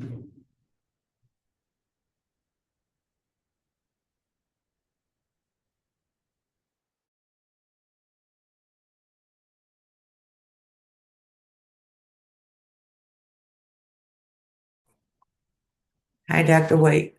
Hi, Dr. White.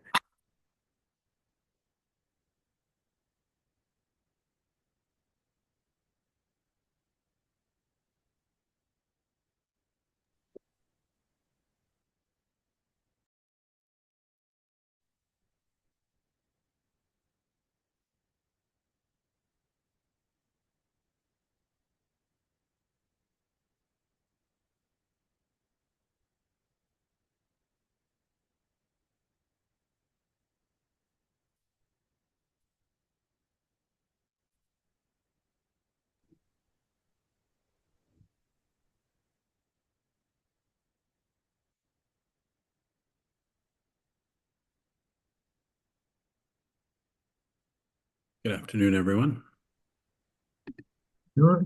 Good afternoon, everyone. Sure.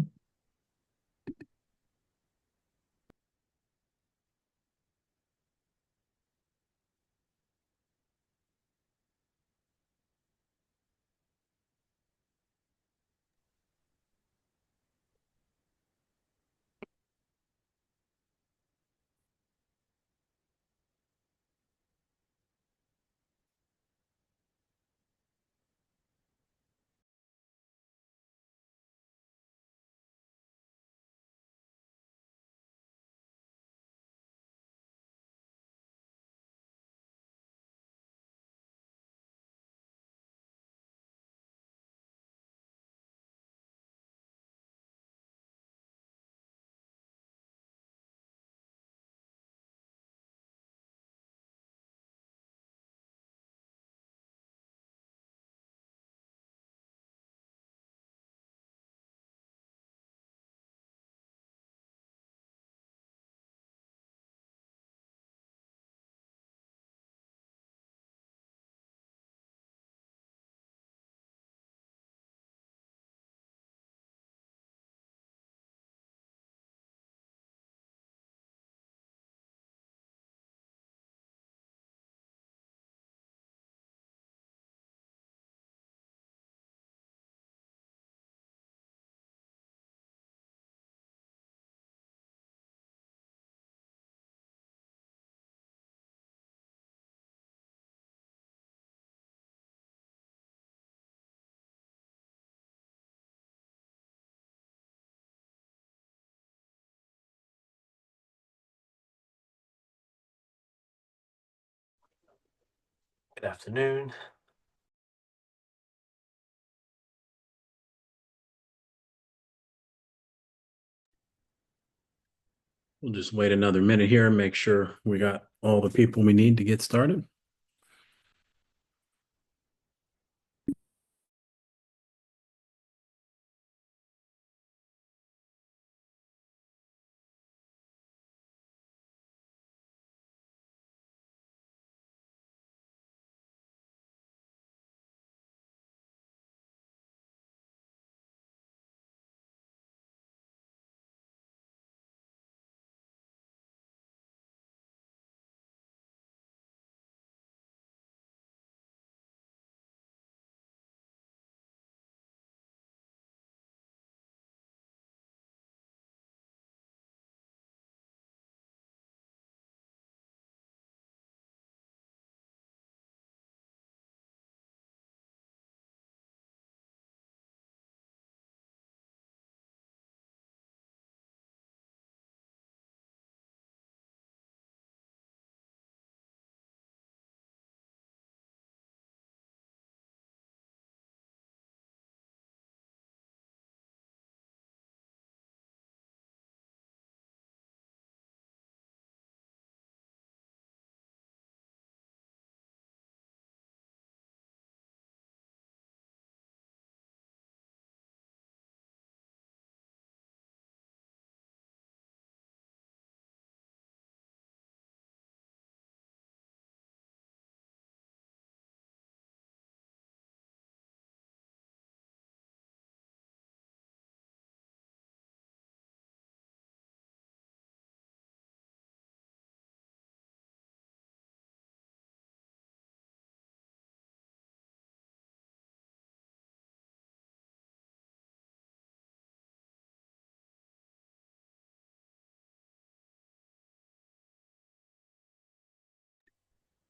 Good afternoon. We'll just wait another minute here and make sure we got all the people we need to get started.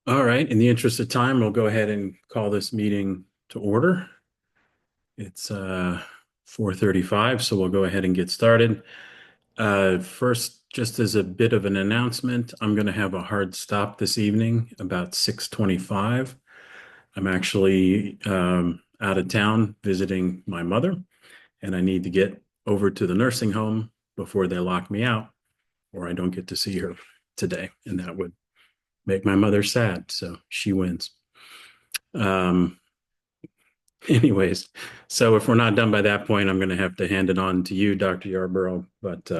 All right, in the interest of time, we'll go ahead and call this meeting to order. It's 4:35, so we'll go ahead and get started. First, just as a bit of an announcement, I'm going to have a hard stop this evening about 6:25. I'm actually out of town visiting my mother, and I need to get over to the nursing home before they lock me out, or I don't get to see her today, and that would make my mother sad. So she wins. Um, anyways, so if we're not done by that point, I'm going to have to hand it on to you, Dr. Yarborough, but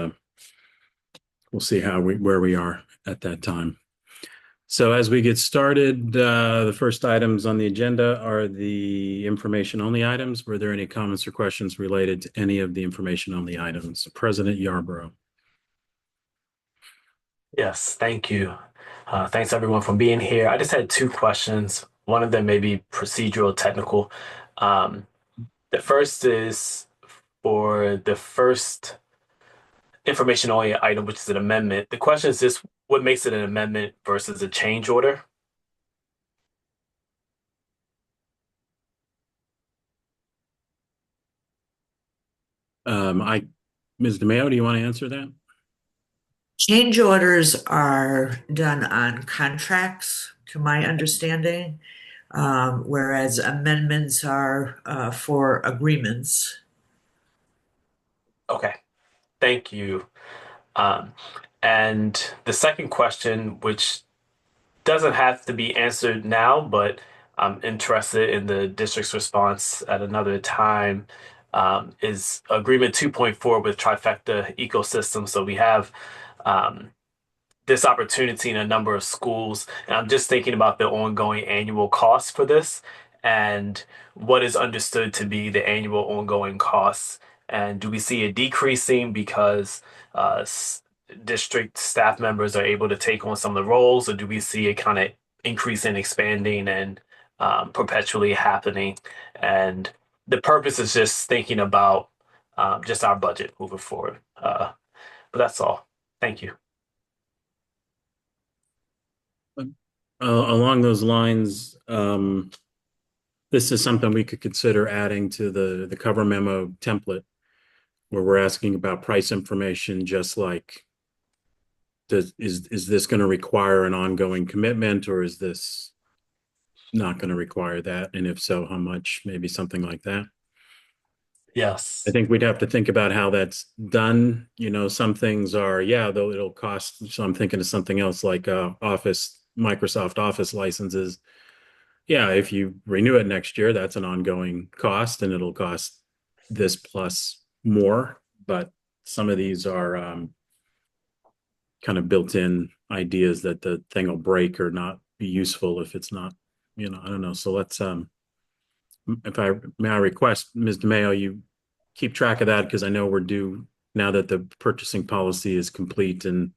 we'll see where we are at that time. So as we get started, the first items on the agenda are the information only items. Were there any comments or questions related to any of the information only items? President Yarborough. Yes, thank you. Thanks everyone for being here. I just had two questions. One of them may be procedural technical. Um, the first is for the first information only item, which is an amendment. The question is this, what makes it an amendment versus a change order? Ms. DeMayo, do you want to answer that? Change orders are done on contracts, to my understanding, whereas amendments are for agreements. Okay, thank you. Um, and the second question, which doesn't have to be answered now, but I'm interested in the district's response at another time, is Agreement 2.4 with Trifecta Ecosystem. So we have um, this opportunity in a number of schools. And I'm just thinking about the ongoing annual cost for this and what is understood to be the annual ongoing costs. And do we see it decreasing because district staff members are able to take on some of the roles, or do we see it kind of increasing, expanding, and perpetually happening? And the purpose is just thinking about just our budget moving forward. But that's all. Thank you. Along those lines, this is something we could consider adding to the cover memo template where we're asking about price information, just like is this going to require an ongoing commitment, or is this not going to require that? And if so, how much? Maybe something like that. I Yes. think we'd have to think about how that's done. You know, some things are, yeah, though it'll cost. So I'm thinking of something else like Microsoft Office licenses. Yeah, if you renew it next year, that's an ongoing cost and it'll cost this plus more. But some of these are kind of built-in ideas that the thing will break or not be useful if it's not, I don't know. So let's if I may I request, Ms. DeMayo, you keep track of that because I know we're due now that the purchasing policy is complete, and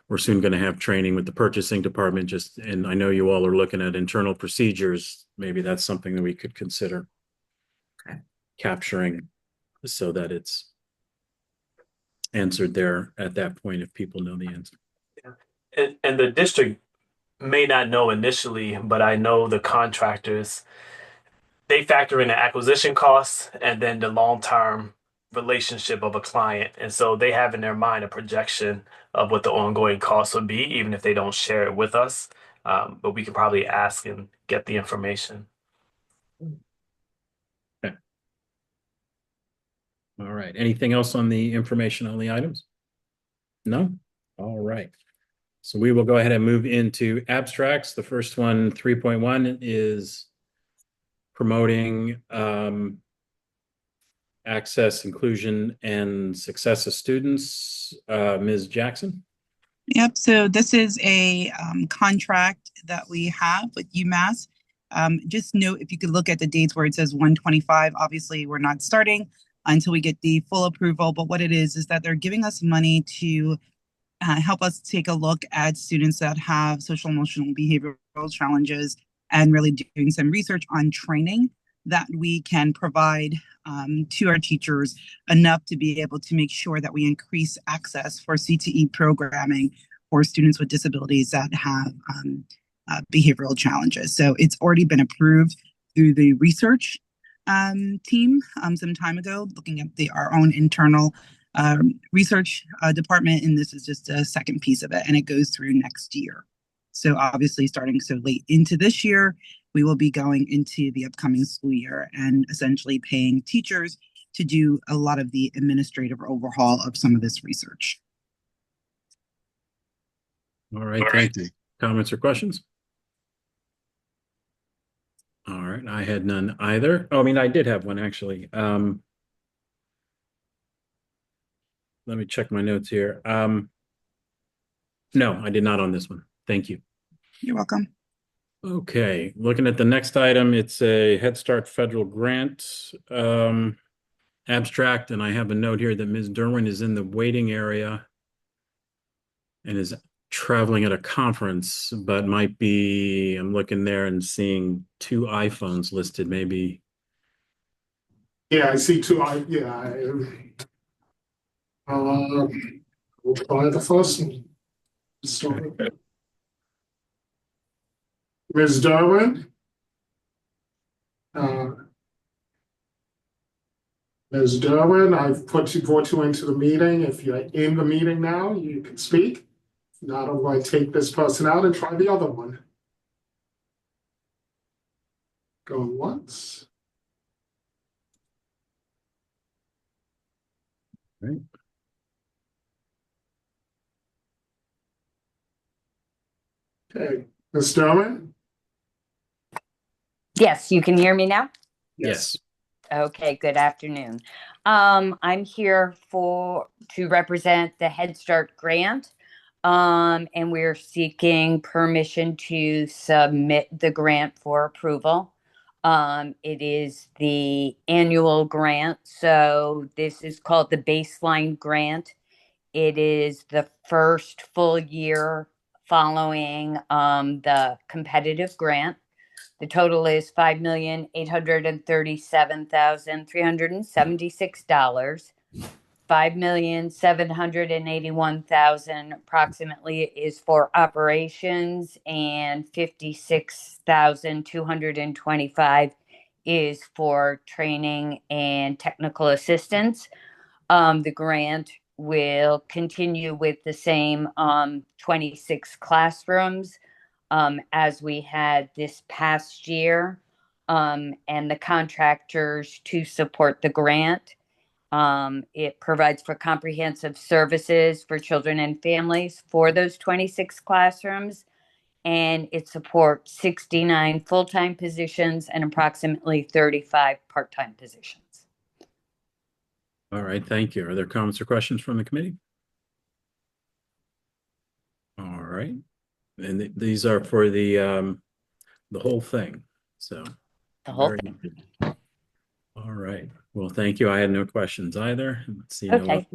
we're soon going to have training with the purchasing department. And I know you all are looking at internal procedures. Maybe that's something that we could consider capturing so that it's answered there at that point if people know the answer. And the district may not know initially, but I know the contractors, they factor in the acquisition costs and then the long-term relationship of a client. And so they have in their mind a projection of what the ongoing costs would be, even if they don't share it with us. But we can probably ask and get the information. Okay. All right. Anything else on the information only items? No? All right. So we will go ahead and move into abstracts. The first one, 3.1, is promoting access, inclusion, and success of students. Ms. Jackson? Yep. So this is a contract that we have with UMass. Just note, if you could look at the dates where it says 125, obviously we're not starting until we get the full approval. But what it is that they're giving us money to help us take a look at students that have social, emotional, behavioral challenges and really doing some research on training that we can provide to our teachers enough to be able to make sure that we increase access for CTE programming for students with disabilities that have behavioral challenges. So it's already been approved through the research team some time ago, looking at our own internal research department, and this is just a second piece of it, and it goes through next year. So obviously starting so late into this year, we will be going into the upcoming school year and essentially paying teachers to do a lot of the administrative overhaul of some of this research. All right, thank you. Comments or questions? All right, I had none either. Oh, I mean, I did have one actually. Let me check my notes here. No, I did not on this one. Thank you. You're welcome. Okay, looking at the next item, it's a Head Start federal grant abstract, and I have a note here that Ms. Derwin is in the waiting area and is traveling at a conference, but might be, I'm looking there and seeing 2 iPhones listed, maybe. Yeah, I see two. We'll try the first one. So, Ms. Derwin. Ms. Derwin, I've brought you into the meeting. If you're in the meeting now, you can speak. If not, I'm going to take this person out and try the other one. Going once. Right. Okay, Ms. Derwin? Yes, you can hear me now? Yes. Okay, good afternoon. I'm here to represent the Head Start grant, and we're seeking permission to submit the grant for approval. It is the annual grant, so this is called the baseline grant. It is the first full year following the competitive grant. The total is $5,837,376. $5,781,000 approximately is for operations, and $56,225 is for training and technical assistance. The grant will continue with the same 26 classrooms as we had this past year, and the contractors to support the grant. It provides for comprehensive services for children and families for those 26 classrooms, and it supports 69 full-time positions and approximately 35 part-time positions. All right, thank you. Are there comments or questions from the committee? All right. And these are for the whole thing. So The whole very thing. good. All right. Well, thank you. I had no questions either. Let's see. Okay.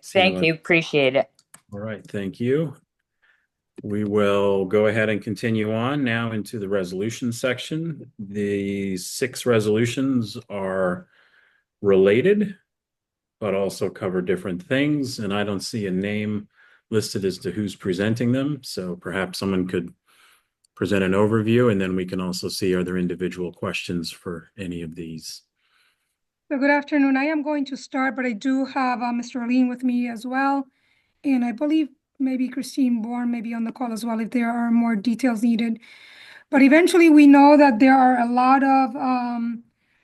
Thank you. Appreciate it. All right. Thank you. We will go ahead and continue on now into the resolution section. The 6 resolutions are related, but also cover different things. And I don't see a name listed as to who's presenting them. So perhaps someone could present an overview, and then we can also see are there individual questions for any of these. So good afternoon. I am going to start, but I do have Mr. Aline with me as well. And I believe maybe Christine Bourne may be on the call as well if there are more details needed. But eventually we know that there are a lot of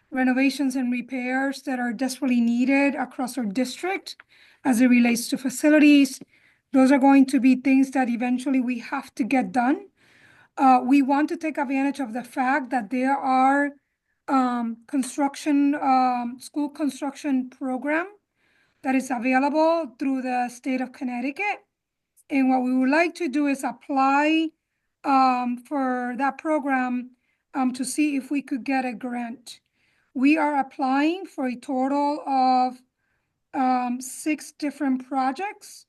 renovations and repairs that are desperately needed across our district as it relates to facilities. Those are going to be things that eventually we have to get done. We want to take advantage of the fact that there are school construction program that is available through the state of Connecticut. And what we would like to do is apply for that program to see if we could get a grant. We are applying for a total of 6 different projects,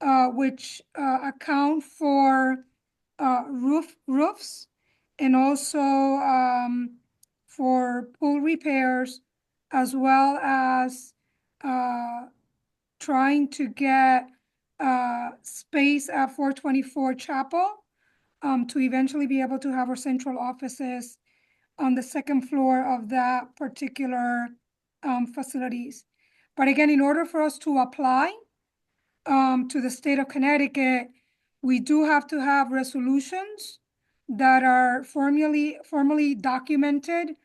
which account for roofs and also for pool repairs, as well as trying to get space at 424 Chapel to eventually be able to have our central offices on the second floor of that particular facilities. But again, in order for us to apply to the state of Connecticut, we do have to have resolutions that are formally documented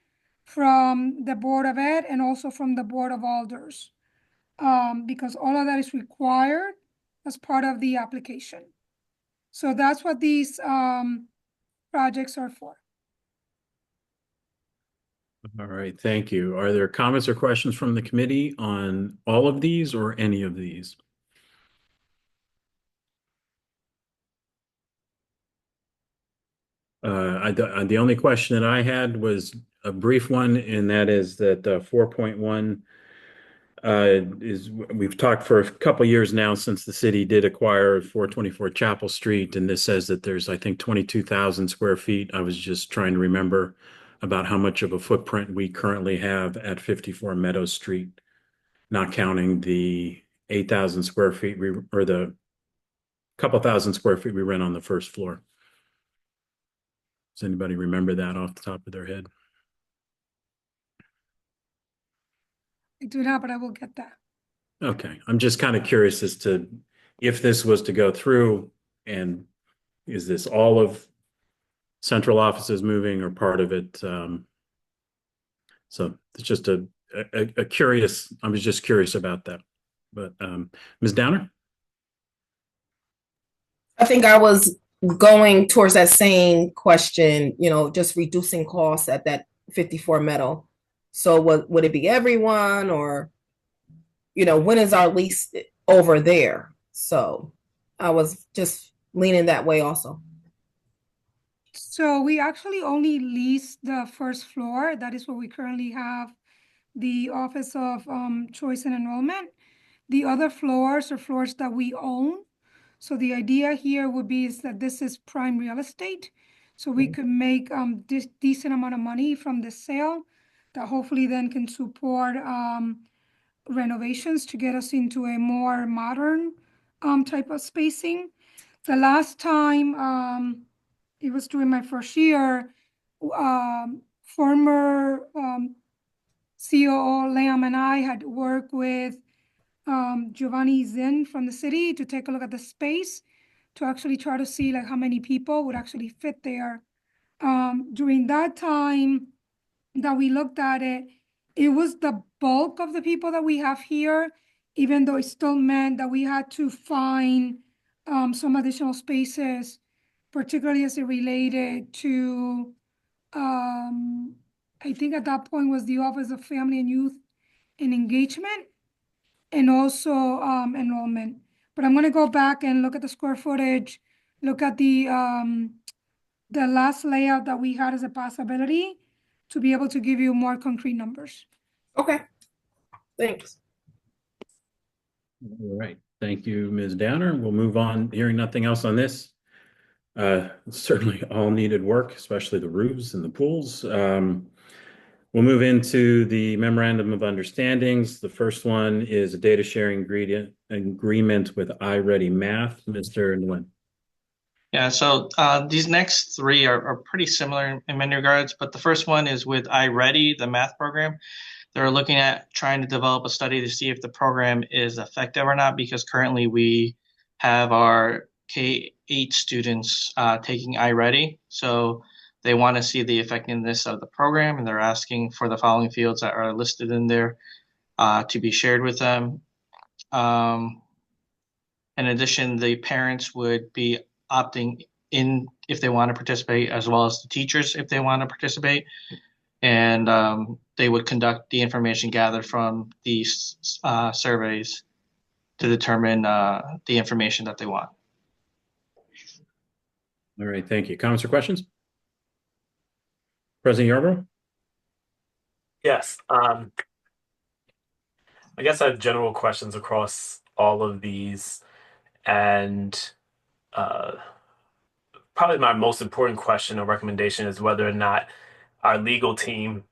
from the Board of Ed and also from the Board of Alders, because all of that is required as part of the application. So that's what these projects are for. All right, thank you. Are there comments or questions from the committee on all of these or any of these? The only question that I had was a brief one, and that is that 4.1 is we've talked for a couple years now since the city did acquire 424 Chapel Street, and this says that there's, I think, 22,000 square feet. I was just trying to remember about how much of a footprint we currently have at 54 Meadow Street, not counting the 8,000 square feet or the couple thousand square feet we rent on the first floor. Does anybody remember that off the top of their head? I do not, but I will get that. Okay, I'm just kind of curious as to if this was to go through, and is this all of central offices moving or part of it? So it's just a curious, I was just curious about that. But Ms. Downer? I think I was going towards that same question, just reducing costs at that 54 Meadow. So would it be everyone, or, when is our lease over there? So I was just leaning that way also. So we actually only lease the first floor. That is what we currently have, the Office of Choice and Enrollment. The other floors are floors that we own. So the idea here would be is that this is prime real estate. So we could make this decent amount of money from the sale that hopefully then can support renovations to get us into a more modern type of spacing. The last time it was during my first year, former COO Liam and I had worked with Giovanni Zinn from the city to take a look at the space to actually try to see like how many people would actually fit there. During that time that we looked at it, it was the bulk of the people that we have here, even though it still meant that we had to find some additional spaces, particularly as it related to, I think at that point was the Office of Family and Youth and Engagement, and also enrollment. But I'm gonna go back and look at the square footage, look at the last layout that we had as a possibility to be able to give you more concrete numbers. Okay, thanks. All right, thank you, Ms. Downer. We'll move on. Hearing nothing else on this. Certainly all needed work, especially the roofs and the pools. We'll move into the memorandum of understandings. The first one is a data sharing agreement with iReady Math. Mr. Nguyen. Yeah, so these next three are pretty similar in many regards, but the first one is with iReady, the math program. They're looking at trying to develop a study to see if the program is effective or not, because currently we have our K-8 students taking iReady. So they want to see the effectiveness of the program, and they're asking for the following fields that are listed in there to be shared with them. In addition, the parents would be opting in if they want to participate, as well as the teachers if they want to participate. And they would conduct the information gathered from these surveys to determine the information that they want. All right, thank you. Comments or questions? President Yarbrough? Yes. I guess I have general questions across all of these, and probably my most important question or recommendation is whether or not our legal team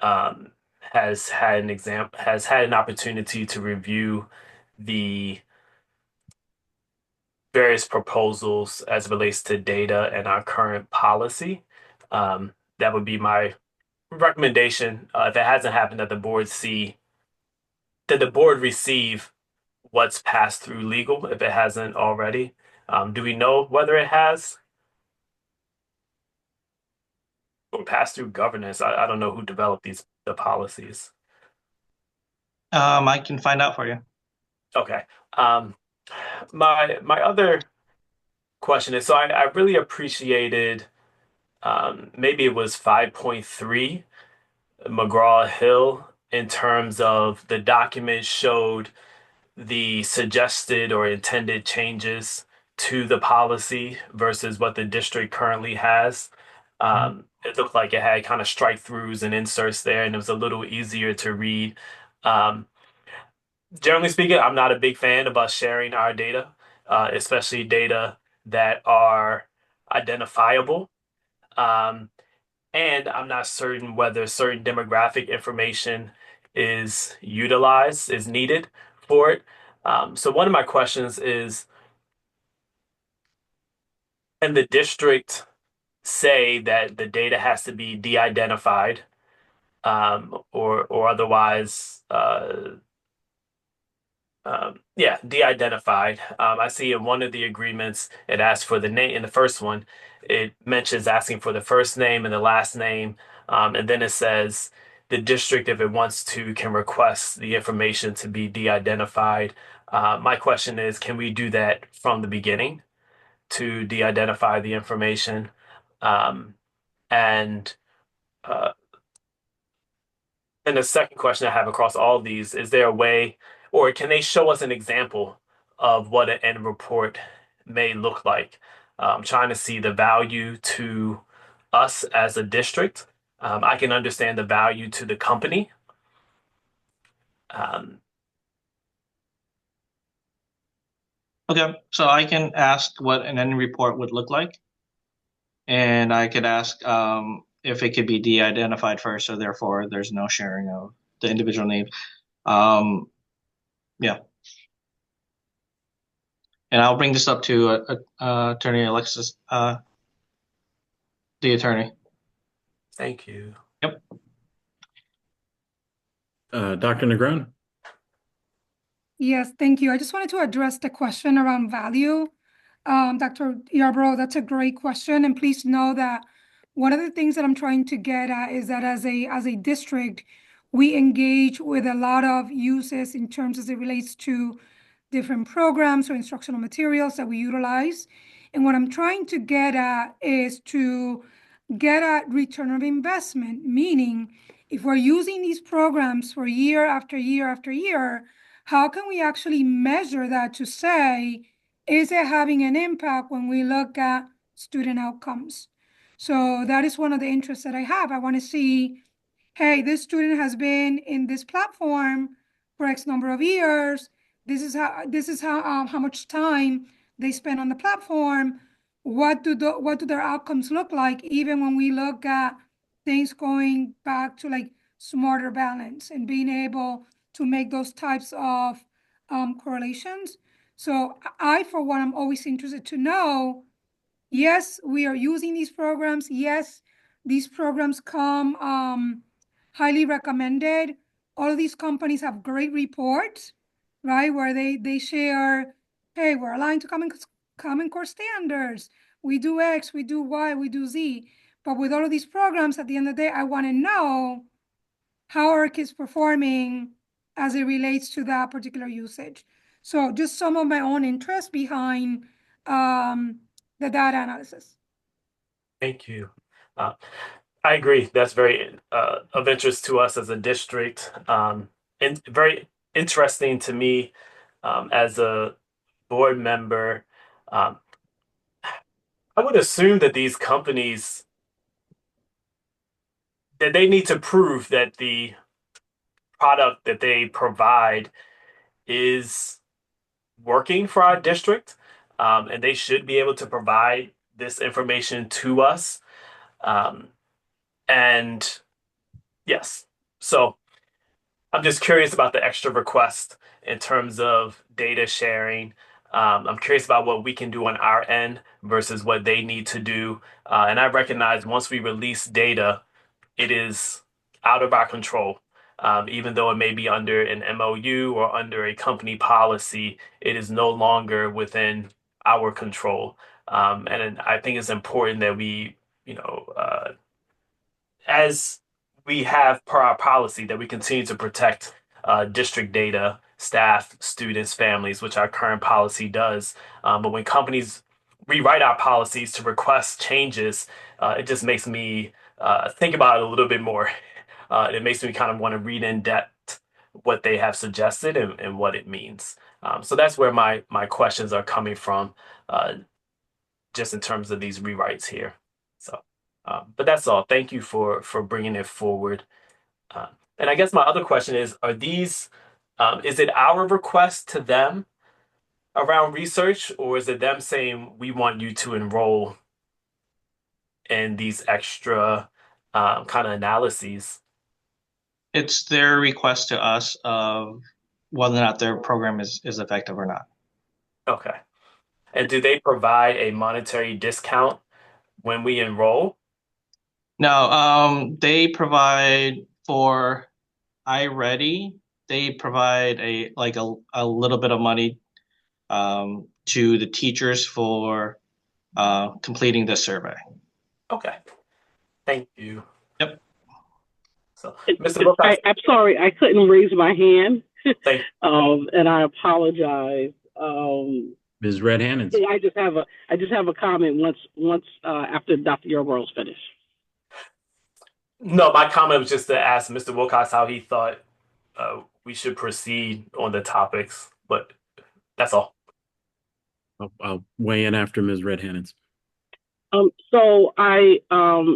has had an opportunity to review the various proposals as it relates to data and our current policy. That would be my recommendation. If it hasn't happened, that the board receive what's passed through legal, if it hasn't already. Do we know whether it has or passed through governance? I don't know who developed the policies. I can find out for you. Okay. Um, my other question is, so I really appreciated maybe it was 5.3 McGraw-Hill in terms of the document showed the suggested or intended changes to the policy versus what the district currently has. It looked like it had kind of strike throughs and inserts there, and it was a little easier to read. Um, Generally speaking, I'm not a big fan of us sharing our data, especially data that are identifiable. Um, and I'm not certain whether certain demographic information is needed for it. So one of my questions is, can the district say that the data has to be de-identified, or otherwise, yeah, de-identified. I see in one of the agreements it asks for the name. In the first one, it mentions asking for the first name and the last name, and then it says the district, if it wants to, can request the information to be de-identified. My question is, can we do that from the beginning to de-identify the information? Um, and uh, And the second question I have across all of these, is there a way, or can they show us an example of what an end report may look like? Trying to see the value to us as a district. I can understand the value to the company. Um, Okay, so I can ask what an end report would look like, and I could ask if it could be de-identified first, so therefore there's no sharing of the individual name. Um, yeah, and I'll bring this up to Attorney Alexis, the attorney. thank you. Yep. Dr. Negron? Yes, thank you. I just wanted to address the question around value. Dr. Yarbrough, that's a great question. And please know that one of the things that I'm trying to get at is that as a district, we engage with a lot of uses in terms as it relates to different programs or instructional materials that we utilize. And what I'm trying to get at is to get at return of investment, meaning if we're using these programs for year after year after year, how can we actually measure that to say, is it having an impact when we look at student outcomes? So that is one of the interests that I have. I want to see, hey, this student has been in this platform for X number of years. This is how much time they spend on the platform. What do their outcomes look like, even when we look at things going back to like smarter balance and being able to make those types of correlations. So I, for one, I'm always interested to know, yes, we are using these programs. Yes, these programs come highly recommended. All of these companies have great reports, right? Where they share, hey, we're aligned to common core standards. We do X, we do Y, we do Z. But with all of these programs, at the end of the day, I want to know how are kids performing as it relates to that particular usage. So just some of my own interest behind the data analysis. Thank you. Uh, I agree. That's very of interest to us as a district, and very interesting to me as a board member. Um, I would assume that these companies that they need to prove that the product that they provide is working for our district, and they should be able to provide this information to us. Um, and yes, so I'm just curious about the extra request in terms of data sharing. I'm curious about what we can do on our end versus what they need to do. And I recognize once we release data, it is out of our control. Even though it may be under an MOU or under a company policy, it is no longer within our control. And I think it's important that we, as we have per our policy, that we continue to protect district data, staff, students, families, which our current policy does. But when companies rewrite our policies to request changes, it just makes me think about it a little bit more. It makes me kind of want to read in depth what they have suggested and what it means. So that's where my questions are coming from, just in terms of these rewrites here. So, but that's all. Thank you for bringing it forward. Uh, and I guess my other question is, is it our request to them around research, or is it them saying we want you to enroll in these extra kind of analyses? It's their request to us of whether or not their program is effective or not. Okay. And do they provide a monetary discount when we enroll? No, they provide for iReady, they provide a little bit of money to the teachers for completing the survey. Okay. Thank you. Yep. So, Mr. Wilcox, I'm sorry, I couldn't raise my hand, thank and I apologize. Ms. Red Hannons. I just have a comment once after Dr. Yarbrough's finished. No, my comment was just to ask Mr. Wilcox how he thought we should proceed on the topics, but that's all. I'll weigh in after Ms. Red Hannons. So I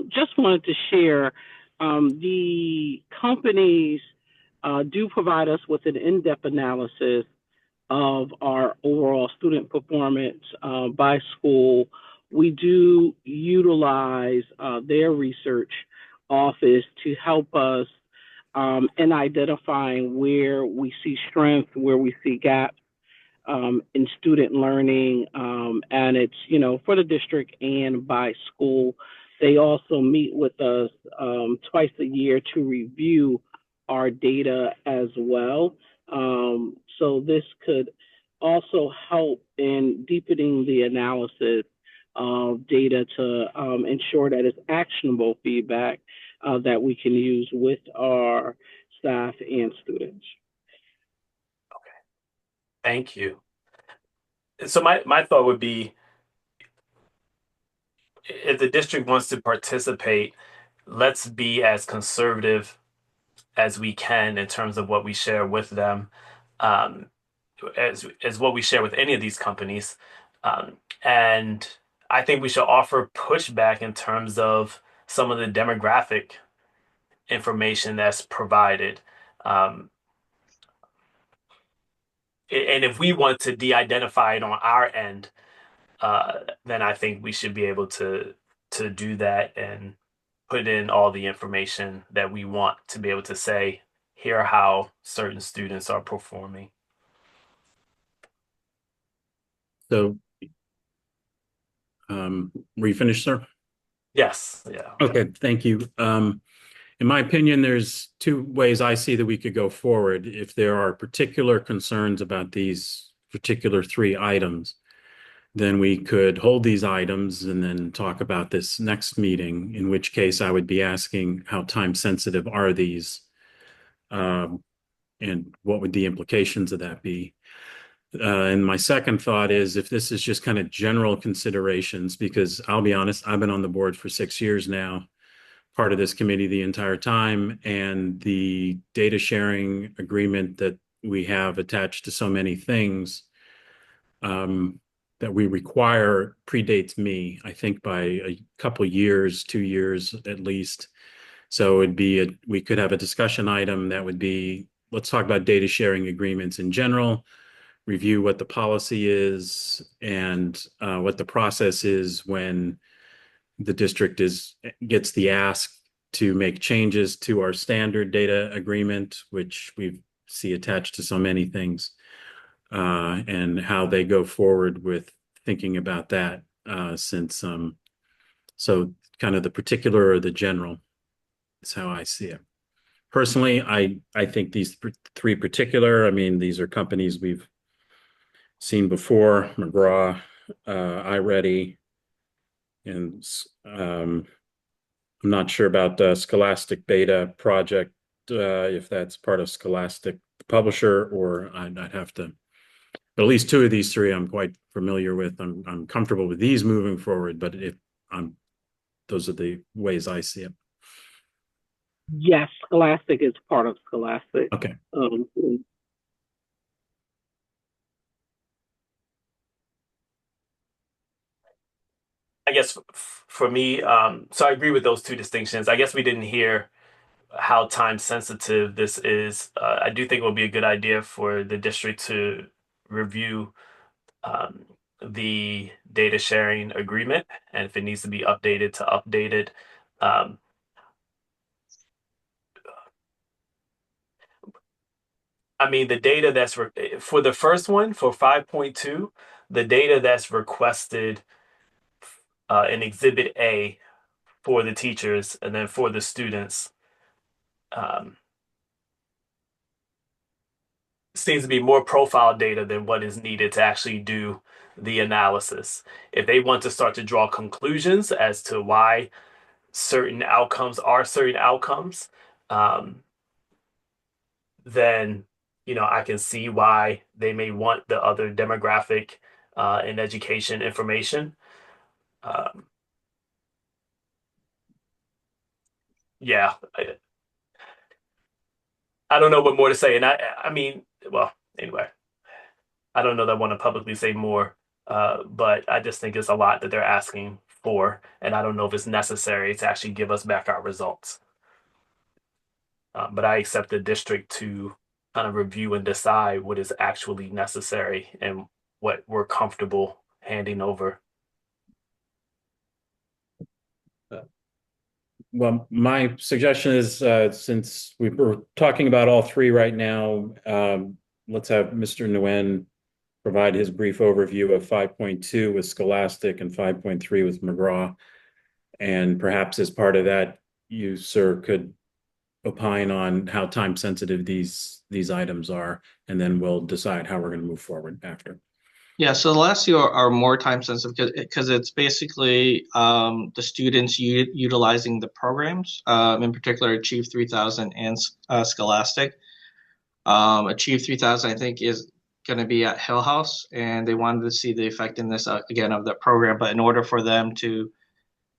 just wanted to share the companies do provide us with an in-depth analysis of our overall student performance by school. We do utilize their research office to help us in identifying where we see strength, where we see gaps in student learning, and it's, for the district and by school. They also meet with us twice a year to review our data as well. So this could also help in deepening the analysis of data to ensure that it's actionable feedback that we can use with our staff and students. Thank you. So my thought would be, if the district wants to participate, let's be as conservative as we can in terms of what we share with them, as what we share with any of these companies. And I think we should offer pushback in terms of some of the demographic information that's provided. And if we want to de-identify it on our end, then I think we should be able to do that and put in all the information that we want to be able to say, here are how certain students are performing. So, were you finished, sir? Yes. Yeah. Okay, thank you. In my opinion, there's two ways I see that we could go forward. If there are particular concerns about these particular three items, then we could hold these items and then talk about this next meeting, in which case I would be asking how time sensitive are these, and what would the implications of that be? And my second thought is, if this is just kind of general considerations, because I'll be honest, I've been on the board for 6 years now, part of this committee the entire time, and the data sharing agreement that we have attached to so many things that we require predates me, I think, by a couple years, 2 years at least. So we could have a discussion item that would be, let's talk about data sharing agreements in general, review what the policy is and what the process is when the district gets the ask to make changes to our standard data agreement, which we see attached to so many things. and how they go forward with thinking about that, since so kind of the particular or the general is how I see it. Personally, I think these three particular, I mean, these are companies we've seen before, McGraw, iReady, and I'm not sure about the Scholastic Beta project, if that's part of Scholastic publisher, or I'd have to. But at least two of these three I'm quite familiar with. I'm comfortable with these moving forward, but those are the ways I see it. Yes, Scholastic is part of Scholastic. Okay. I guess for me, so I agree with those two distinctions. I guess we didn't hear how time sensitive this is. I do think it would be a good idea for the district to review the data sharing agreement, and if it needs to be updated, to update it. I mean, the data that's for the first one, for 5.2, the data that's requested in Exhibit A for the teachers and then for the students um, seems to be more profile data than what is needed to actually do the analysis. If they want to start to draw conclusions as to why certain outcomes are certain outcomes, um, then I can see why they may want the other demographic and education information. Um, yeah, I don't know what more to say, and I mean, well, anyway, I don't know that I want to publicly say more, but I just think it's a lot that they're asking for, and I don't know if it's necessary to actually give us back our results. But I accept the district to kind of review and decide what is actually necessary and what we're comfortable handing over. Well, my suggestion is, since we were talking about all three right now, let's have Mr. Nguyen provide his brief overview of 5.2 with Scholastic and 5.3 with McGraw. And perhaps as part of that, you, sir, could opine on how time sensitive these items are, and then we'll decide how we're going to move forward after. Yeah, so the last two are more time sensitive because it's basically the students utilizing the programs, in particular Achieve 3000 and Scholastic. Achieve 3000, I think, is going to be at Hill House, and they wanted to see the effectiveness again of that program. But in order for them to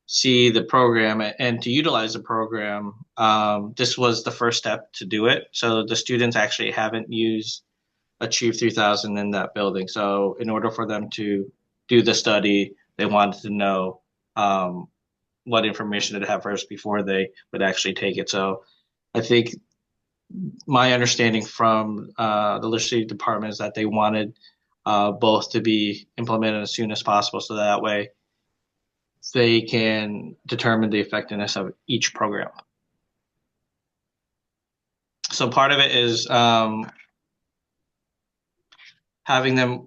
see the program and to utilize the program, this was the first step to do it. So the students actually haven't used Achieve 3000 in that building. So in order for them to do the study, they wanted to know what information to have first before they would actually take it. So I think my understanding from the literacy department is that they wanted both to be implemented as soon as possible, so that way they can determine the effectiveness of each program. So part of it is having them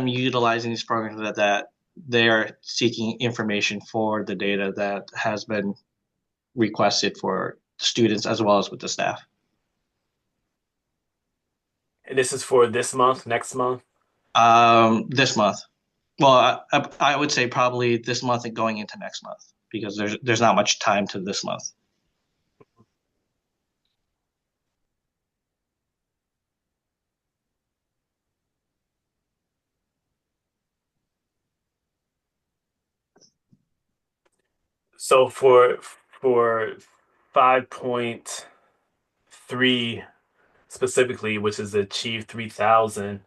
utilizing these programs that they are seeking information for the data that has been requested for students as well as with the staff. And this is for this month, next month? This month. Well, I would say probably this month and going into next month, because there's not much time to this month. So for 5.3 specifically, which is Achieve 3000,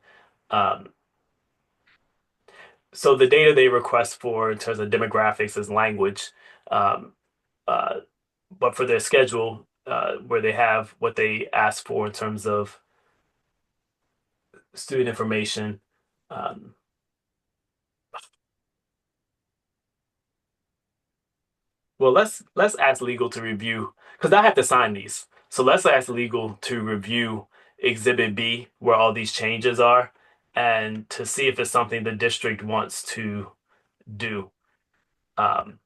so the data they request for in terms of demographics is language, um, uh, but for their schedule, where they have what they ask for in terms of student information. Um, well, let's ask legal to review, because I have to sign these. So let's ask legal to review Exhibit B, where all these changes are, and to see if it's something the district wants to do. Um,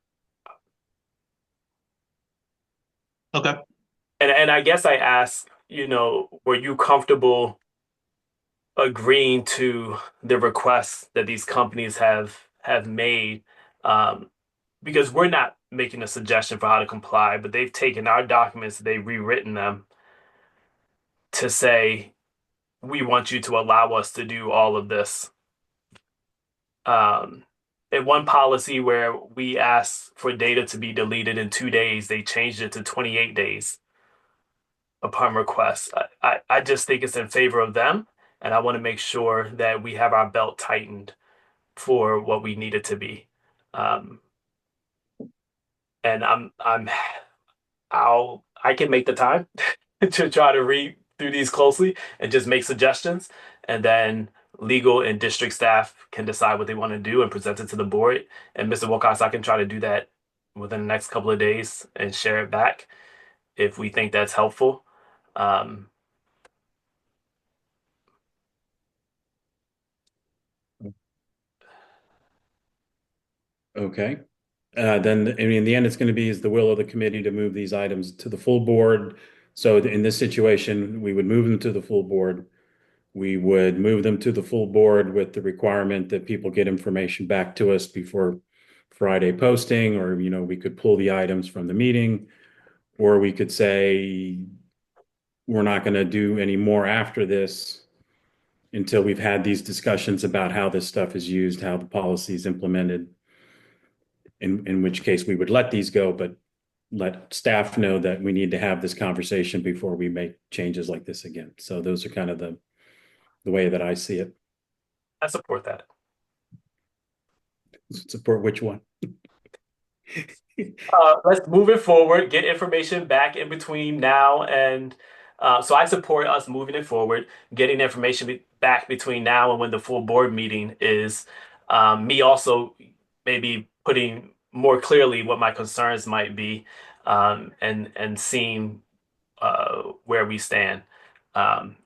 Okay. and I guess I asked, were you comfortable agreeing to the requests that these companies have made? Um, because we're not making a suggestion for how to comply, but they've taken our documents, they've rewritten them to say, we want you to allow us to do all of this. Um, in one policy where we asked for data to be deleted in 2 days, they changed it to 28 days upon request. I just think it's in favor of them, and I want to make sure that we have our belt tightened for what we need it to be. Um, and I can make the time to try to read through these closely and just make suggestions, and then legal and district staff can decide what they want to do and present it to the board. And Mr. Wilcox, I can try to do that within the next couple of days and share it back if we think that's helpful. Um, Okay. Then, I mean, in the end, it's going to be is the will of the committee to move these items to the full board. So in this situation, we would move them to the full board. We would move them to the full board with the requirement that people get information back to us before Friday posting, or, we could pull the items from the meeting, or we could say, we're not going to do any more after this until we've had these discussions about how this stuff is used, how the policy is implemented. In which case we would let these go, but let staff know that we need to have this conversation before we make changes like this again. So those are kind of the way that I see it. I support that. Support which one? Let's move it forward, get information back in between now and so I support us moving it forward, getting information back between now and when the full board meeting is. Me also maybe putting more clearly what my concerns might be, and seeing where we stand.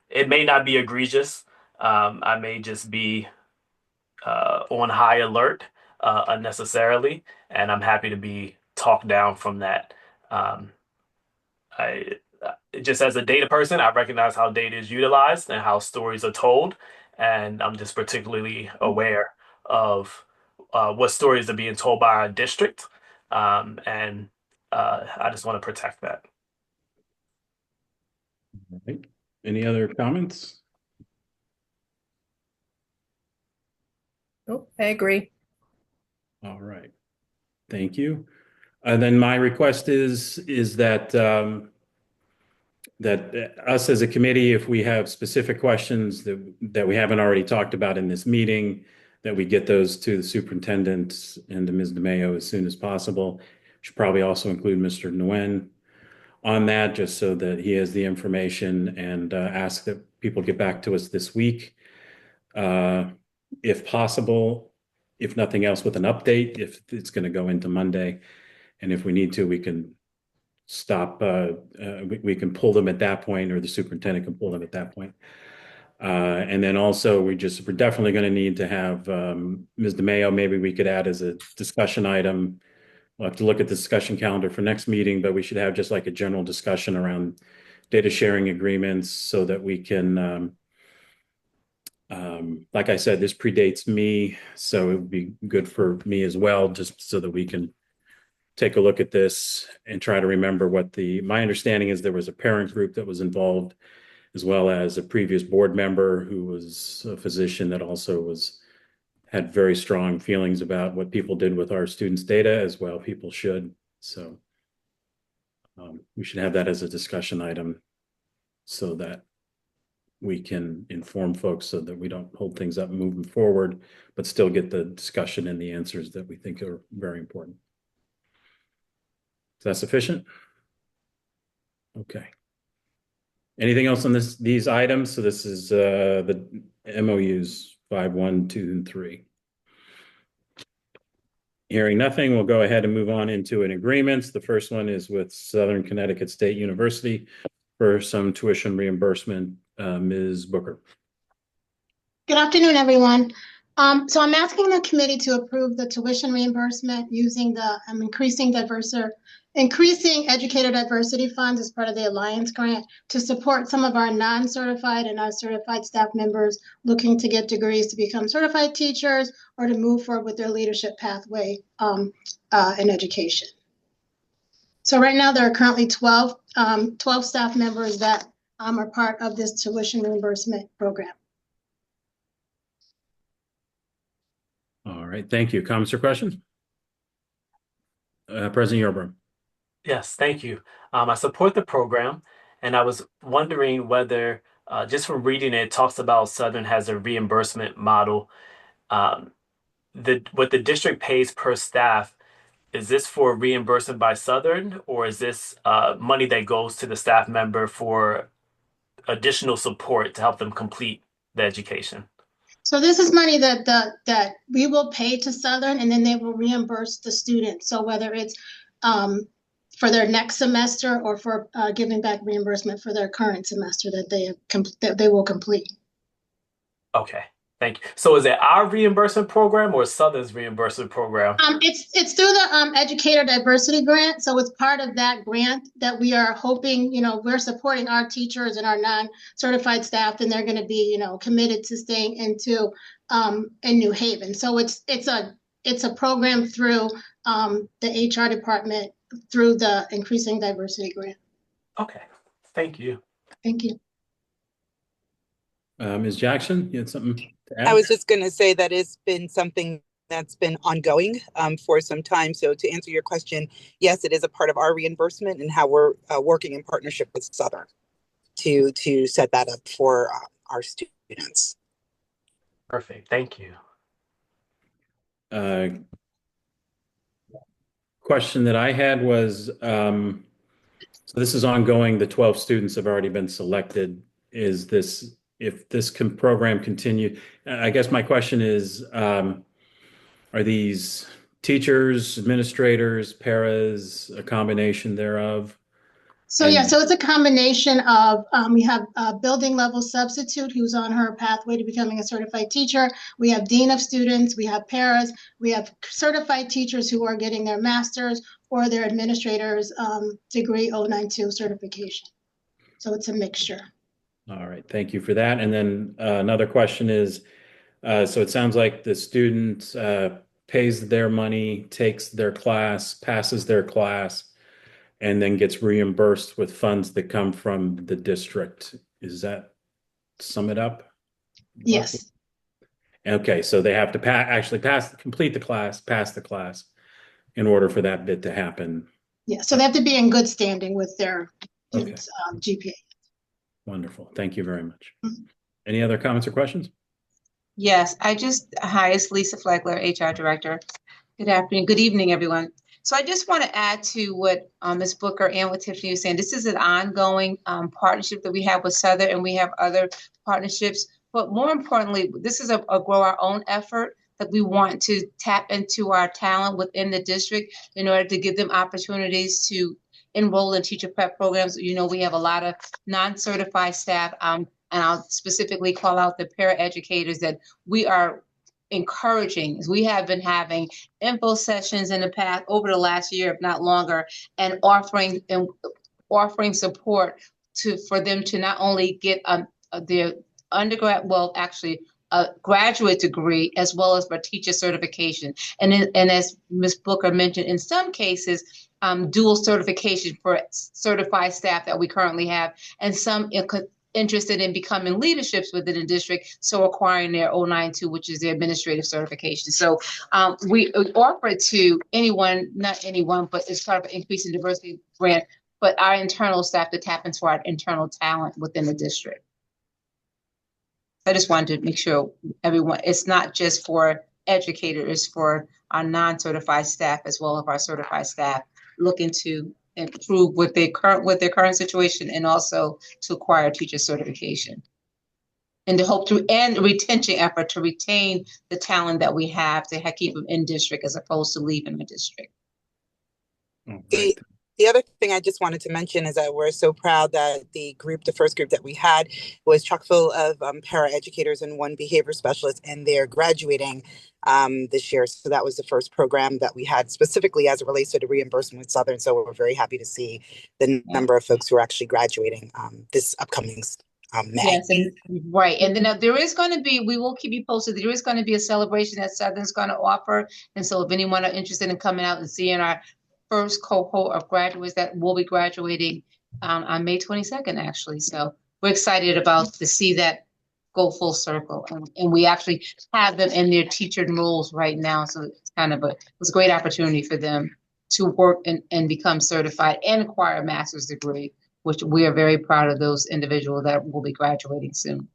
It may not be egregious. I may just be on high alert unnecessarily, and I'm happy to be talked down from that. Um, I just as a data person, I recognize how data is utilized and how stories are told, and I'm just particularly aware of what stories are being told by our district, and I just want to protect that. All right. Any other comments? Oh, I agree. All right. Thank you. And then my request is that us as a committee, if we have specific questions that we haven't already talked about in this meeting, that we get those to the superintendent and to Ms. DeMayo as soon as possible. Should probably also include Mr. Nguyen on that, just so that he has the information, and ask that people get back to us this week. If possible, if nothing else, with an update, if it's going to go into Monday. And if we need to, we can stop, we can pull them at that point, or the superintendent can pull them at that point. And then also, we're definitely going to need to have Ms. DeMayo, maybe we could add as a discussion item. We'll have to look at the discussion calendar for next meeting, but we should have just like a general discussion around data sharing agreements, so that we can, like I said, this predates me, so it would be good for me as well, just so that we can take a look at this and try to remember my understanding is there was a parent group that was involved, as well as a previous board member who was a physician that also had very strong feelings about what people did with our students' data, as well. People should. So we should have that as a discussion item, so that we can inform folks, so that we don't hold things up moving forward, but still get the discussion and the answers that we think are very important. Is that sufficient? Okay. Anything else on these items? So this is the MOUs 5, 1, 2, and 3. Hearing nothing, we'll go ahead and move on into an agreements. The first one is with Southern Connecticut State University for some tuition reimbursement. Ms. Booker. Good afternoon, everyone. So I'm asking the committee to approve the tuition reimbursement using the increasing educator diversity funds as part of the Alliance grant to support some of our non-certified and our certified staff members looking to get degrees to become certified teachers or to move forward with their leadership pathway in education. So right now there are currently 12 staff members that are part of this tuition reimbursement program. All right, thank you. Comments or questions? President Yerburn. Yes, thank you. I support the program, and I was wondering whether, just from reading it, it talks about Southern has a reimbursement model. Um, what the district pays per staff, is this for reimbursement by Southern, or is this money that goes to the staff member for additional support to help them complete the education? So this is money that we will pay to Southern, and then they will reimburse the student. So whether it's for their next semester or for giving back reimbursement for their current semester that they will complete. Okay, thank you. So is it our reimbursement program or Southern's reimbursement program? It's through the Educator Diversity Grant. So it's part of that grant that we are hoping, we're supporting our teachers and our non-certified staff, and they're going to be, committed to staying in New Haven. So it's a program through the HR department through the Increasing Diversity Grant. Okay, thank you. Thank you. Ms. Jackson, you had something to add? I was just going to say that it's been something that's been ongoing for some time. So to answer your question, yes, it is a part of our reimbursement and how we're working in partnership with Southern to set that up for our students. Perfect, thank you. Question that I had was, so this is ongoing, the 12 students have already been selected. If this program continue, I guess my question is, are these teachers, administrators, paras, a combination thereof? So so it's a combination of, we have a building level substitute who's on her pathway to becoming a certified teacher. We have dean of students, we have paras, we have certified teachers who are getting their master's or their administrator's degree 092 certification. So it's a mixture. All right, thank you for that. And then another question is, so it sounds like the student pays their money, takes their class, passes their class, and then gets reimbursed with funds that come from the district. Is that sum it up? Yes. Okay, so they have to complete the class, pass the class in order for that bit to happen. Yeah, so they have to be in good standing with their GPA. Wonderful. Thank you very much. Any other comments or questions? Yes, hi, it's Lisa Flegler, HR Director. Good afternoon, good evening, everyone. So I just want to add to what Ms. Booker and what Tiffany was saying. This is an ongoing partnership that we have with Southern, and we have other partnerships. But more importantly, this is a grow our own effort that we want to tap into our talent within the district in order to give them opportunities to enroll in teacher prep programs. We have a lot of non-certified staff, and I'll specifically call out the paraeducators that we are encouraging. We have been having info sessions in the past over the last year, if not longer, and offering support for them to not only get their undergrad, a graduate degree, as well as for teacher certification. And as Ms. Booker mentioned, in some cases, dual certification for certified staff that we currently have, and some interested in becoming leaderships within the district, so acquiring their 092, which is their administrative certification. So we offer it to anyone, not anyone, but it's part of an Increasing Diversity Grant, but our internal staff to tap into our internal talent within the district. I just wanted to make sure everyone, it's not just for educators, it's for our non-certified staff as well as our certified staff looking to improve with their current situation, and also to acquire teacher certification, and to hope to and retention effort to retain the talent that we have to keep them in district as opposed to leaving the district. Right. The other thing I just wanted to mention is that we're so proud that the first group that we had was chock full of paraeducators and one behavior specialist, and they're graduating this year. So that was the first program that we had specifically as it relates to the reimbursement with Southern. So we're very happy to see the number of folks who are actually graduating this upcoming May. Yes, and right. And then there is going to be, we will keep you posted. There is going to be a celebration that Southern's going to offer. And so if anyone are interested in coming out and seeing our first cohort of graduates that will be graduating on May 22nd, actually. So we're excited about to see that go full circle. And we actually have them in their teacher roles right now. So it's kind of it was a great opportunity for them to work and become certified and acquire a master's degree, which we are very proud of those individuals that will be graduating soon.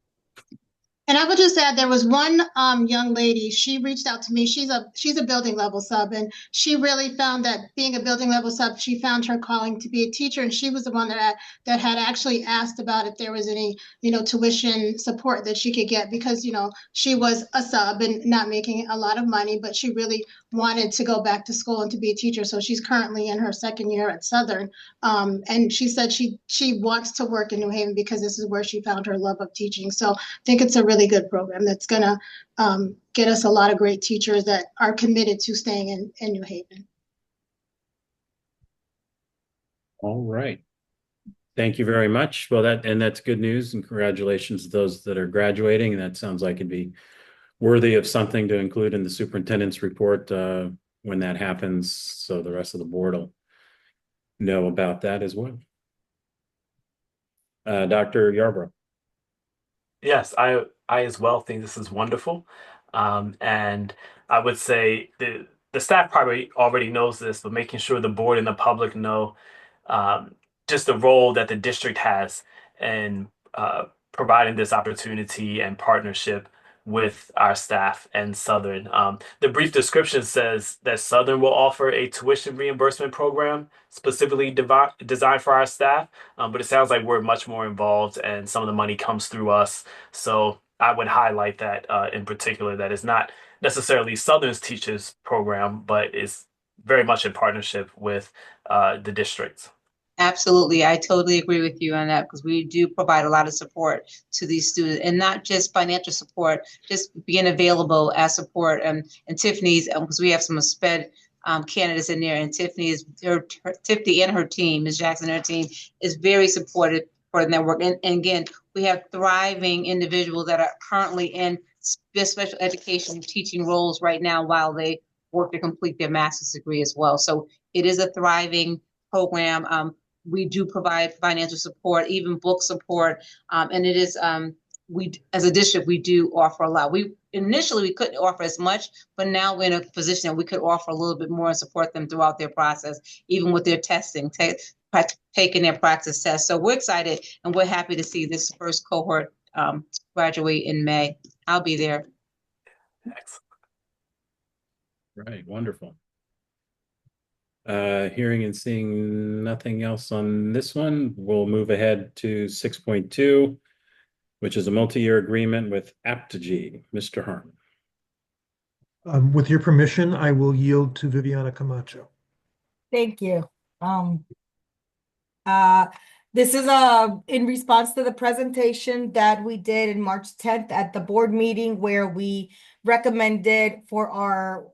And I would just add, there was one young lady, she reached out to me. She's a building level sub, and she really found that being a building level sub, she found her calling to be a teacher. And she was the one that had actually asked about if there was any, tuition support that she could get, because, she was a sub and not making a lot of money, but she really wanted to go back to school and to be a teacher. So she's currently in her second year at Southern. And she said she wants to work in New Haven because this is where she found her love of teaching. So I think it's a really good program that's going to get us a lot of great teachers that are committed to staying in New Haven. All right. Thank you very much. Well, that's good news, and congratulations to those that are graduating. And that sounds like it'd be worthy of something to include in the superintendent's report when that happens, so the rest of the board will know about that as well. Dr. Yarbrough. Yes, I as well think this is wonderful. And I would say the staff probably already knows this, but making sure the board and the public know just the role that the district has in providing this opportunity and partnership with our staff and Southern. The brief description says that Southern will offer a tuition reimbursement program specifically designed for our staff, but it sounds like we're much more involved and some of the money comes through us. So I would highlight that in particular, that is not necessarily Southern's teachers program, but is very much in partnership with the districts. Absolutely. I totally agree with you on that, because we do provide a lot of support to these students, and not just financial support, just being available as support. And Tiffany's, because we have some SPED candidates in there, and Tiffany and her team, Ms. Jackson and her team, is very supportive for the network. And again, we have thriving individuals that are currently in special education teaching roles right now while they work to complete their master's degree as well. So it is a thriving program. We do provide financial support, even book support, and it is we as a district we do offer a lot. We initially couldn't offer as much, but now we're in a position that we could offer a little bit more and support them throughout their process, even with their testing, taking their practice tests. So we're excited and we're happy to see this first cohort graduate in May. I'll be there. Excellent. Right, wonderful. Hearing and seeing nothing else on this one, we'll move ahead to 6.2, which is a multi-year agreement with Apogee. Mr. Harmon. With your permission, I will yield to Viviana Camacho. Thank you. This is in response to the presentation that we did in March 10th at the board meeting, where we recommended for our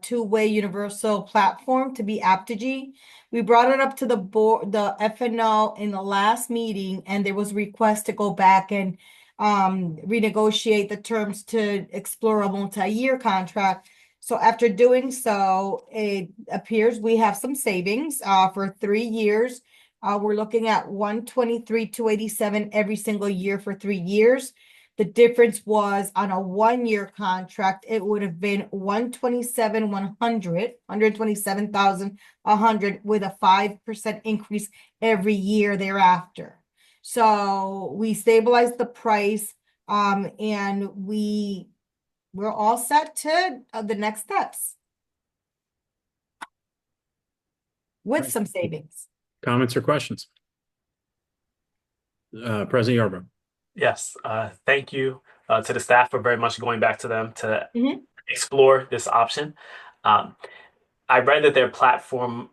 two-way universal platform to be Apogee. We brought it up to the board, the FNO, in the last meeting, and there was a request to go back and renegotiate the terms to explore a multi-year contract. So after doing so, it appears we have some savings for 3 years. We're looking at $123,287 every single year for 3 years. The difference was on a 1-year contract, it would have been $127,100 with a 5% increase every year thereafter. So we stabilized the price, and we're all set to the next steps with some savings. Comments or questions? President Yarbrough. Yes, thank you to the staff for very much going back to them to explore this option. I read that their platform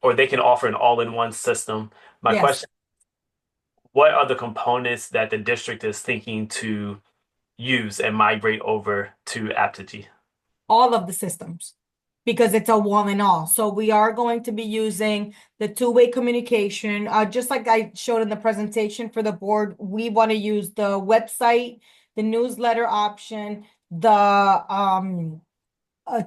or they can offer an all-in-one system. My Yes, question, what are the components that the district is thinking to use and migrate over to Aptigee? all of the systems because it's a one and all. So we are going to be using the two-way communication, just like I showed in the presentation for the board. We want to use the website, the newsletter option, the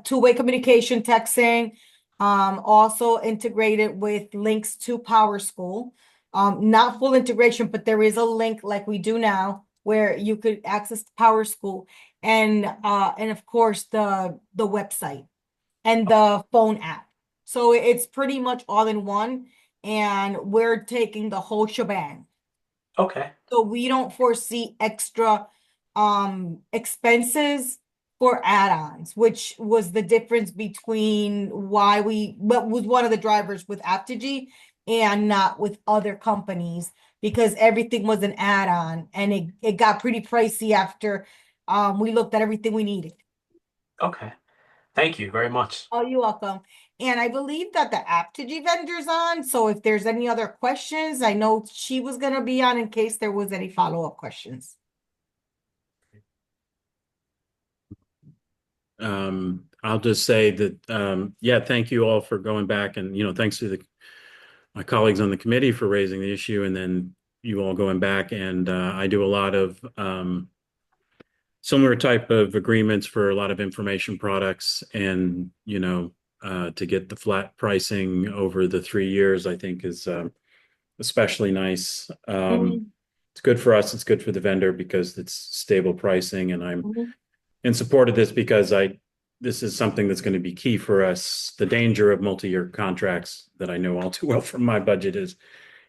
two-way communication texting, also integrated with links to Power School. Not full integration, but there is a link like we do now where you could access Power School and of course the website and the phone app. So it's pretty much all in one, and we're taking the whole shebang. Okay. So we don't foresee extra expenses for add-ons, which was the difference between why what was one of the drivers with Aptigee and not with other companies, because everything was an add-on and it got pretty pricey after we looked at everything we needed. Okay. Thank you very much. Oh, you're welcome. And I believe that the Aptigee vendor's on, so if there's any other questions, I know she was gonna be on in case there was any follow-up questions. I'll just say that, yeah, thank you all for going back and, thanks to my colleagues on the committee for raising the issue and then you all going back. And I do a lot of similar type of agreements for a lot of information products and, to get the flat pricing over the 3 years, I think is especially nice. It's good for us. It's good for the vendor because it's stable pricing and I'm in support of this because this is something that's going to be key for us. The danger of multi-year contracts that I know all too well from my budget is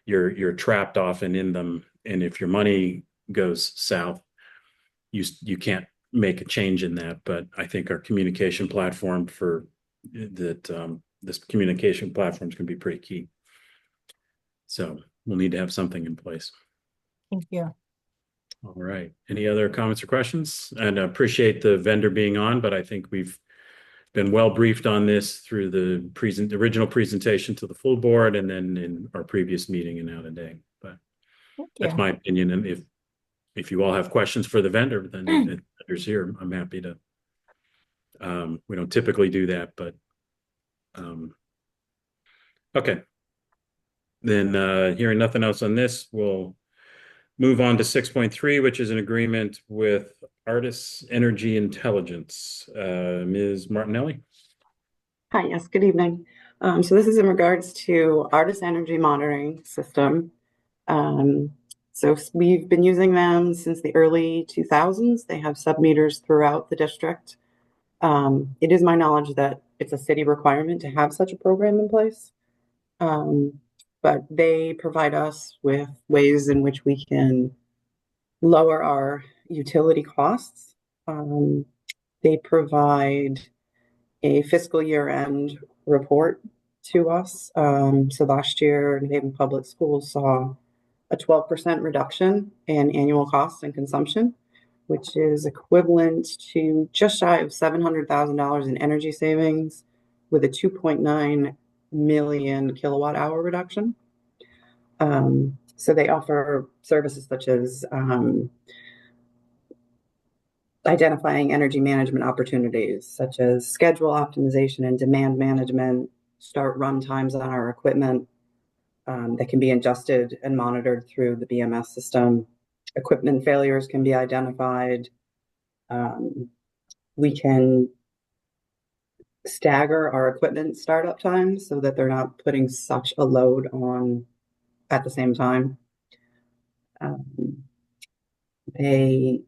you're trapped often in them, and if your money goes south, you can't make a change in that. But I think our communication platform this communication platform is going to be pretty key. So we'll need to have something in place. Thank you. All right. Any other comments or questions? And I appreciate the vendor being on, but I think we've been well briefed on this through the original presentation to the full board and then in our previous meeting and now today. But that's my opinion. And if you all have questions for the vendor, then the vendor's here. I'm happy to. We don't typically do that, but okay. Then hearing nothing else on this, we'll move on to 6.3, which is an agreement with Artis Energy Intelligence. Ms. Martinelli? Hi, yes, good evening. So this is in regards to Artis Energy Monitoring System. So we've been using them since the early 2000s. They have sub-meters throughout the district. It is my knowledge that it's a city requirement to have such a program in place. But they provide us with ways in which we can lower our utility costs. They provide a fiscal year end report to us. So last year, New Haven Public Schools saw a 12% reduction in annual costs and consumption, which is equivalent to just shy of $700,000 in energy savings with a 2.9 million kilowatt hour reduction. So they offer services such as identifying energy management opportunities, such as schedule optimization and demand management, start run times on our equipment that can be adjusted and monitored through the BMS system. Equipment failures can be identified. We can stagger our equipment startup times so that they're not putting such a load on at the same time. They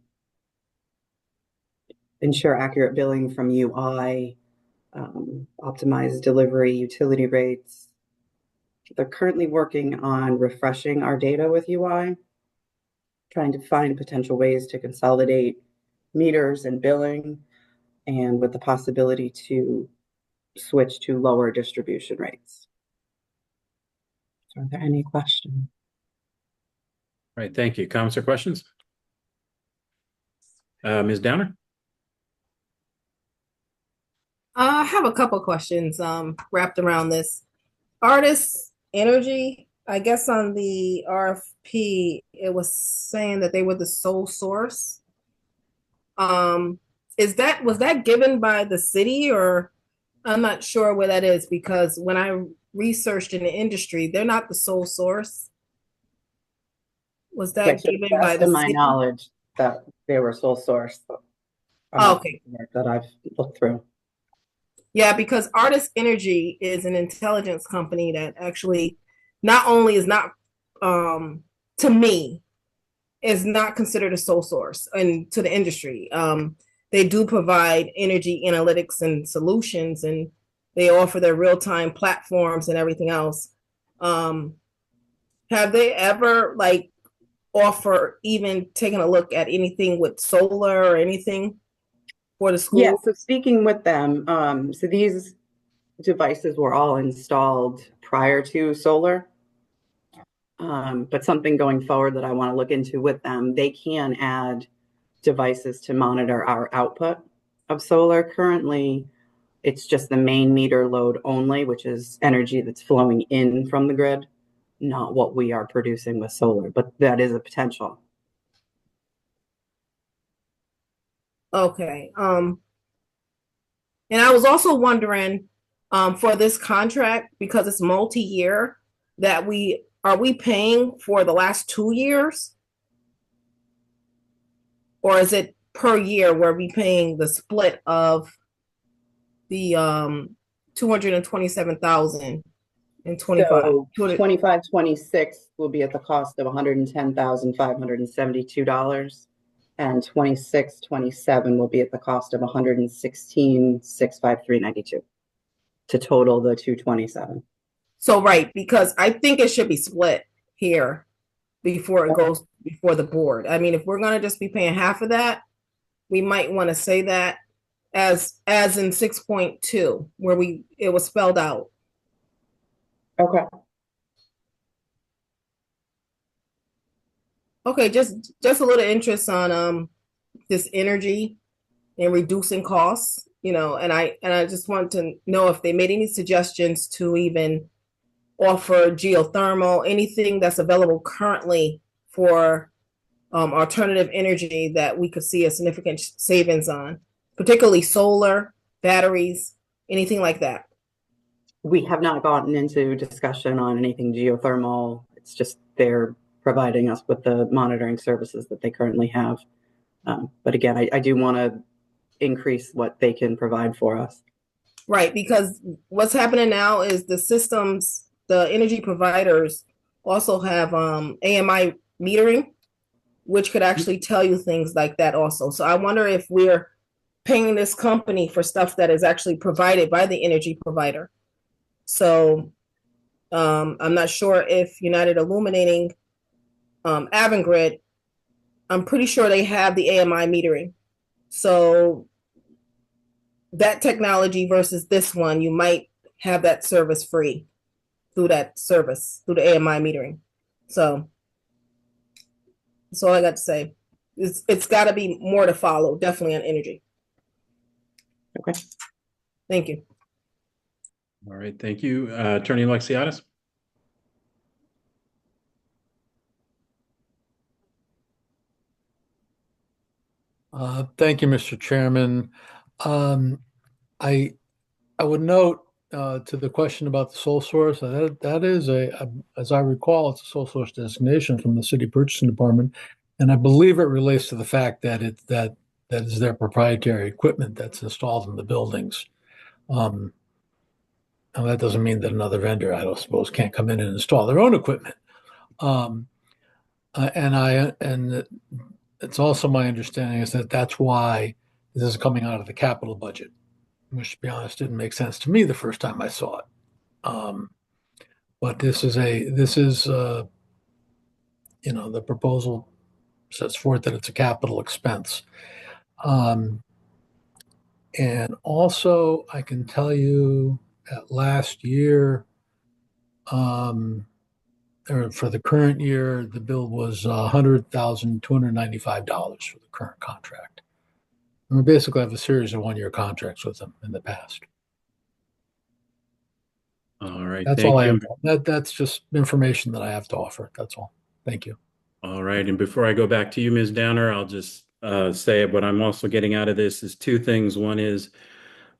ensure accurate billing from UI, optimize delivery utility rates. They're currently working on refreshing our data with UI, trying to find potential ways to consolidate meters and billing, and with the possibility to switch to lower distribution rates. So are there any questions? All right, thank you. Comments or questions? Ms. Downer? I have a couple questions wrapped around this. Artist Energy, I guess on the RFP, it was saying that they were the sole source. Um, was that given by the city, or I'm not sure where that is, because when I researched in the industry, they're not the sole source. Was Okay, that to the given by best the of my city? knowledge, that they were sole source on Oh, the okay. paperwork that I've looked through. Yeah, because Artist Energy is an intelligence company that actually not only is not, to me, is not considered a sole source and to the industry. They do provide energy analytics and solutions, and they offer their real-time platforms and everything else. Um, have they ever like offer even taken a look at anything with solar or anything for the Yeah, school? so speaking with them, so these devices were all installed prior to solar. But something going forward that I want to look into with them, they can add devices to monitor our output of solar. Currently, it's just the main meter load only, which is energy that's flowing in from the grid, not what we are producing with solar, but that is a potential. Okay. And I was also wondering, for this contract, because it's multi-year, that we are we paying for the last 2 years, or is it per year where we paying the split of the 227,000 and 25? So 25-26 will be at the cost of $110,572, and 26-27 will be at the cost of $116,653.92 to total the 227. So right, because I think it should be split here before it Okay. goes before the board. I mean, if we're gonna just be paying half of that, we might want to say that as in 6.2, where it was spelled out. Okay. Okay, just a little interest on this energy and reducing costs, and I just want to know if they made any suggestions to even offer geothermal, anything that's available currently for alternative energy that we could see a significant savings on, particularly solar, batteries, anything like that. We have not gotten into discussion on anything geothermal. It's just they're providing us with the monitoring services that they currently have. But again, I do want to increase what they can provide for us. Right, because what's happening now is the energy providers also have AMI metering, which could actually tell you things like that also. So I wonder if we're paying this company for stuff that is actually provided by the energy provider. So I'm not sure if United Illuminating, Avangrid, I'm pretty sure they have the AMI metering. So that technology versus this one, you might have that service free through that service, through the AMI metering. So that's all I got to say. It's got to be more to follow, definitely on energy. Okay. Thank you. All right, thank you. Attorney Alexiadis? Thank you, Mr. Chairman. Um, I I would note to the question about the sole source that is as I recall, it's a sole source designation from the city purchasing department, and I believe it relates to the fact that that is their proprietary equipment that's installed in the buildings. Um, Now that doesn't mean that another vendor, I don't suppose, can't come in and install their own equipment. Um, and it's also my understanding is that that's why this is coming out of the capital budget, which, to be honest, didn't make sense to me the first time I saw it. Um, but the proposal sets forth that it's a capital expense. Um, and also, I can tell you that last year, or for the current year, the bill was $100,295 for the current contract. And we basically have a series of one-year contracts with them in the past. All right, That's all thank I have. you. That's just information that I have to offer. That's all. Thank you. All right, and before I go back to you, Ms. Downer, I'll just say what I'm also getting out of this is two things. One is,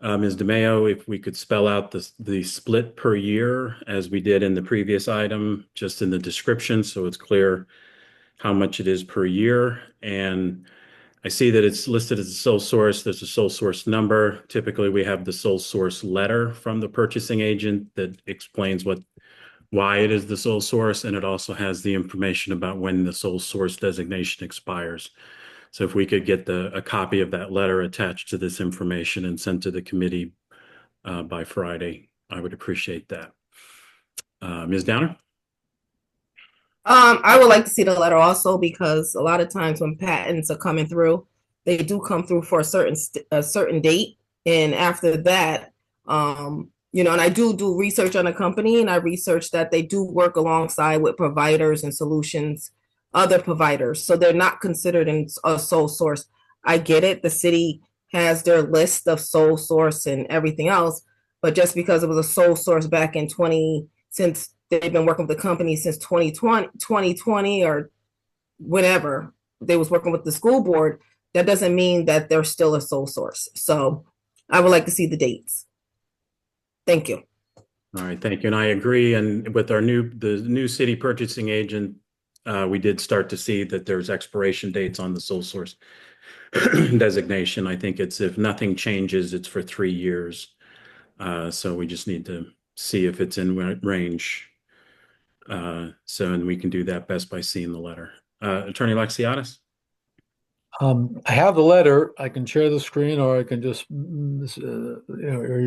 Ms. DeMayo, if we could spell out the split per year as we did in the previous item, just in the description, so it's clear how much it is per year. And I see that it's listed as a sole source. There's a sole source number. Typically, we have the sole source letter from the purchasing agent that explains why it is the sole source, and it also has the information about when the sole source designation expires. So if we could get a copy of that letter attached to this information and sent to the committee by Friday, I would appreciate that. Ms. Downer? I would like to see the letter also because a lot of times when patents are coming through, they do come through for a certain date, and after that, and I do research on a company, and I research that they do work alongside with providers and solutions, other providers, so they're not considered in a sole source. I get it; the city has their list of sole source and everything else, but just because it was a sole source back in since they've been working with the company since 2020 or whenever they was working with the school board, that doesn't mean that they're still a sole source. So I would like to see the dates. Thank you. All right, thank you. And I agree. And with the new city purchasing agent, we did start to see that there's expiration dates on the sole source designation. I think if nothing changes, it's for 3 years. So we just need to see if it's in range. And we can do that best by seeing the letter. Attorney Alexiadis? I have the letter. I can share the screen, or I can just, or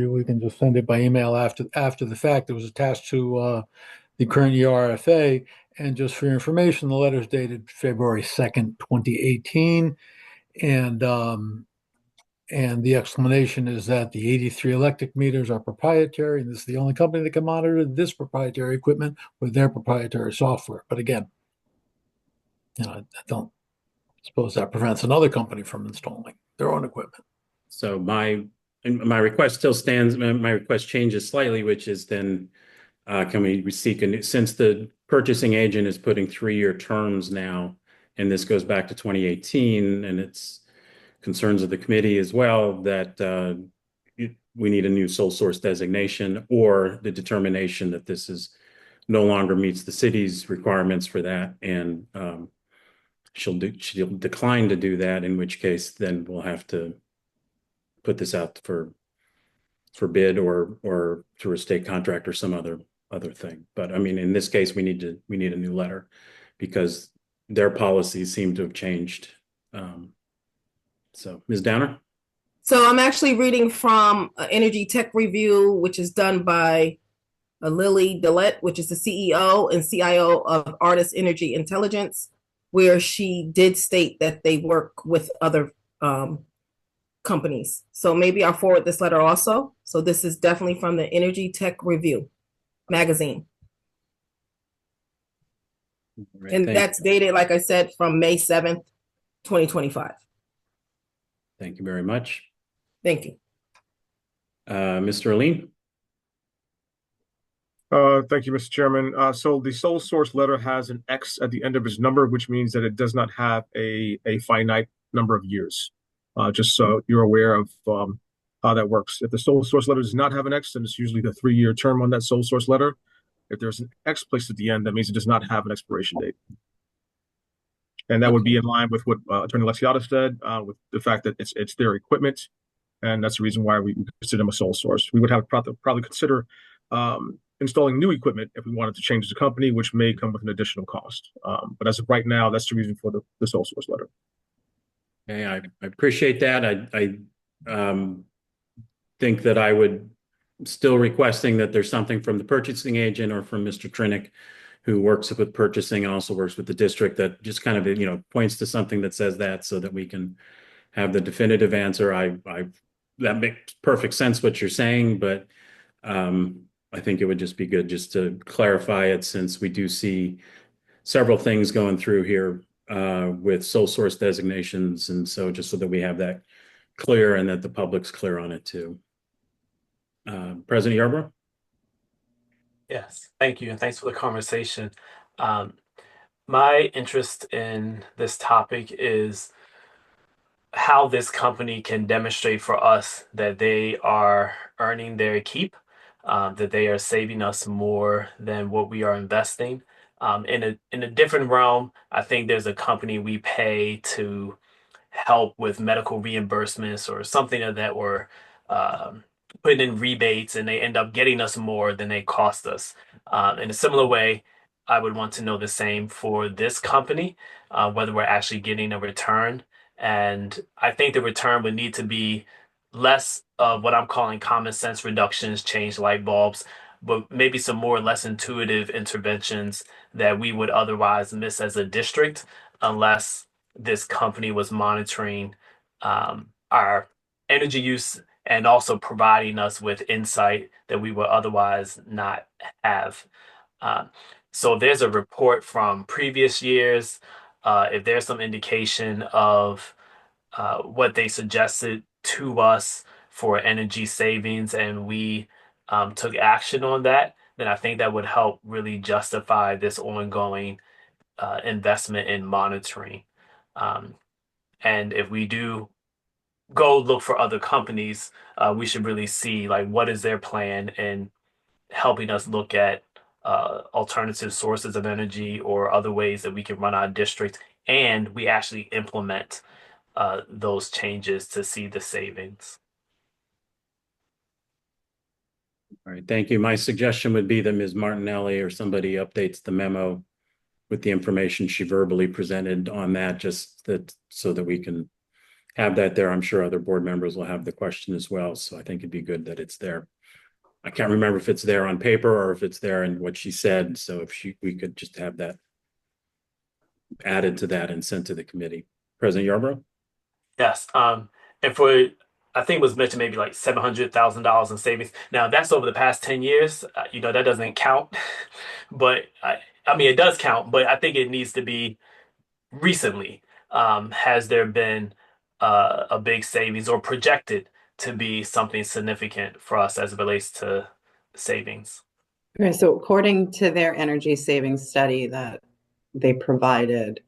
we can just send it by email after the fact. It was attached to the current ERFA. And just for your information, the letter is dated February 2nd, 2018. And the explanation is that the 83 electric meters are proprietary, and this is the only company that can monitor this proprietary equipment with their proprietary software. But again, I don't suppose that prevents another company from installing their own equipment. So my request still stands. My request changes slightly, which is then can we seek since the purchasing agent is putting 3-year terms now, and this goes back to 2018, and it's concerns of the committee as well that we need a new sole source designation or the determination that this is no longer meets the city's requirements for that, and she'll decline to do that, in which case then we'll have to put this out for bid or through a state contract or some other thing. But I mean, in this case, we need a new letter because their policies seem to have changed. So, Ms. Downer? So I'm actually reading from Energy Tech Review, which is done by Lily Dillette, which is the CEO and CIO of Artis Energy Intelligence, where she did state that they work with other companies. So maybe I'll forward this letter also. So this is definitely from the Energy Tech Review magazine. Right, and that's dated, like I said, from May 7th, 2025. Thank you very much. Thank you. Mr. Aline? Thank you, Mr. Chairman. So the sole source letter has an X at the end of its number, which means that it does not have a finite number of years. Just so you're aware of how that works. If the sole source letter does not have an X, then it's usually the 3-year term on that sole source letter. If there's an X placed at the end, that means it does not have an expiration date. And that would be in line with what Attorney Alexiadis said, with the fact that it's their equipment, and that's the reason why we consider them a sole source. We would have to probably consider installing new equipment if we wanted to change the company, which may come with an additional cost. But as of right now, that's the reason for the sole source letter. Okay, I appreciate that. I think that I would still requesting that there's something from the purchasing agent or from Mr. Trinick, who works with purchasing and also works with the district, that just kind of, points to something that says that so that we can have the definitive answer. That makes perfect sense what you're saying, but I think it would just be good just to clarify it, since we do see several things going through here with sole source designations. And so just so that we have that clear and that the public's clear on it too. President Yarborough? Yes, thank you, and thanks for the conversation. Um, my interest in this topic is how this company can demonstrate for us that they are earning their keep, that they are saving us more than what we are investing. In a different realm, I think there's a company we pay to help with medical reimbursements or something of that, or um, putting in rebates, and they end up getting us more than they cost us. In a similar way, I would want to know the same for this company, whether we're actually getting a return. And I think the return would need to be less of what I'm calling common sense reductions, change light bulbs, but maybe some more less intuitive interventions that we would otherwise miss as a district unless this company was monitoring our energy use and also providing us with insight that we would otherwise not have. Uh, so if there's a report from previous years, if there's some indication of what they suggested to us for energy savings and we took action on that, then I think that would help really justify this ongoing investment in monitoring. Um, and if we do go look for other companies, we should really see like what is their plan in helping us look at alternative sources of energy or other ways that we can run our district, and we actually implement those changes to see the savings. All right, thank you. My suggestion would be that Ms. Martinelli or somebody updates the memo with the information she verbally presented on that, just that so that we can have that there. I'm sure other board members will have the question as well. So I think it'd be good that it's there. I can't remember if it's there on paper or if it's there in what she said. So if we could just have that added to that and sent to the committee. President Yarbrough? Yes. And for, I think it was mentioned maybe like $700,000 in savings. Now that's over the past 10 years. That doesn't count, but I mean, it does count, but I think it needs to be recently. Has there been a big savings or projected to be something significant for us as it relates to savings? Okay, so according to their energy savings study that they provided,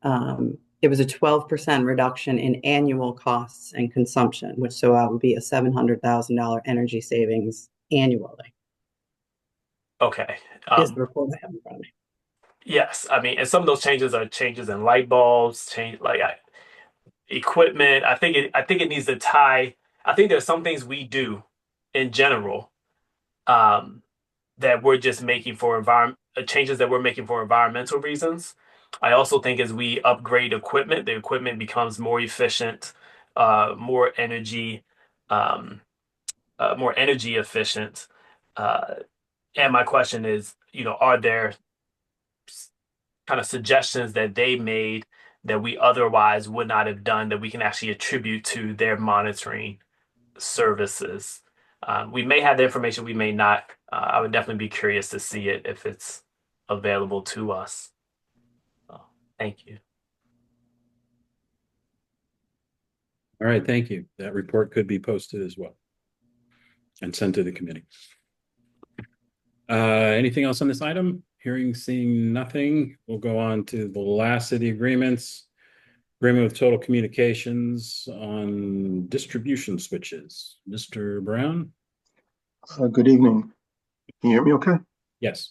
it was a 12% reduction in annual costs and consumption, which so that would be a $700,000 energy savings annually. Okay. Is the report I have in front of me. Yes, I mean, and some of those changes are changes in light bulbs, equipment. I think it needs to tie. I think there's some things we do in general um, that we're just making for environment changes that we're making for environmental reasons. I also think as we upgrade equipment, the equipment becomes more efficient, more energy, um, more energy efficient. Uh, and my question is, are there kind of suggestions that they made that we otherwise would not have done that we can actually attribute to their monitoring services? We may have the information, we may not. I would definitely be curious to see it if it's available to us. Thank you. All right, thank you. That report could be posted as well and sent to the committee. Anything else on this item? Hearing, seeing nothing. We'll go on to the last of the agreements. Agreement with Total Communications on distribution switches. Mr. Brown? Good evening. Can you hear me okay? Yes.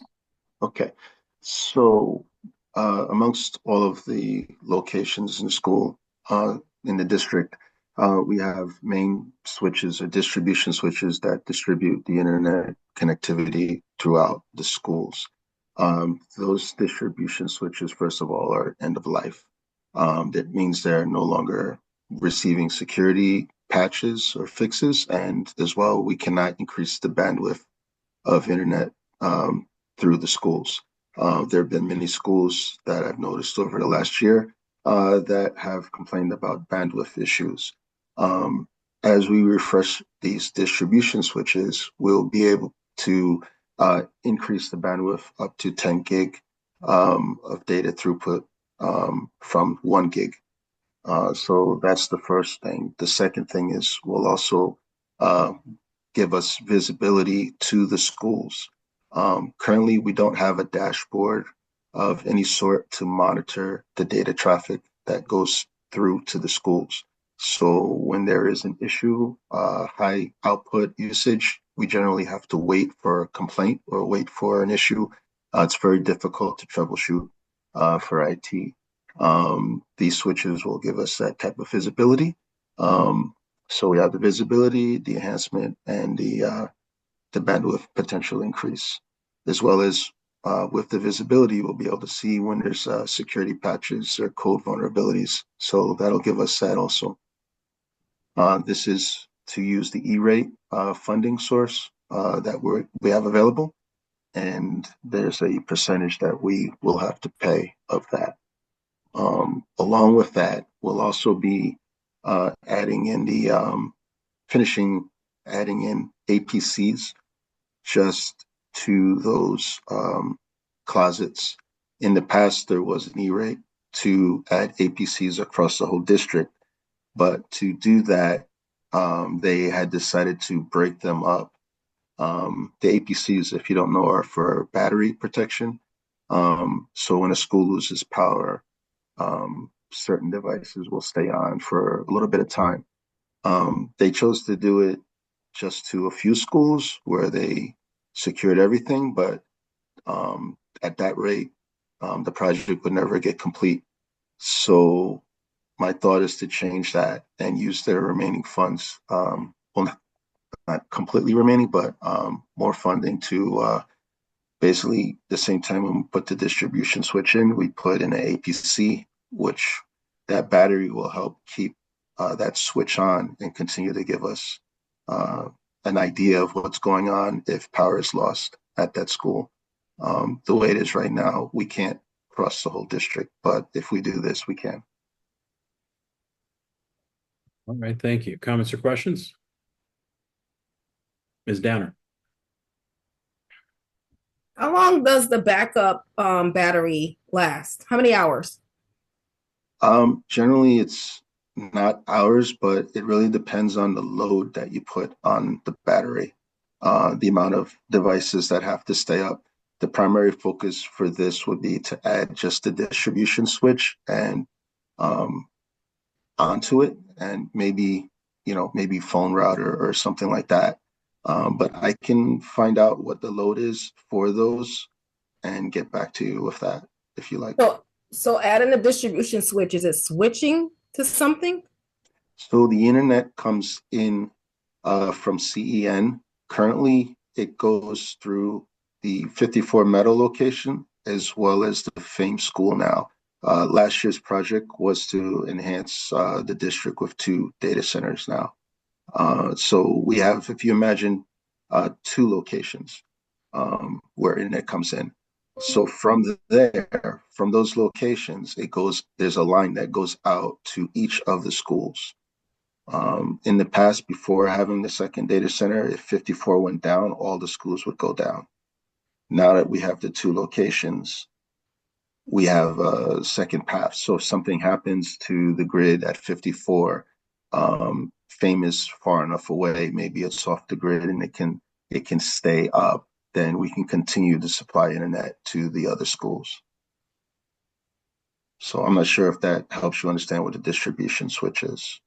Okay. So amongst all of the locations in the school, in the district, we have main switches or distribution switches that distribute the internet connectivity throughout the schools. Those distribution switches, first of all, are end of life. That means they're no longer receiving security patches or fixes, and as well, we cannot increase the bandwidth of internet through the schools. There have been many schools that I've noticed over the last year that have complained about bandwidth issues. As we refresh these distribution switches, we'll be able to increase the bandwidth up to 10 gig of data throughput from 1 gig. So that's the first thing. The second thing is we'll also give us visibility to the schools. Currently, we don't have a dashboard of any sort to monitor the data traffic that goes through to the schools. So when there is an issue, high output usage, we generally have to wait for a complaint or wait for an issue. It's very difficult to troubleshoot for IT. These switches will give us that type of visibility. So we have the visibility, the enhancement, and the bandwidth potential increase, as well as with the visibility, we'll be able to see when there's security patches or code vulnerabilities. So that'll give us that also. This is to use the E-rate funding source that we have available, and there's a percentage that we will have to pay of that. Along with that, we'll also be adding in adding in APCs just to those closets. In the past, there was an E-rate to add APCs across the whole district, but to do that, they had decided to break them up. The APCs, if you don't know, are for battery protection. So when a school loses power, certain devices will stay on for a little bit of time. They chose to do it just to a few schools where they secured everything, but at that rate, the project would never get complete. So my thought is to change that and use their remaining funds, well, not completely remaining, but more funding to basically the same time when we put the distribution switch in, we put in an APC, which that battery will help keep that switch on and continue to give us an idea of what's going on if power is lost at that school. The way it is right now, we can't cross the whole district, but if we do this, we can. All right, thank you. Comments or questions? Ms. Downer. How long does the backup battery last? How many hours? Generally, it's not hours, but it really depends on the load that you put on the battery, the amount of devices that have to stay up. The primary focus for this would be to add just the distribution switch and onto it, and maybe maybe phone router or something like that. But I can find out what the load is for those and get back to you with that if you like. So adding the distribution switch, is it switching to something? So the internet comes in from CEN. Currently, it goes through the 54 Meadow location as well as the FAME school now. Last year's project was to enhance the district with 2 data centers now. So we have, if you imagine, 2 locations where internet comes in. So from there, from those locations, there's a line that goes out to each of the schools. In the past, before having the second data center, if 54 went down, all the schools would go down. Now that we have the 2 locations, we have a second path. So if something happens to the grid at 54, FAME is far enough away, maybe it's off the grid and it can stay up, then we can continue to supply internet to the other schools. So I'm not sure if that helps you understand what the distribution switch is.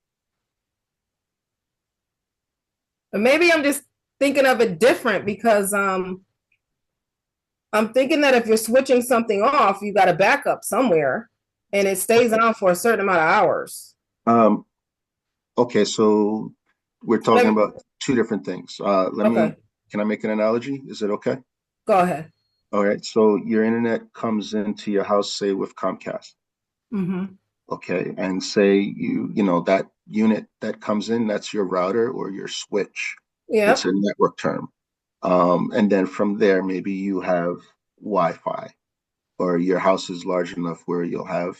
Maybe I'm just thinking of it different because I'm thinking that if you're switching something off, you got a backup somewhere and it stays on for a certain amount of hours. Okay, so we're talking about 2 different things. Can I make an analogy? Is it okay? Go ahead. All right, so your internet comes into your house, say with Comcast. Mm-hmm. Okay, and say that unit that comes in, that's your router or your switch. Yeah. It's a network term. And then from there, maybe you have Wi-Fi, or your house is large enough where you'll have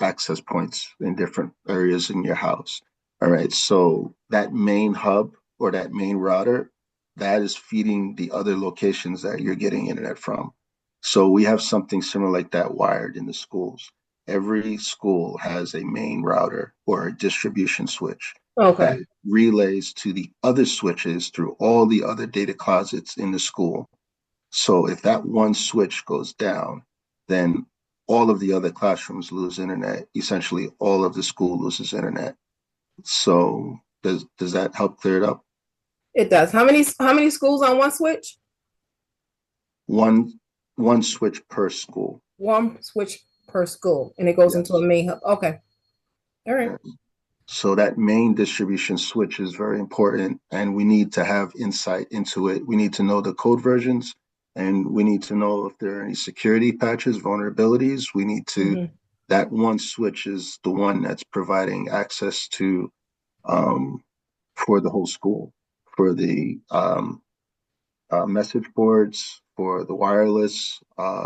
access points in different areas in your house. All right, so that main hub or that main router, that is feeding the other locations that you're getting internet from. So we have something similar like that wired in the schools. Every school has a main router or a distribution switch that relays to the other switches through all the other data closets in the school. So if that one switch goes down, then all of the other classrooms lose internet. Essentially, all of the school loses internet. So does that help clear it up? It does. How many schools on one switch? One switch per school. One switch per school, and it goes into Yes. a main hub. Okay. All right. So that main distribution switch is very important, and we need to have insight into it. We need to know the code versions, and we need to know if there are any security patches, vulnerabilities. We need to, that one switch is the one that's providing access to, for the whole school, for the message boards, for the wireless,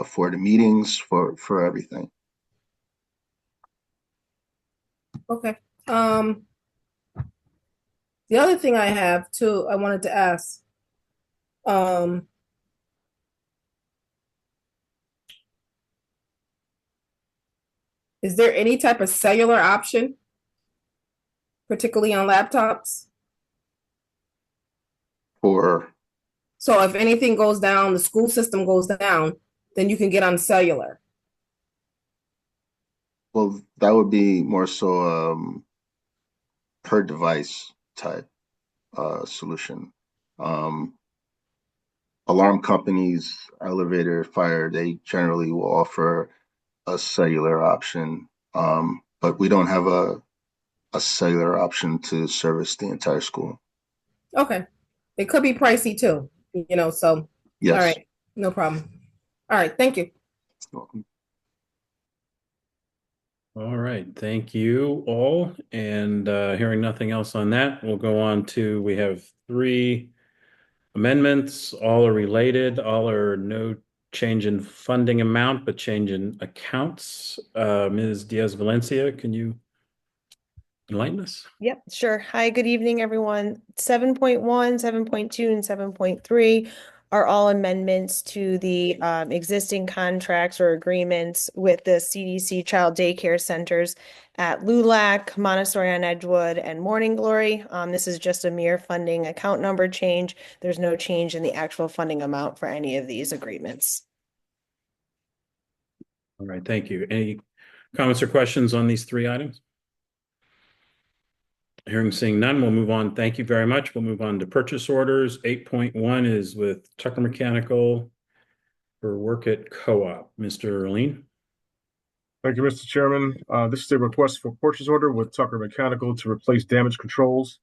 for the meetings, for everything. Okay. The other thing I have too, I wanted to ask, is there any type of cellular option, particularly on laptops? So if anything goes down, the school system goes down, then you can get on cellular. Well, that would be more so per device type solution. Alarm companies, elevator, fire, they generally will offer a cellular option, but we don't have a cellular option to service the entire school. Okay. It could be pricey too, so. Yes. All right. No problem. All right. Thank you. Welcome. All right, thank you all. And hearing nothing else on that, we'll go on to, we have 3 amendments. All are related. All are no change in funding amount, but change in accounts. Ms. Diaz-Valencia, can you enlighten us? Yep, sure. Hi, good evening, everyone. 7.1, 7.2, and 7.3 are all amendments to the existing contracts or agreements with the CDC child daycare centers at LULAC, Montessori on Edgewood, and Morning Glory. This is just a mere funding account number change. There's no change in the actual funding amount for any of these agreements. All right, thank you. Any comments or questions on these 3 items? Hearing, seeing none, we'll move on. Thank you very much. We'll move on to purchase orders. 8.1 is with Tucker Mechanical for work at co-op. Mr. Lean. Thank you, Mr. Chairman. This is a request for purchase order with Tucker Mechanical to replace damaged controls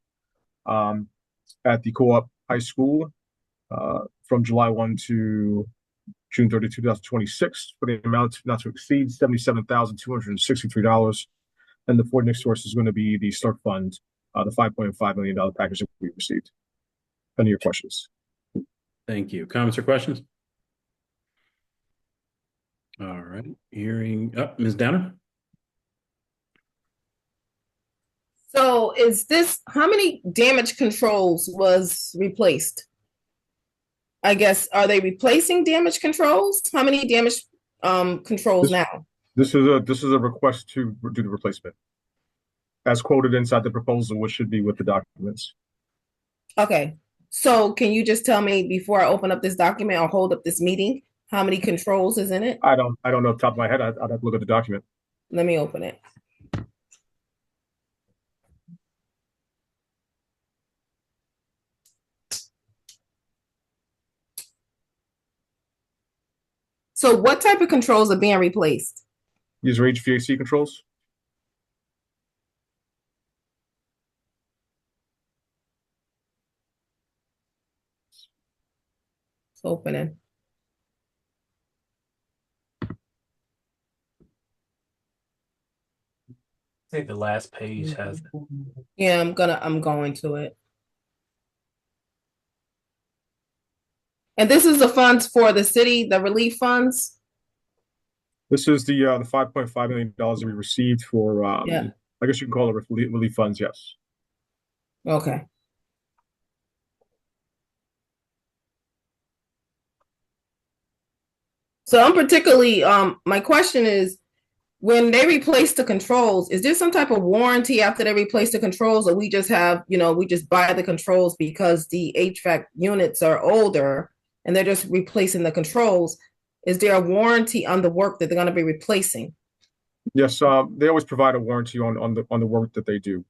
at the co-op high school from July 1 to June 30, 2026 for the amount not to exceed $77,263. And the funding source is going to be the START fund, the $5.5 million package that we received. Any of your questions? Thank you. Comments or questions? All right. Hearing up, Ms. Downer. So how many damage controls was replaced? I guess, are they replacing damage controls? How many damage controls now? This is a request to do the replacement, as quoted inside the proposal, which should be with the documents. Okay, so can you just tell me before I open up this document or hold up this meeting, how many controls is in it? I don't know off the top of my head. I'd have to look at the document. Let me open it. So what type of controls are being replaced? These are HVAC controls. It's opening. I think the last page has it. Yeah, I'm going to it. And this is the funds for the city, the relief funds? This is the $5.5 million that we received for, I guess you can call it relief funds, yes. Okay. So I'm particularly, my question is, when they replace the controls, is there some type of warranty after they replace the controls, or we just have, we just buy the controls because the HVAC units are older and they're just replacing the controls, is there a warranty on the work that they're going to be replacing? Yes, they always provide a warranty on the work that they do.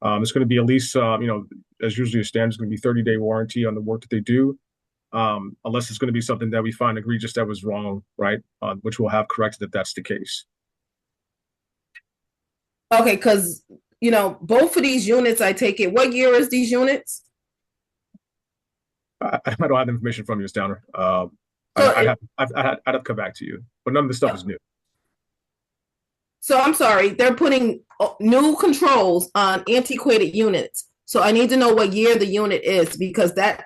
It's going to be at least, as usually a standard, it's going to be 30-day warranty on the work that they do, unless it's going to be something that we find egregious that was wrong, right? Which we'll have corrected if that's the case. Okay, because both of these units, I take it. What year is these units? I don't have the information from you, Ms. Downer. So I'd have to come back to you, but none of this stuff is new. So I'm sorry, they're putting new controls on antiquated units. So I need to know what year the unit is, because that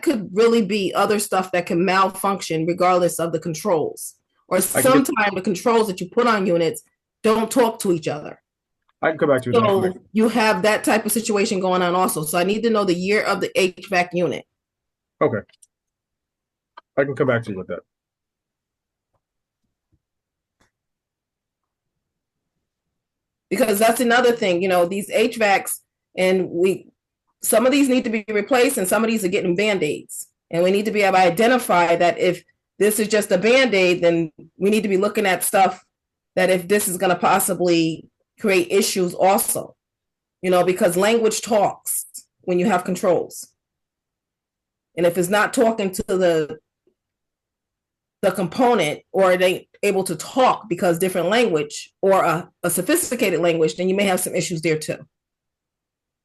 could really be other stuff that can malfunction regardless of the controls. Or sometimes the controls that you put on units don't talk to each other. I can come back to you. So you have that type of situation going on also. So I need to know the year of the HVAC unit. Okay. I can come back to you with that. Because that's another thing, these HVACs, and some of these need to be replaced and some of these are getting Band-Aids. And we need to be able to identify that if this is just a Band-Aid, then we need to be looking at stuff that if this is going to possibly create issues also, because language talks when you have controls. And if it's not talking to the component, or it ain't able to talk because different language or a sophisticated language, then you may have some issues there too.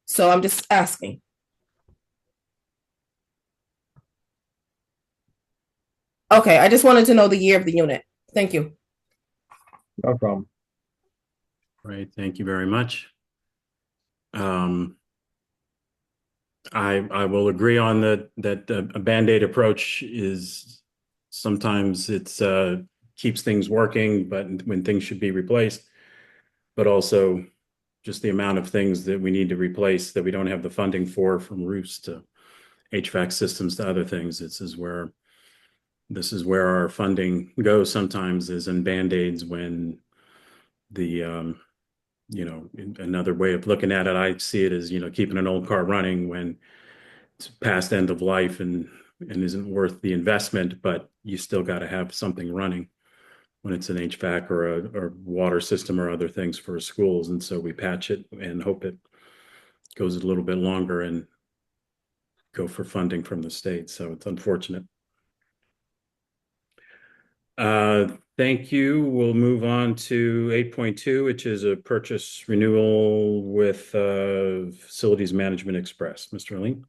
So I'm just asking. Okay, I just wanted to know the year of the unit. Thank you. No problem. Right, thank you very much. I will agree on that a Band-Aid approach is sometimes it's keeps things working, but when things should be replaced, but also just the amount of things that we need to replace that we don't have the funding for, from roofs to HVAC systems to other things. This is where our funding goes sometimes, is in Band-Aids, when the another way of looking at it, I see it as, keeping an old car running when it's past end of life and isn't worth the investment, but you still got to have something running when it's an HVAC or a water system or other things for schools. And so we patch it and hope it goes a little bit longer and go for funding from the state. So it's unfortunate. Thank you. We'll move on to 8.2, which is a purchase renewal with Facilities Management Express. Mr. Aline.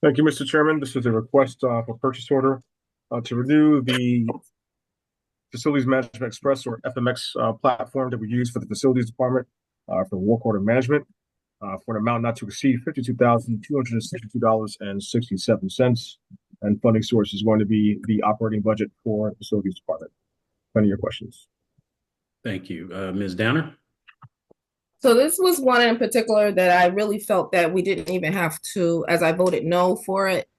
Thank you, Mr. Chairman. This is a request for purchase order to renew the Facilities Management Express, or FMX, platform that we use for the facilities department for work order management for an amount not to exceed $52,262.67. And funding source is going to be the operating budget for the facilities department. Any of your questions? Thank you. Ms. Downer? So this was one in particular that I really felt that we didn't even have to, as I voted no for it.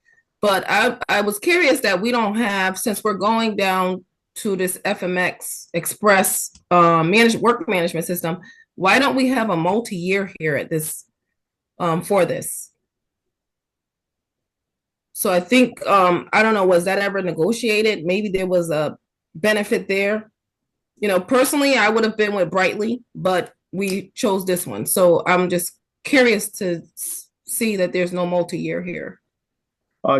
But I was curious that we don't have, since we're going down to this FMX Express work management system, why don't we have a multi-year here at this for this? So I think, I don't know, was that ever negotiated? Maybe there was a benefit there. Personally, I would have been with Brightly, but we chose this one. So I'm just curious to see that there's no multi-year here.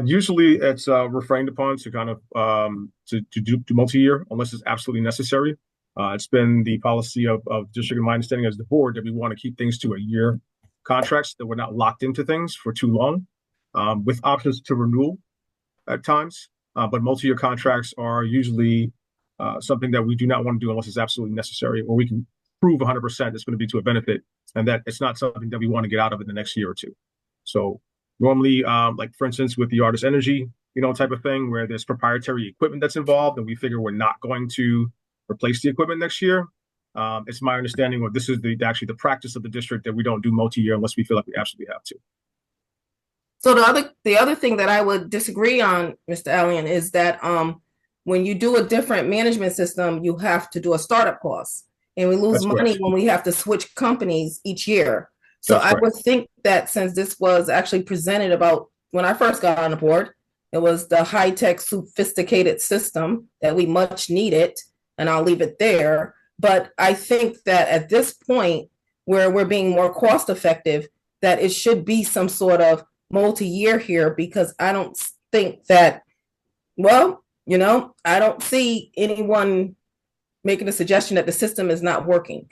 Usually it's refrained upon to kind of to do multi-year unless it's absolutely necessary. It's been the policy of district, and my understanding as the board, that we want to keep things to a year contracts, that we're not locked into things for too long, with options to renewal at times. But multi-year contracts are usually something that we do not want to do unless it's absolutely necessary, or we can prove 100% it's going to be to a benefit, and that it's not something that we want to get out of in the next year or two. So normally, like for instance, with the Artis Energy, type of thing, where there's proprietary equipment that's involved, and we figure we're not going to replace the equipment next year. It's my understanding, or this is actually the practice of the district, that we don't do multi-year unless we feel like we absolutely have to. So the other thing that I would disagree on, Mr. Allen, is that when you do a different management system, you have to do a startup cost, and we lose money when we have to switch companies each year. So I would think that since this was actually presented about when I first got on the board, It was the high-tech, sophisticated system that we much needed, and I'll leave it there. But I think that at this point, where we're being more cost effective, that it should be some sort of multi-year here, because I don't think that, well, I don't see anyone making a suggestion that the system is not working.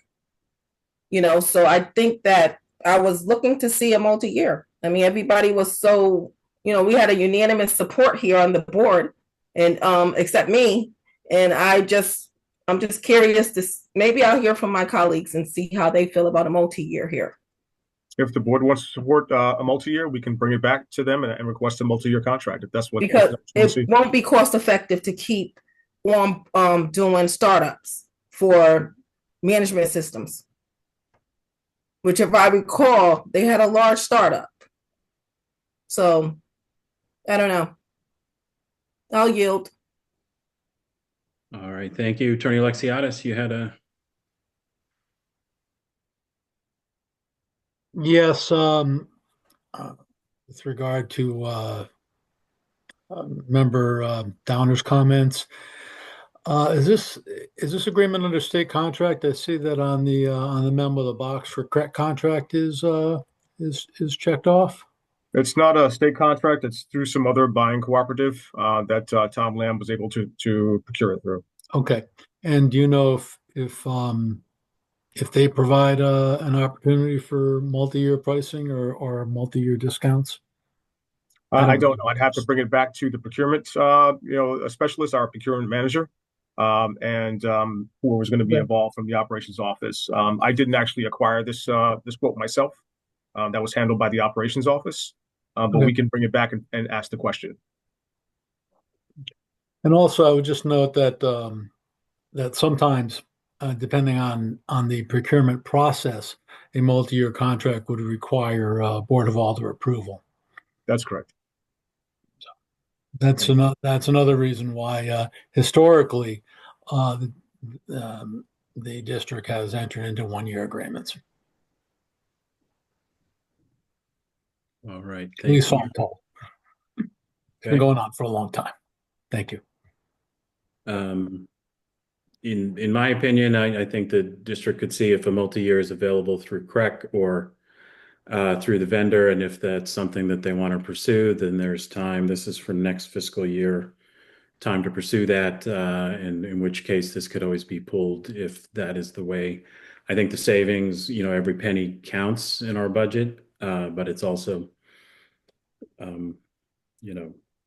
So I think that I was looking to see a multi-year. I mean, everybody was so, we had a unanimous support here on the board, and except me. And I'm just curious to maybe I'll hear from my colleagues and see how they feel about a multi-year here. If the board wants to support a multi-year, we can bring it back to them and request a multi-year contract if that's what. Because it won't be cost effective to keep on doing startups for management systems, which, if I recall, they had a large startup. So I don't know. I'll yield. All right, thank you. Attorney Alexiadis, you had a... Yes, with regard to member Downer's comments, is this agreement under state contract? I see that on the memo, the box for correct contract is checked off. It's not a state contract. It's through some other buying cooperative that Tom Lamb was able to procure it through. Okay, and do you know if they provide an opportunity for multi-year pricing or multi-year discounts? I don't know. I'd have to bring it back to the procurement, a specialist, our procurement manager, and who was going to be involved from the operations office. I didn't actually acquire this quote myself. That was handled by the operations office, but we can bring it back and ask the question. And also, I would just note that that sometimes, depending on the procurement process, a multi-year contract would require Board of Alder approval. That's correct. So that's another reason why historically the district has entered into one-year agreements. All right. At least so I'm told. It's been going on for a long time. Thank you. In my opinion, I think the district could see if a multi-year is available through CREC or through the vendor, and if that's something that they want to pursue, then there's time. This is for next fiscal year, time to pursue that, and in which case this could always be pulled if that is the way. I think the savings, every penny counts in our budget, but it's also,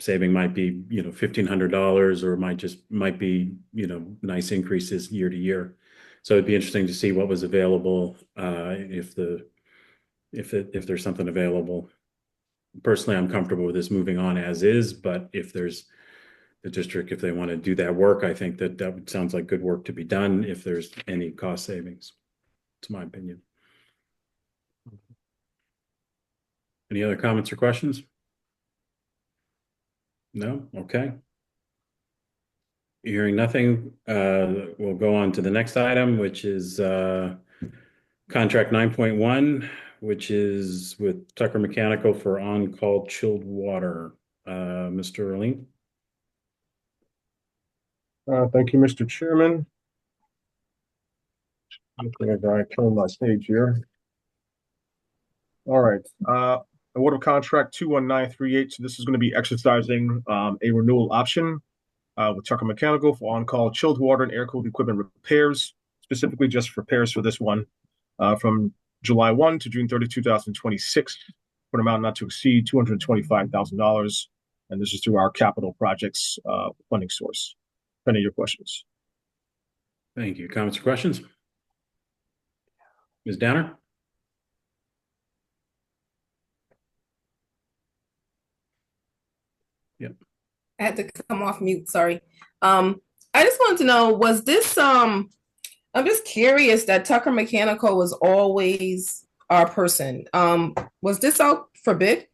saving might be, $1,500, or might be, nice increases year to year. So it'd be interesting to see what was available, if there's something available. Personally, I'm comfortable with this moving on as is, but if there's the district, if they want to do that work, I think that sounds like good work to be done if there's any cost savings. It's my opinion. Any other comments or questions? No? Okay. Hearing nothing, we'll go on to the next item, which is contract 9.1, which is with Tucker Mechanical for on-call chilled water. Mr. Erling? Thank you, Mr. Chairman. Okay, I turn my page here. All right. Award of contract 21938. So this is going to be exercising a renewal option with Tucker Mechanical for on-call chilled water and air-cooled equipment repairs, specifically just repairs for this one, from July 1 to June 30, 2026, for an amount not to exceed $225,000. And this is through our capital projects funding source. Any of your questions? Thank you. Comments or questions? Ms. Downer? Yep. I had to come off mute, sorry. I just wanted to know, was this, I'm just curious that Tucker Mechanical was always our person. Was this out for bid?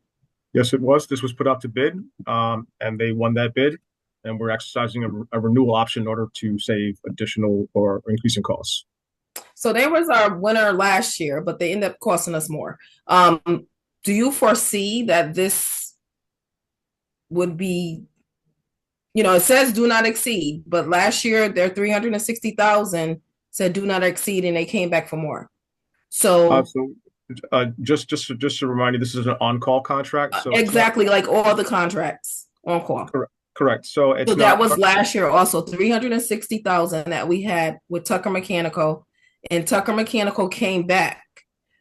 Yes, it was. This was put out to bid, and they won that bid, and we're exercising a renewal option in order to save additional or increasing costs. So they was our winner last year, but they ended up costing us more. Do you foresee that this would be, it says do not exceed, but last year their 360,000 said do not exceed, and they came back for more. So just to remind you, this is an on-call contract, so it's not exactly like all the contracts on call. correct. So it's So that not was last year also 360,000 that we had with Tucker Mechanical, and Tucker Mechanical came back.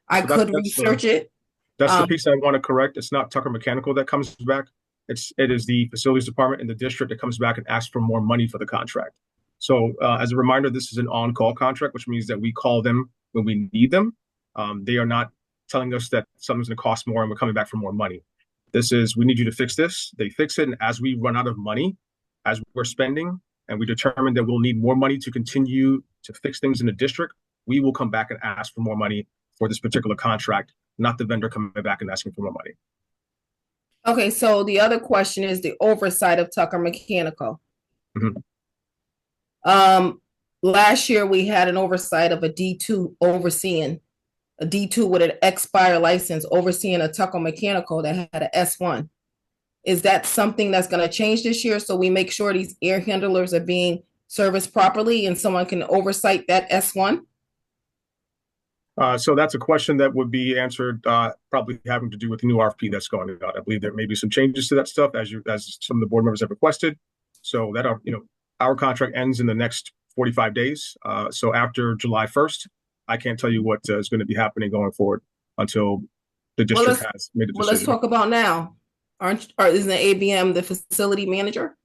I so could that's research it. That's the piece I want to correct. It's not Tucker Mechanical that comes back. It is the facilities department in the district that comes back and asks for more money for the contract. So as a reminder, this is an on-call contract, which means that we call them when we need them. They are not telling us that something's going to cost more and we're coming back for more money. This is, we need you to fix this. They fix it. And as we run out of money, as we're spending, and we determine that we'll need more money to continue to fix things in the district, we will come back and ask for more money for this particular contract, not the vendor coming back and asking for more money. Okay, so the other question is the oversight of Tucker Mechanical. Last year we had an oversight of a D2 overseeing, a D2 with an expired license overseeing a Tucker Mechanical that had an S1. Is that something that's going to change this year, so we make sure these air handlers are being serviced properly and someone can oversight that S1? So that's a question that would be answered probably having to do with the new RFP that's going out. I believe there may be some changes to that stuff as some of the board members have requested. So that our contract ends in the next 45 days. So after July 1st, I can't tell you what is going to be happening going forward until the district has made a decision. Well, let's talk about now. Isn't the ABM the facility manager?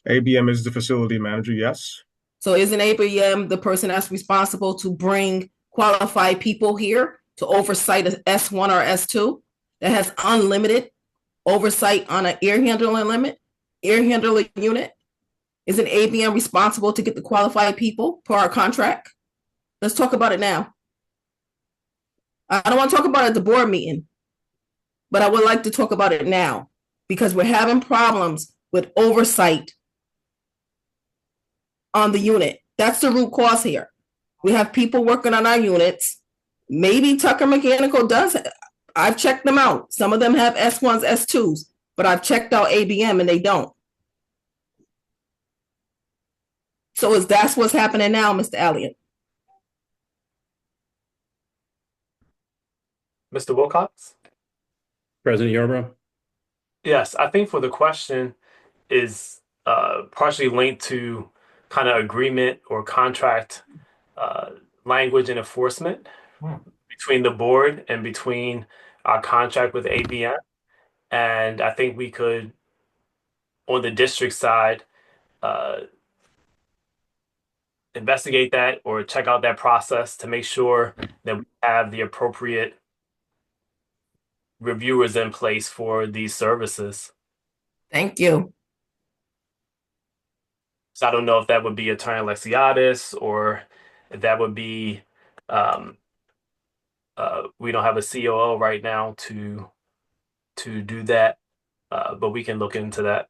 ABM is the facility manager, yes. So isn't ABM the person that's responsible to bring qualified people here to oversight an S1 or S2 that has unlimited oversight on an air handler unit? Isn't ABM responsible to get the qualified people per our contract? Let's talk about it now. I don't want to talk about it at the board meeting, but I would like to talk about it now because we're having problems with oversight on the unit. That's the root cause here. We have people working on our units. Maybe Tucker Mechanical does. I've checked them out. Some of them have S1s, S2s, but I've checked out ABM and they don't. So that's what's happening now, Mr. Elliott? Mr. Wilcox? President Yarbrough? Yes, I think for the question is partially linked to kind of agreement or contract language and enforcement between the board and between our contract with ABM. And I think we could, on the district side, investigate that or check out that process to make sure that we have the appropriate reviewers in place for these services. Thank you. So I don't know if that would be Attorney Lexiadis or if that would be, we don't have a COO right now to do that, but we can look into that.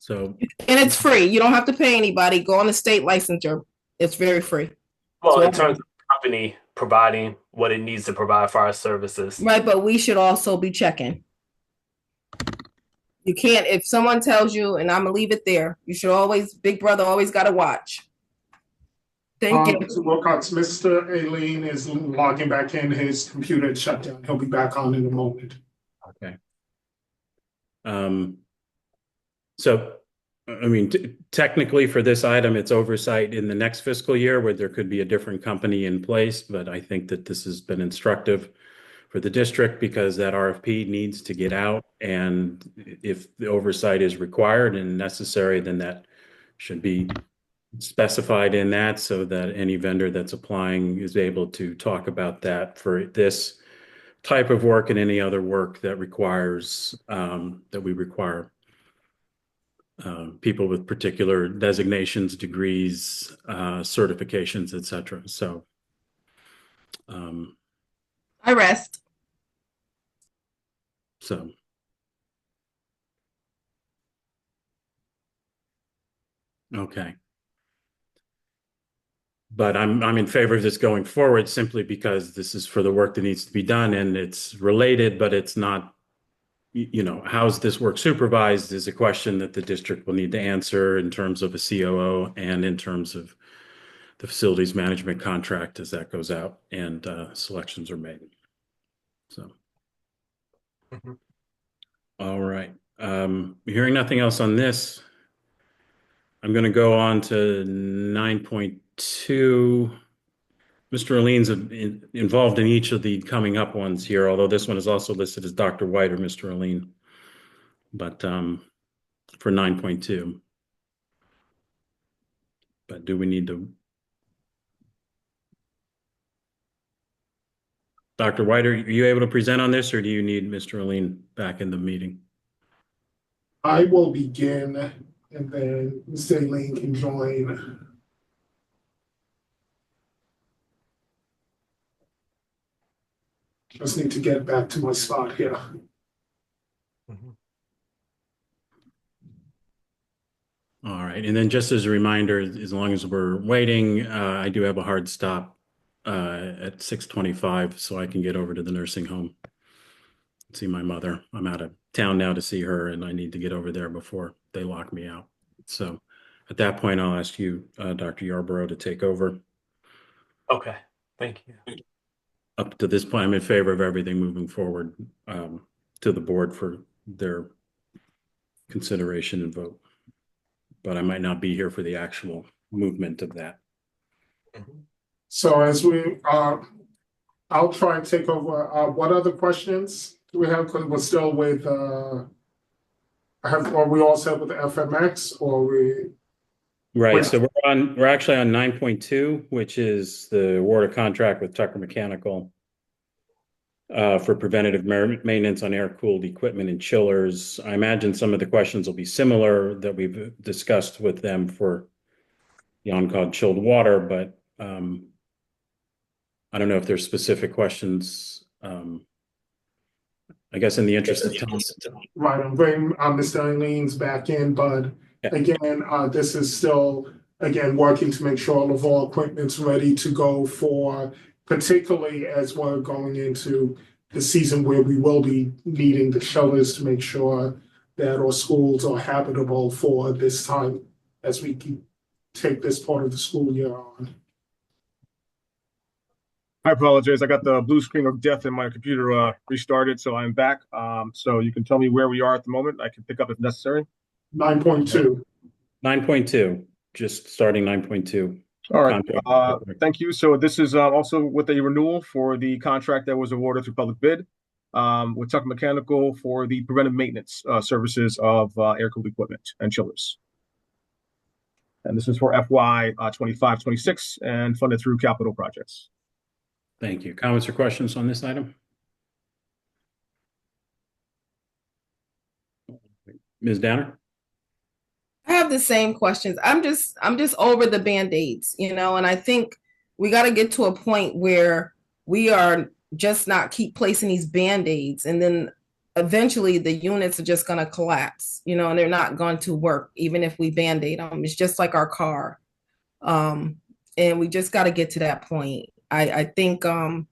So, and it's free. You don't have to pay anybody. Go on the state licensure. It's very free. Well, so, in terms of the company providing what it needs to provide for our services. Right, but we should also be checking. You can't, if someone tells you, and I'm gonna leave it there, you should always, Big Brother always gotta watch. Thank you. Mr. Wilcox, Mr. Aileen is logging back in. His computer had shut down. He'll be back on in a moment. Okay. So, I mean, technically for this item, it's oversight in the next fiscal year where there could be a different company in place, but I think that this has been instructive for the district because that RFP needs to get out. And if the oversight is required and necessary, then that should be specified in that so that any vendor that's applying is able to talk about that for this type of work and any other work that requires, that we require people with particular designations, degrees, certifications, etc. So, I rest. So, okay. But I'm in favor of this going forward simply because this is for the work that needs to be done and it's related, but it's not, you know, how's this work supervised is a question that the district will need to answer in terms of a COO and in terms of the facilities management contract as that goes out and selections are made. So, all right. Hearing nothing else on this, I'm going to go on to 9.2. Mr. Aline's involved in each of the coming up ones here, although this one is also listed as Dr. White or Mr. Aline. But for 9.2. But do we need to? Dr. White, are you able to present on this, or do you need Mr. Aline back in the meeting? I will begin, and then Ms. Aileen can join. Just need to get back to my spot here. All right, and then just as a reminder, as long as we're waiting, I do have a hard stop at 6:25, so I can get over to the nursing home and see my mother. I'm out of town now to see her, and I need to get over there before they lock me out. So at that point, I'll ask you, Dr. Yarborough, to take over. Okay, thank you. Up to this point, I'm in favor of everything moving forward to the board for their consideration and vote. But I might not be here for the actual movement of that. So as I'll try and take over. What other questions do we have? Because we're still with, are we all set with the FMX, or we? Right, so we're actually on 9.2, which is the award of contract with Tucker Mechanical for preventative maintenance on air-cooled equipment and chillers. I imagine some of the questions will be similar that we've discussed with them for the on-call chilled water, but I don't know if there's specific questions. I guess in the interest of time. Right, I'm bringing Mr. Eileen's back in, but again, this is still, again, working to make sure all of our equipment's ready to go for, particularly as we're going into the season where we will be needing the shelters to make sure that our schools are habitable for this time as we take this part of the school year on. I apologize. I got the blue screen of death and my computer restarted, so I'm back. So you can tell me where we are at the moment. I can pick up if necessary. 9.2. 9.2, just starting 9.2. All right. Thank you. So this is also with a renewal for the contract that was awarded through public bid with Tucker Mechanical for the preventive maintenance services of air-cooled equipment and chillers. And this is for FY 25-26 and funded through capital projects. Thank you. Comments or questions on this item? Ms. Downer? I have the same questions. I'm just over the Band-Aids, you know, and I think we got to get to a point where we are just not keep placing these Band-Aids, and then eventually the units are just going to collapse, you know, and they're not going to work even if we Band-Aid them. It's just like our car. And we just got to get to that point. I think, and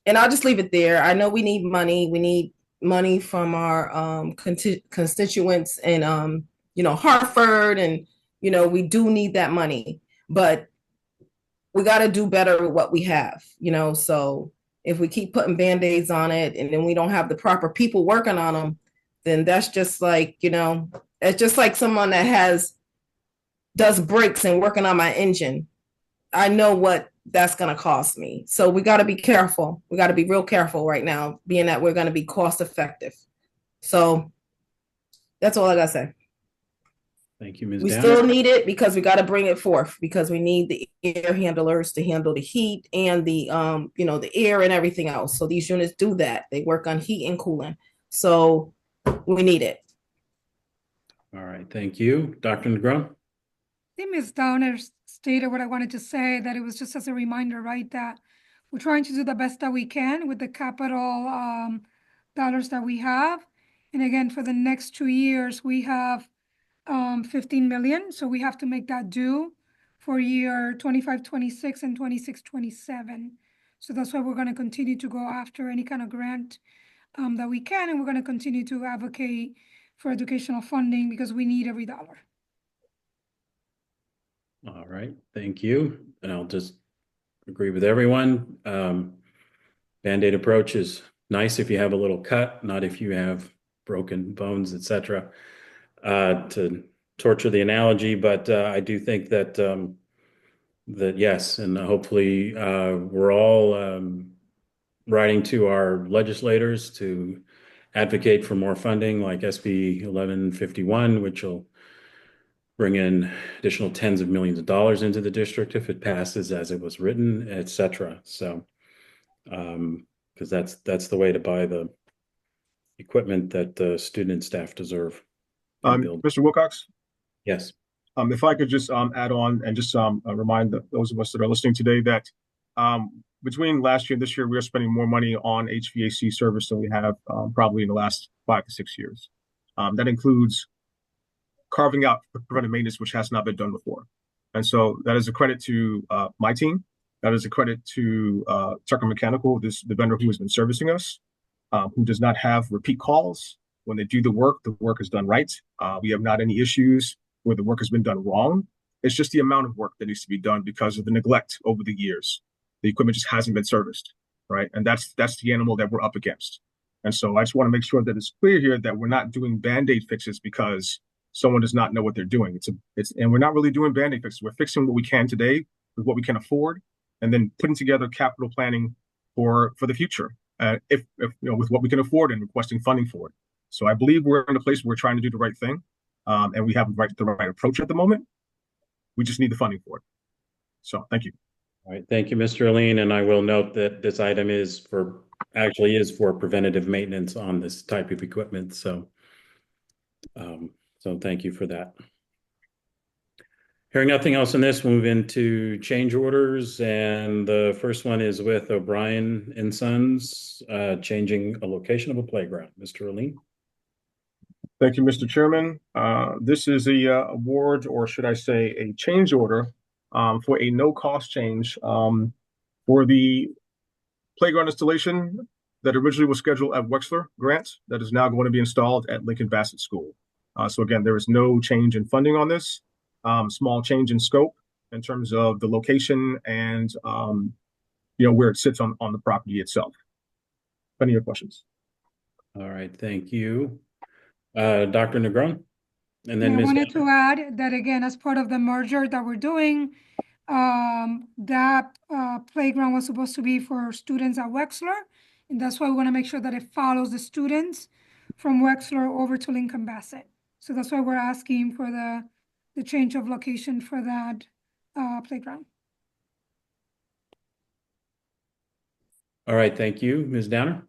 I'll just leave it there. I know we need money. We need money from our constituents and, you know, Hartford, and, you know, we do need that money, but we got to do better with what we have, you know. So if we keep putting Band-Aids on it and then we don't have the proper people working on them, then that's just like, you know, it's just like someone that does brakes and working on my engine. I know what that's going to cost me. So we got to be careful. We got to be real careful right now, being that we're going to be cost effective. So that's all I got to say. Thank you, Ms. We Downer. still need it because we got to bring it forth, because we need the air handlers to handle the heat and the, you know, the air and everything else. So these units do that. They work on heat and cooling. So we need it. All right. Thank you. Dr. Negron? I think Ms. Downer stated what I wanted to say, that it was just as a reminder, right, that we're trying to do the best that we can with the capital dollars that we have. And again, for the next 2 years, we have 15 million. So we have to make that due for year 25-26 and 26-27. So that's why we're going to continue to go after any kind of grant that we can, and we're going to continue to advocate for educational funding because we need every dollar. All right, thank you. And I'll just agree with everyone. Band-Aid approach is nice if you have a little cut, not if you have broken bones, etc. To torture the analogy, but I do think that that yes, and hopefully we're all writing to our legislators to advocate for more funding, like SB 1151, which will bring in additional tens of millions of dollars into the district if it passes as it was written, etc. So, because that's the way to buy the equipment that the student and staff deserve. Mr. Wilcox? Yes. If I could just add on and just remind those of us that are listening today that between last year and this year, we are spending more money on HVAC service than we have probably in the last 5 to 6 years. That includes carving out preventive maintenance, which has not been done before. And so that is a credit to my team. That is a credit to Tucker Mechanical, the vendor who has been servicing us, who does not have repeat calls. When they do the work is done right. We have not any issues where the work has been done wrong. It's just the amount of work that needs to be done because of the neglect over the years. The equipment just hasn't been serviced, right? And that's the animal that we're up against. And so I just want to make sure that it's clear here that we're not doing Band-Aid fixes because someone does not know what they're doing. And we're not really doing Band-Aid fixes. We're fixing what we can today with what we can afford, and then putting together capital planning for the future, if with what we can afford and requesting funding for it. So I believe we're in a place where we're trying to do the right thing, and we have the right approach at the moment. We just need the funding for it. So thank you. All right, thank you, Mr. Aline. And I will note that this item is for preventative maintenance on this type of equipment. So, so thank you for that. Hearing nothing else on this, we'll move into change orders. And the first one is with O'Brien and Sons, changing a location of a playground. Mr. Aline. Thank you, Mr. Chairman. This is a award, or should I say a change order, for a no-cost change for the playground installation that originally was scheduled at Wexler Grant that is now going to be installed at Lincoln Bassett School. So again, there is no change in funding on this. Small change in scope in terms of the location and where it sits on the property itself. Any other questions? All right, thank you. Dr. Negron, and then I Ms. wanted to add that again, as part of the merger that we're doing, that playground was supposed to be for students at Wexler, and that's why we want to make sure that it follows the students from Wexler over to Lincoln Bassett. So that's why we're asking for the change of location for that playground. All right, thank you. Ms. Downer?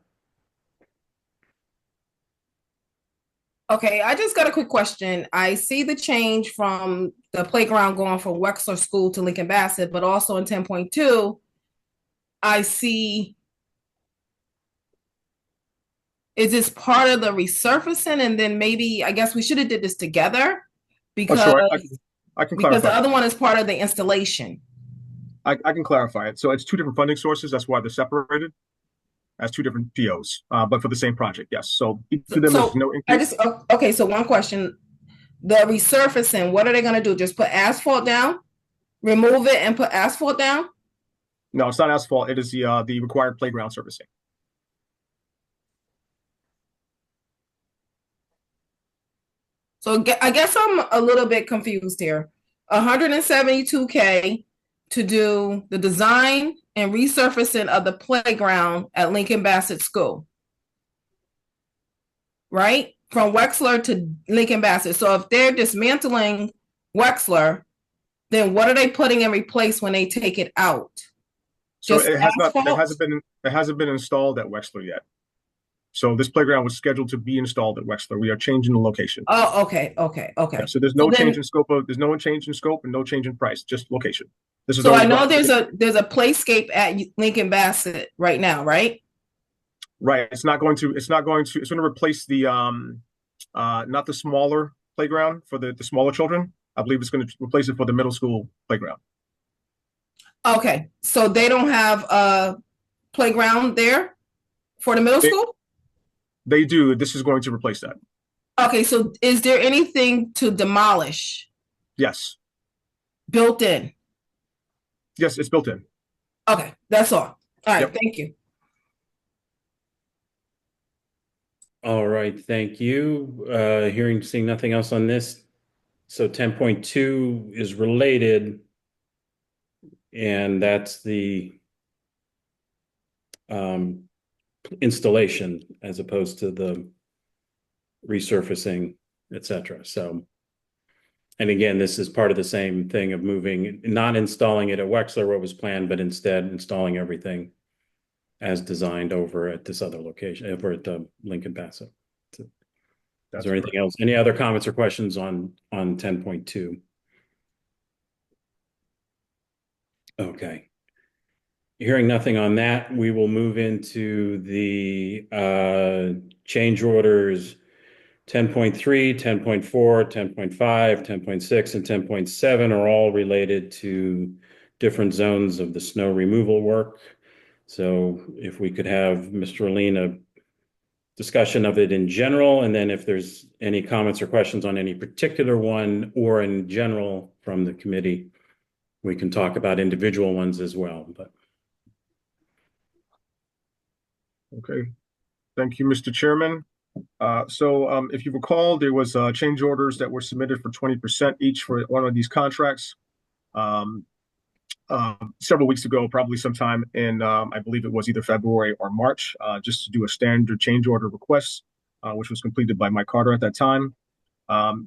Okay, I just got a quick question. I see the change from the playground going from Wexler School to Lincoln Bassett, but also in 10.2, I see, is this part of the resurfacing? And then maybe, I guess we should have did this together because, sure. I can clarify. Because the other one is part of the installation. I can clarify it. So it's two different funding sources. That's why they're separated as two different POs, but for the same project, yes. So each of them is no increase. Okay, so one question. The resurfacing, what are they going to do? Just put asphalt down? Remove it and put asphalt down? No, it's not asphalt. It is the required playground servicing. So I guess I'm a little bit confused here. $172K to do the design and resurfacing of the playground at Lincoln Bassett School, right? From Wexler to Lincoln Bassett. So if they're dismantling Wexler, then what are they putting in replace when they take it out? So it hasn't been installed at Wexler yet. So this playground was scheduled to be installed at Wexler. We are changing the location. Oh, okay. Yeah, so there's no change in scope and no change in price, just location. So I know there's a playscape at Lincoln Bassett right now, right? Right. It's going to replace the not the smaller playground for the smaller children. I believe it's going to replace it for the middle school playground. Okay. So they don't have a playground there for the middle school? They do. This is going to replace that. Okay, so is there anything to demolish Yes. built in? Yes, it's built in. Okay, that's all. All right, Yep. thank you. All right, thank you. Seeing nothing else on this. So 10.2 is related, and that's the installation as opposed to the resurfacing, etc. So, and again, this is part of the same thing of moving, not installing it at Wexler, what was planned, but instead installing everything as designed over at this other location, over at Lincoln Paso. So, is there anything else? Any other comments or questions on 10.2? Okay. Hearing nothing on that, we will move into the change orders 10.3, 10.4, 10.5, 10.6, and 10.7 are all related to different zones of the snow removal work. So if we could have Mr. Aline, a discussion of it in general, and then if there's any comments or questions on any particular one or in general from the committee, we can talk about individual ones as well. But okay, thank you, Mr. Chairman. So if you recall, there was change orders that were submitted for 20% each for one of these contracts. Several weeks ago, probably sometime in, I believe it was either February or March, just to do a standard change order request, which was completed by Mike Carter at that time.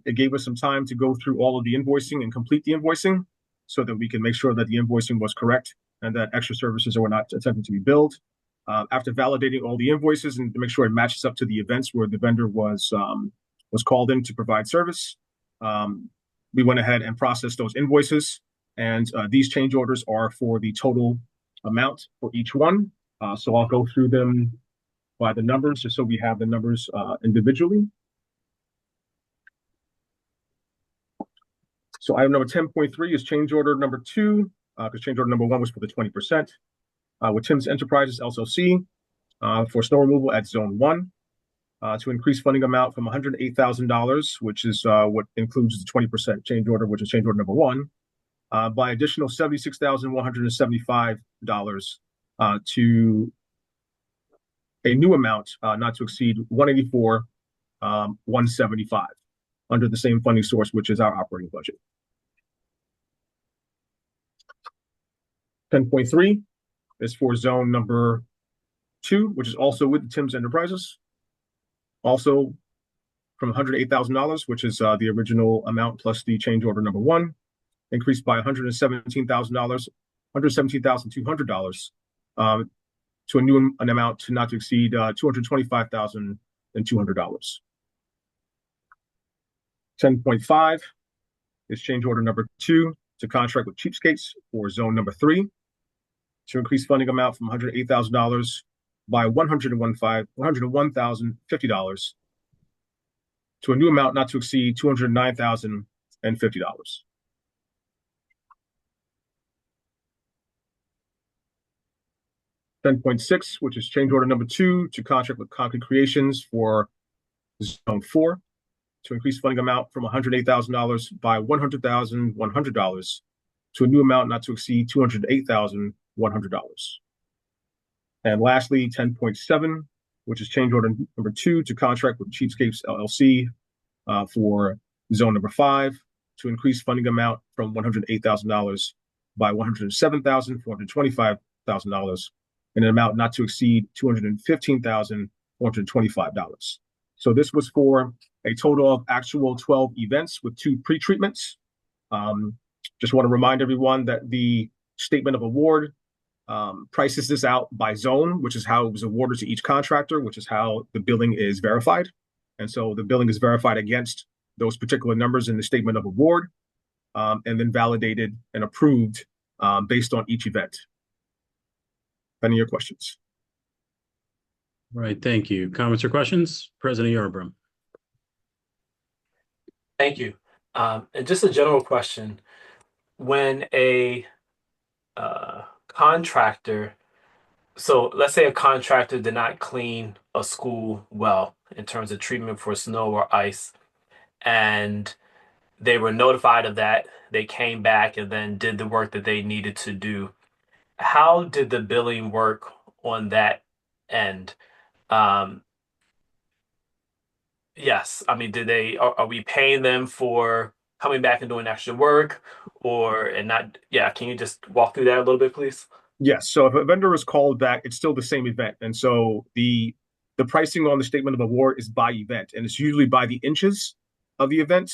It gave us some time to go through all of the invoicing and complete the invoicing so that we can make sure that the invoicing was correct and that extra services were not attempted to be billed. After validating all the invoices and to make sure it matches up to the events where the vendor was called in to provide service, we went ahead and processed those invoices. And these change orders are for the total amount for each one. So I'll go through them by the numbers just so we have the numbers individually. So item number 10.3 is change order number 2, because change order number 1 was for the 20%, with Tim's Enterprises LLC for snow removal at Zone 1 to increase funding amount from $108,000, which is what includes the 20% change order, which is change order number 1, by additional $76,175 to a new amount not to exceed $184,175 under the same funding source, which is our operating budget. 10.3 is for zone number 2, which is also with Tim's Enterprises. Also from $108,000, which is the original amount plus the change order number 1, increased by $117,200 to an amount to not to exceed $225,200. 10.5 is change order number 2 to contract with Cheapskates for zone number 3 to increase funding amount from $108,000 by $101,050 to a new amount not to exceed $209,050. 10.6, which is change order number 2 to contract with Concrete Creations for zone 4 to increase funding amount from $108,000 by $100,100 to a new amount not to exceed $208,100. And lastly, 10.7, which is change order number 2 to contract with Cheapskates LLC for zone number 5 to increase funding amount from $108,000 by $107,425,000 in an amount not to exceed $215,425. So this was for a total of actual 12 events with 2 pre-treatments. Just want to remind everyone that the statement of award prices this out by zone, which is how it was awarded to each contractor, which is how the billing is verified. And so the billing is verified against those particular numbers in the statement of award, and then validated and approved based on each event. Any of your questions? Right, thank you. Comments or questions? President Yarbrough. Thank you. And just a general question. When a contractor So let's say a contractor did not clean a school well in terms of treatment for snow or ice, and they were notified of that. They came back and then did the work that they needed to do. How did the billing work on that end? Um, yes, I mean, are we paying them for coming back and doing extra work or and not? Yeah, can you just walk through that a little bit, please? Yes. So if a vendor is called back, it's still the same event. And so the pricing on the statement of award is by event, and it's usually by the inches of the event,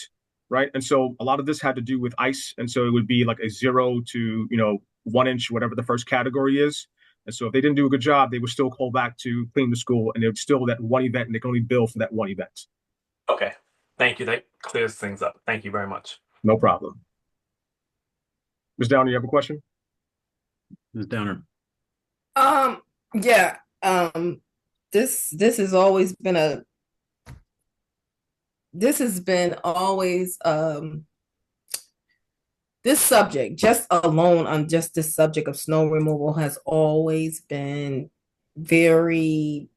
right? And so a lot of this had to do with ice. And so it would be like a 0 to, 1 inch, whatever the first category is. And so if they didn't do a good job, they would still call back to clean the school, and it would still that one event, and they can only bill for that one event. Okay. Thank you. That clears things up. Thank you very much. No problem. Ms. Downey, you have a question? Ms. Downer. Yeah. This has always been this subject, just alone on just this subject of snow removal, has always been very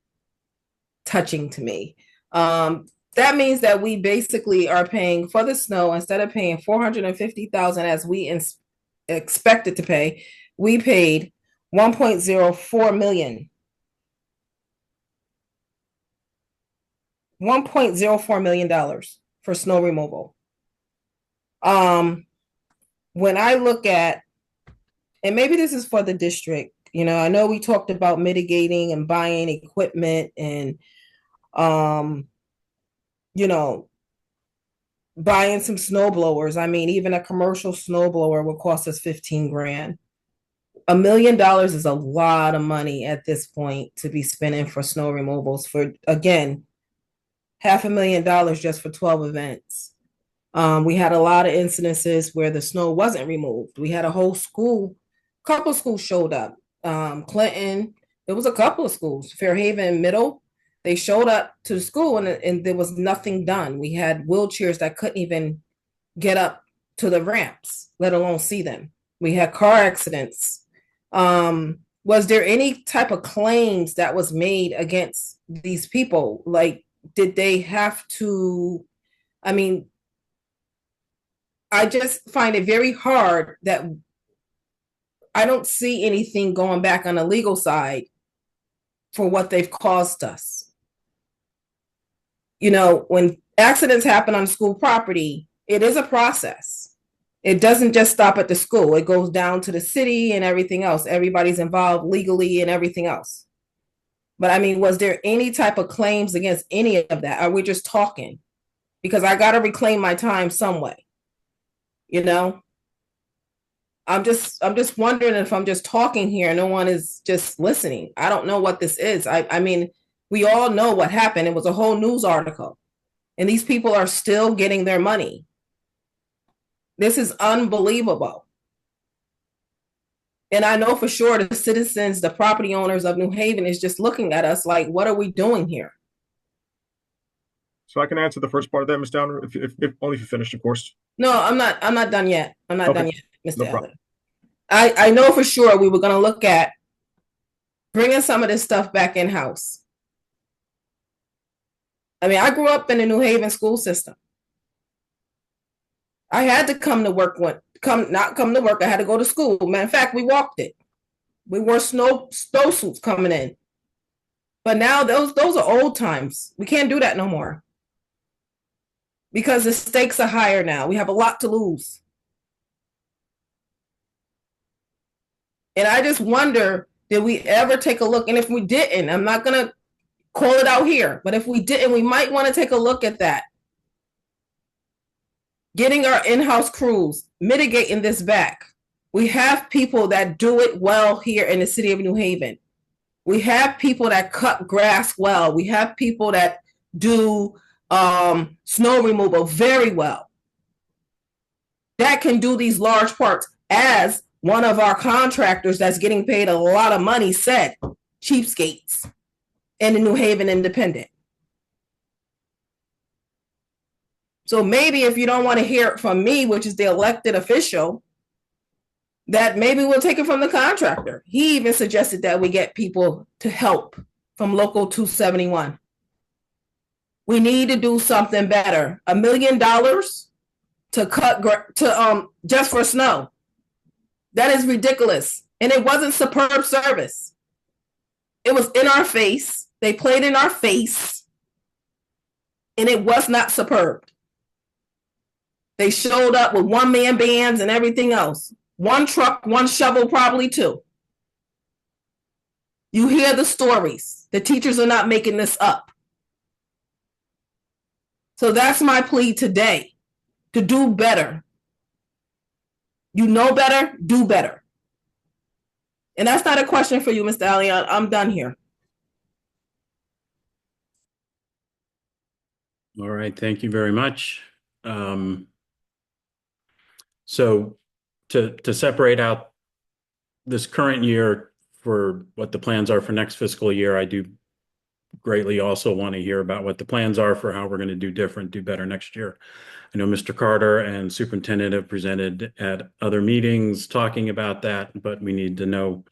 touching to me. That means that we basically are paying for the snow, instead of paying $450,000 as we expected to pay, we paid $1.04 million. $1.04 million for snow removal. When I look at, and maybe this is for the district, I know we talked about mitigating and buying equipment and, buying some snow blowers. I mean, even a commercial snow blower would cost us 15 grand. $1 million is a lot of money at this point to be spending for snow removals for, again, $500,000 just for 12 events. We had a lot of incidences where the snow wasn't removed. We had a whole couple schools showed up. Clinton, there was a couple of schools, Fairhaven Middle, they showed up to the school and there was nothing done. We had wheelchairs that couldn't even get up to the ramps, let alone see them. We had car accidents. Was there any type of claims that was made against these people? Like, did they have to, I just find it very hard that I don't see anything going back on the legal side for what they've caused us. When accidents happen on school property, it is a process. It doesn't just stop at the school. It goes down to the city and everything else. Everybody's involved legally and everything else. But was there any type of claims against any of that? Are we just talking? Because I got to reclaim my time some way. I'm just wondering if I'm just talking here and no one is just listening. I don't know what this is. We all know what happened. It was a whole news article. And these people are still getting their money. This is unbelievable. And I know for sure the citizens, the property owners of New Haven is just looking at us like, what are we doing here? So I can answer the first part of that, Ms. Downer, if only if you finished, of course. No, I'm not done yet. I'm not done yet, Mr. No problem. I know for sure we were going to look at bringing some of this stuff back in-house. I grew up in the New Haven school system. I had to come to work not come to work. I had to go to school. Matter of fact, we walked it. We wore snow suits coming in. But now those are old times. We can't do that no more. Because the stakes are higher now. We have a lot to lose. And I just wonder, did we ever take a look? And if we didn't, I'm not going to call it out here, but if we didn't, we might want to take a look at that. Getting our in-house crews, mitigating this back. We have people that do it well here in the city of New Haven. We have people that cut grass well. We have people that do snow removal very well. That can do these large parts, as one of our contractors that's getting paid a lot of money said, cheapskates in the New Haven Independent. So maybe if you don't want to hear it from me, which is the elected official, that maybe we'll take it from the contractor. He even suggested that we get people to help from Local 271. We need to do something better. $1 million to cut just for snow. That is ridiculous. And it wasn't superb service. It was in our face. They played in our face. And it was not superb. They showed up with one-man bands and everything else. One truck, one shovel, probably two. You hear the stories. The teachers are not making this up. So that's my plea today, to do better. You know better, do better. And that's not a question for you, Mr. Allion. I'm done here. All right, thank you very much. So to separate out this current year for what the plans are for next fiscal year, I do greatly also want to hear about what the plans are for how we're going to do better next year. I know Mr. Carter and Superintendent have presented at other meetings talking about that, but we need to know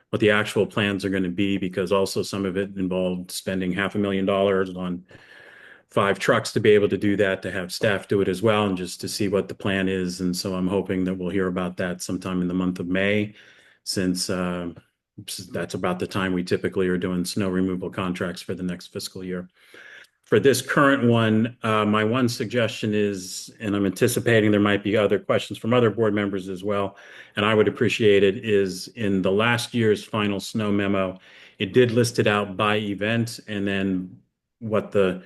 what the actual plans are going to be, because also some of it involved spending $500,000 on 5 trucks to be able to do that, to have staff do it as well, and just to see what the plan is. And so I'm hoping that we'll hear about that sometime in the month of May, since that's about the time we typically are doing snow removal contracts for the next fiscal year. For this current one, my one suggestion is, and I'm anticipating there might be other questions from other board members as well, and I would appreciate it, is in the last year's final snow memo, it did list it out by event, and then what the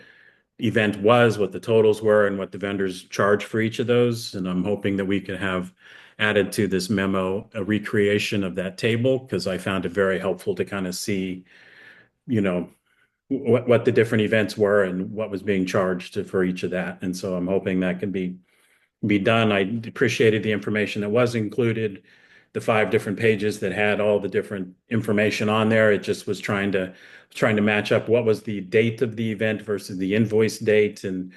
event was, what the totals were, and what the vendors charge for each of those. And I'm hoping that we could have added to this memo a recreation of that table, because I found it very helpful to kind of see, you know, what the different events were and what was being charged for each of that. And so I'm hoping that can be done. I appreciated the information that was included, the 5 different pages that had all the different information on there. It just was trying to match up what was the date of the event versus the invoice date. And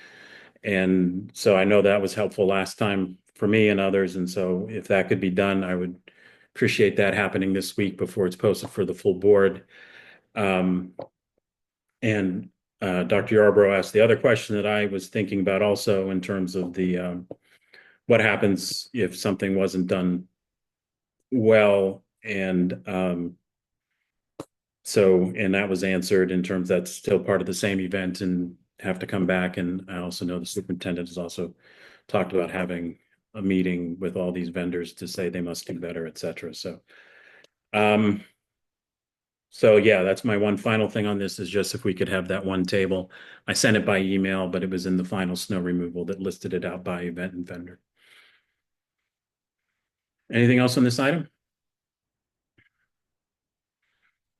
so I know that was helpful last time for me and others. And so if that could be done, I would appreciate that happening this week before it's posted for the full board. And Dr. Yarbrough asked the other question that I was thinking about also, in terms of the what happens if something wasn't done well. And and that was answered in terms that's still part of the same event and have to come back. And I also know the superintendent has also talked about having a meeting with all these vendors to say they must do better, et cetera. So yeah, that's my one final thing on this, is just if we could have that one table. I sent it by email, but it was in the final snow removal that listed it out by event and vendor. Anything else on this item?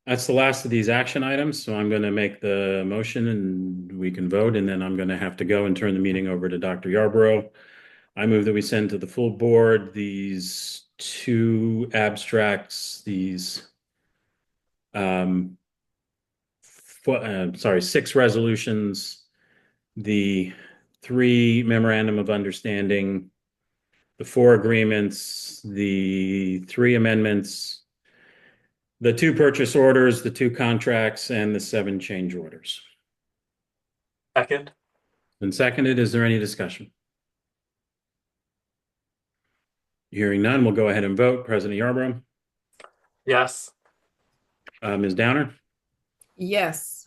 That's the last of these action items. So I'm going to make the motion and we can vote, and then I'm going to have to go and turn the meeting over to Dr. Yarbrough. I move that we send to the full board these 2 abstracts, these 6 resolutions, the 3 memorandum of understanding, the 4 agreements, the 3 amendments, the 2 purchase orders, the 2 contracts, and the 7 change orders. Second. Been seconded. Is there any discussion? Hearing none, we'll go ahead and vote. President Yarbrough? Yes. Ms. Downer? Yes.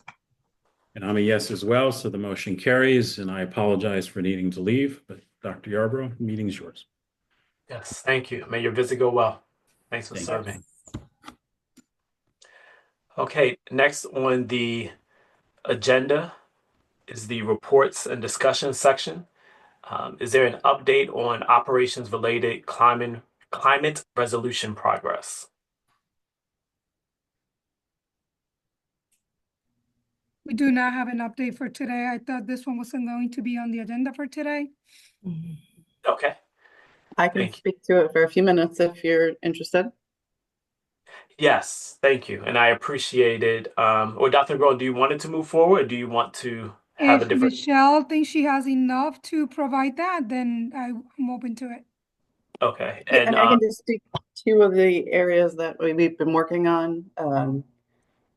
And I'm a yes as well, so the motion carries, and I apologize for needing to leave, but Dr. Yarbrough, the meeting's yours. Yes, thank you. May your visit go well. Thanks for serving. Okay, next on the agenda is the reports and discussion section. Is there an update on operations related climate resolution progress? We do not have an update for today. I thought this one wasn't going to be on the agenda for today. Okay. I can speak to it for a few minutes if you're interested. Yes, thank you. And I appreciate it. Or Dr. Grohl, do you want it to move forward, or do you want to have a If different? Michelle thinks she has enough to provide that, then I'm open to it. Okay. Yeah, And I can just speak two of the areas that we've been working on.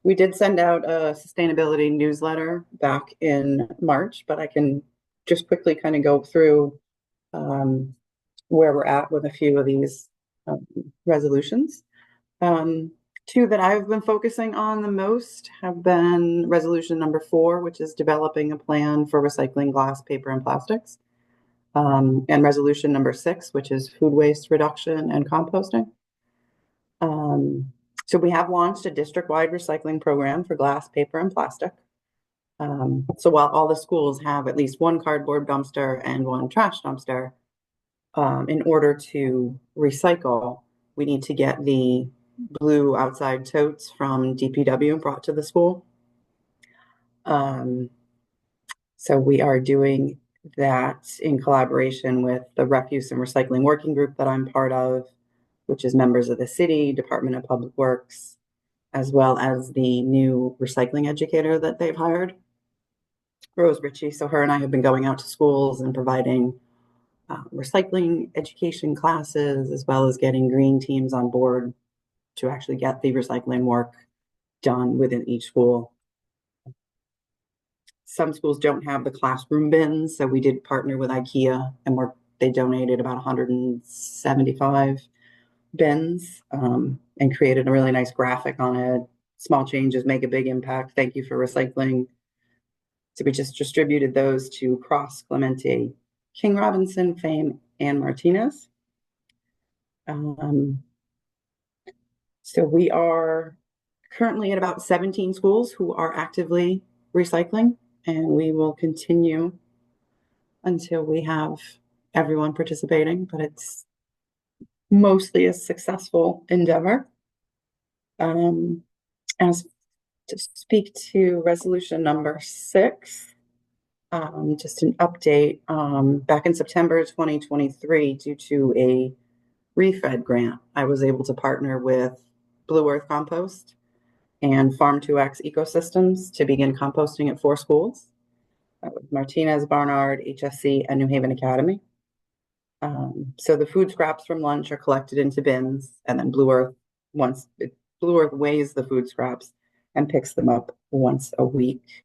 We did send out a sustainability newsletter back in March, but I can just quickly kind of go through where we're at with a few of these resolutions. Two that I've been focusing on the most have been resolution number 4, which is developing a plan for recycling glass, paper, and plastics. And resolution number 6, which is food waste reduction and composting. So we have launched a district-wide recycling program for glass, paper, and plastic. So while all the schools have at least one cardboard dumpster and one trash dumpster, in order to recycle, we need to get the blue outside totes from DPW brought to the school. So we are doing that in collaboration with the Refuse and Recycling Working Group that I'm part of, which is members of the city, Department of Public Works, as well as the new recycling educator that they've hired, Rose Ritchie. So her and I have been going out to schools and providing recycling education classes, as well as getting green teams on board to actually get the recycling work done within each school. Some schools don't have the classroom bins, so we did partner with IKEA, and they donated about 175 bins and created a really nice graphic on it. Small changes make a big impact. Thank you for recycling. So we just distributed those to Cross, Clemente, King Robinson, Fame, and Martinez. So we are currently at about 17 schools who are actively recycling, and we will continue until we have everyone participating, but it's mostly a successful endeavor. As to speak to resolution number 6, just an update. Back in September 2023, due to a refed grant, I was able to partner with Blue Earth Compost and Farm2X Ecosystems to begin composting at 4 schools. Martinez, Barnard, HSC, and New Haven Academy. So the food scraps from lunch are collected into bins, and then Blue Earth weighs the food scraps and picks them up once a week.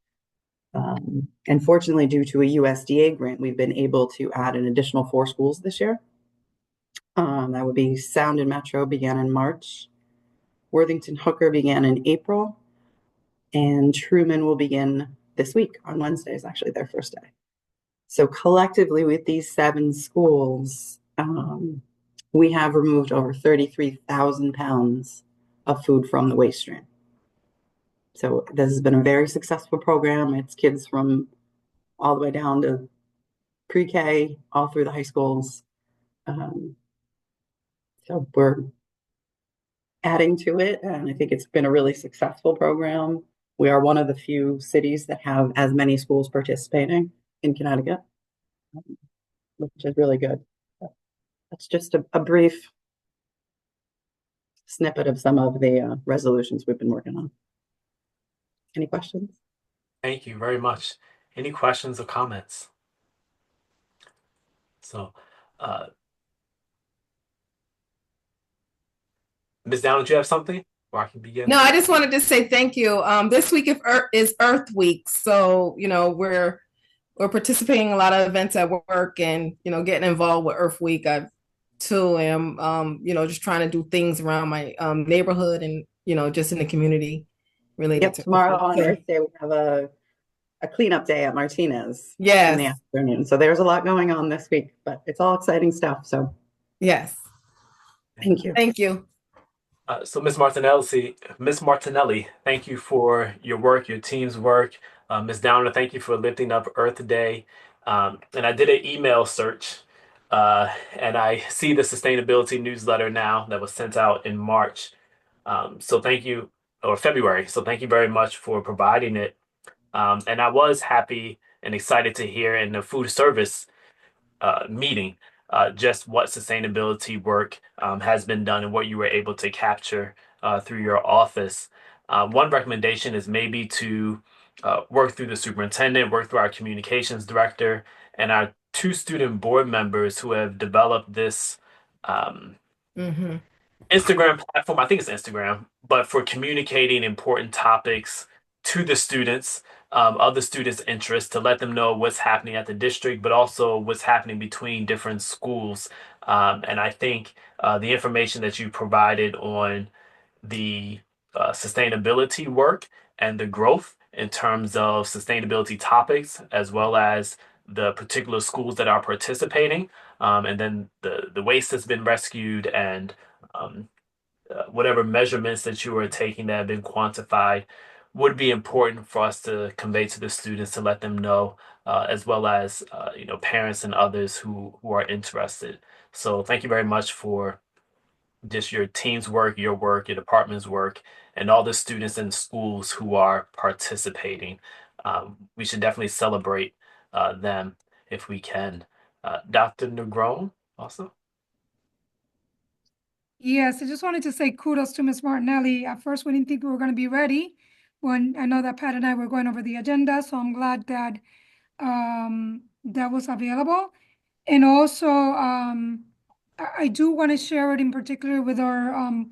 And fortunately, due to a USDA grant, we've been able to add an additional 4 schools this year. That would be Sound and Metro began in March. Worthington Hooker began in April. And Truman will begin this week. On Wednesday is actually their first day. So collectively with these 7 schools, we have removed over 33,000 pounds of food from the waste stream. So this has been a very successful program. It's kids from all the way down to pre-K, all through the high schools. So we're adding to it, and I think it's been a really successful program. We are one of the few cities that have as many schools participating in Connecticut, which is really good. That's just a brief snippet of some of the resolutions we've been working on. Any questions? Thank you very much. Any questions or comments? So, Ms. Down, do you have something? Or I can begin? No, I just wanted to say thank you. This week is Earth Week, so we're participating in a lot of events at work, and getting involved with Earth Week. I too am just trying to do things around my neighborhood and just in the community related to tomorrow on Earth Day we have a cleanup day at Martinez. Yes. In the afternoon. So there's a lot going on this week, but it's all exciting stuff. So yes. Thank you. Thank you. So Ms. Martinelli, thank you for your work, your team's work. Ms. Downer, thank you for lifting up Earth Day. And I did an email search, and I see the sustainability newsletter now that was sent out in March. So thank you, or February. So thank you very much for providing it. And I was happy and excited to hear in the food service meeting just what sustainability work has been done and what you were able to capture through your office. One recommendation is maybe to work through the superintendent, work through our communications director, and our 2 student board members who have developed this Instagram platform. I think it's Instagram, but for communicating important topics to the students, of the students' interest, to let them know what's happening at the district, but also what's happening between different schools. And I think the information that you provided on the sustainability work and the growth in terms of sustainability topics, as well as the particular schools that are participating, and then the waste that's been rescued and um, whatever measurements that you are taking that have been quantified would be important for us to convey to the students to let them know, as well as parents and others who are interested. So thank you very much for just your team's work, your department's work, and all the students in schools who are participating. We should definitely celebrate them if we can. Dr. Negron, also. Yes, I just wanted to say kudos to Ms. Martinelli. At first, we didn't think we were going to be ready when I know that Pat and I were going over the agenda, so I'm glad that that was available. And also, I do want to share it in particular with our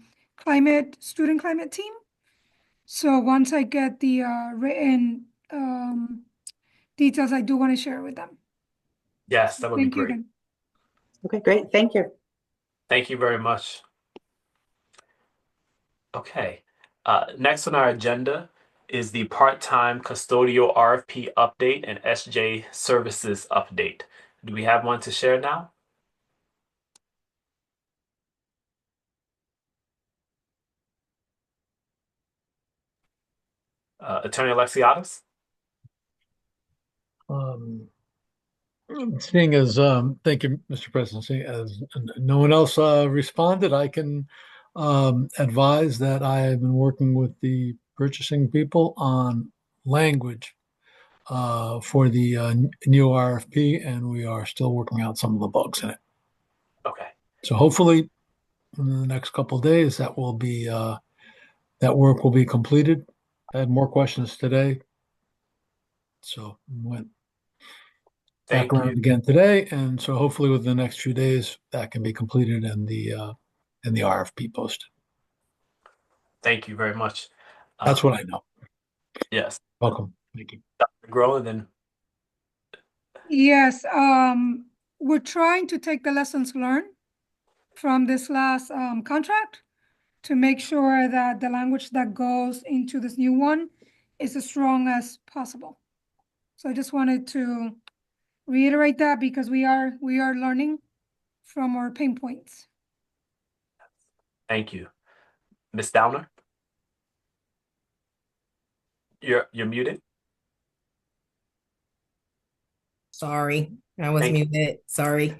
student climate team. So once I get the written details, I do want to share it with them. Yes, that would be Thank you great. again. Okay, great. Thank you. Thank you very much. Okay. Next on our agenda is the part-time custodial RFP update and SJ services update. Do we have one to share now? Attorney Alexiadis? Seeing as, thank you, Mr. President, seeing as no one else responded, I can advise that I have been working with the purchasing people on language for the new RFP, and we are still working out some of the bugs in it. Okay. So hopefully in the next couple of days, that work will be completed. I had more questions today, so went back Thank you. around again today, and so hopefully within the next few days that can be completed and the RFP posted. Thank you very much. That's what I know. Yes. Welcome. Thank you. Dr. Grohl, then. Yes, we're trying to take the lessons learned from this last contract to make sure that the language that goes into this new one is as strong as possible. So I just wanted to reiterate that because we are learning from our pain points. Thank you. Ms. Downer? You're muted. Sorry, I was Thank you. muted. Sorry.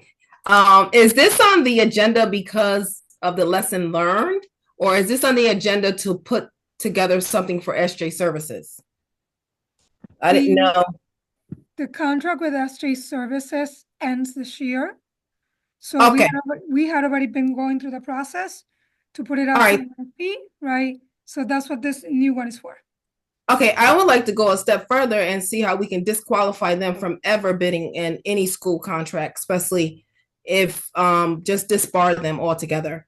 Is this on the agenda because of the lesson learned, or is this on the agenda to put together something for SJ Services? I didn't know. The contract with SJ Services ends this year. So Okay. we had already been going through the process to put it out to RFP, right? So that's what this new one is for. Okay, I would like to go a step further and see how we can disqualify them from ever bidding in any school contract, especially if just disbar them altogether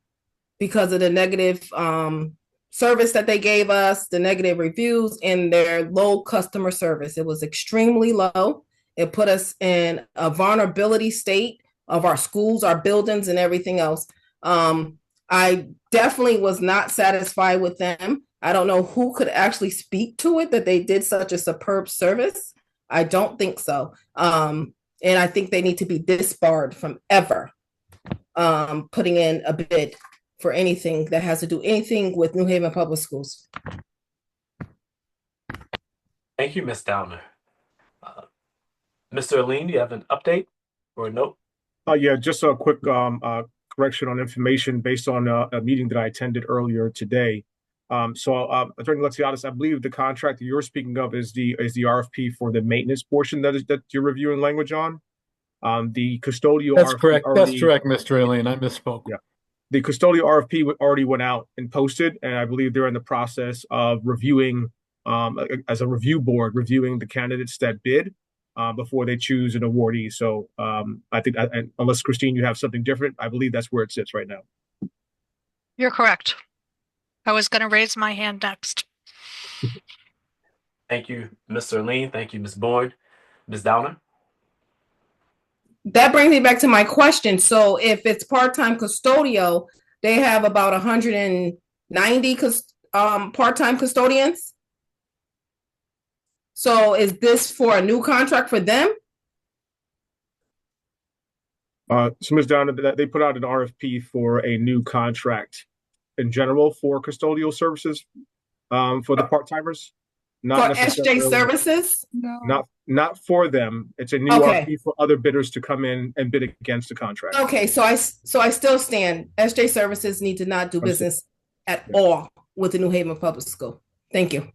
because of the negative service that they gave us, the negative reviews, and their low customer service. It was extremely low. It put us in a vulnerability state of our schools, our buildings, and everything else. I definitely was not satisfied with them. I don't know who could actually speak to it that they did such a superb service. I don't think so. And I think they need to be disbarred from ever putting in a bid for anything that has to do anything with New Haven Public Schools. Thank you, Ms. Downer. Mr. Aline, do you have an update or a note? Yeah, just a quick correction on information based on a meeting that I attended earlier today. Attorney Lexiadis, I believe the contract that you're speaking of is the RFP for the maintenance portion that you're reviewing language on. The custodial That's RFP correct. already, That's correct, Mr. Alien. I misspoke. Yeah. The custodial RFP already went out and posted, and I believe they're in the process of reviewing, as a review board, reviewing the candidates that bid before they choose an awardee. So I think, unless Christine, you have something different, I believe that's where it sits right now. You're correct. I was going to raise my hand next. Thank you, Mr. Lean. Thank you, Ms. Bourne. Ms. Downer? That brings me back to my question. So if it's part-time custodial, they have about 190 part-time custodians. So is this for a new contract for them? So Ms. Downer, they put out an RFP for a new contract in general for custodial services for the part-timers, not For SJ necessarily Services? No. not for them. It's a new Okay. RFP for other bidders to come in and bid against the contract. Okay, so I still stand. SJ Services need to not do business at all with the New Haven Public School. Thank you.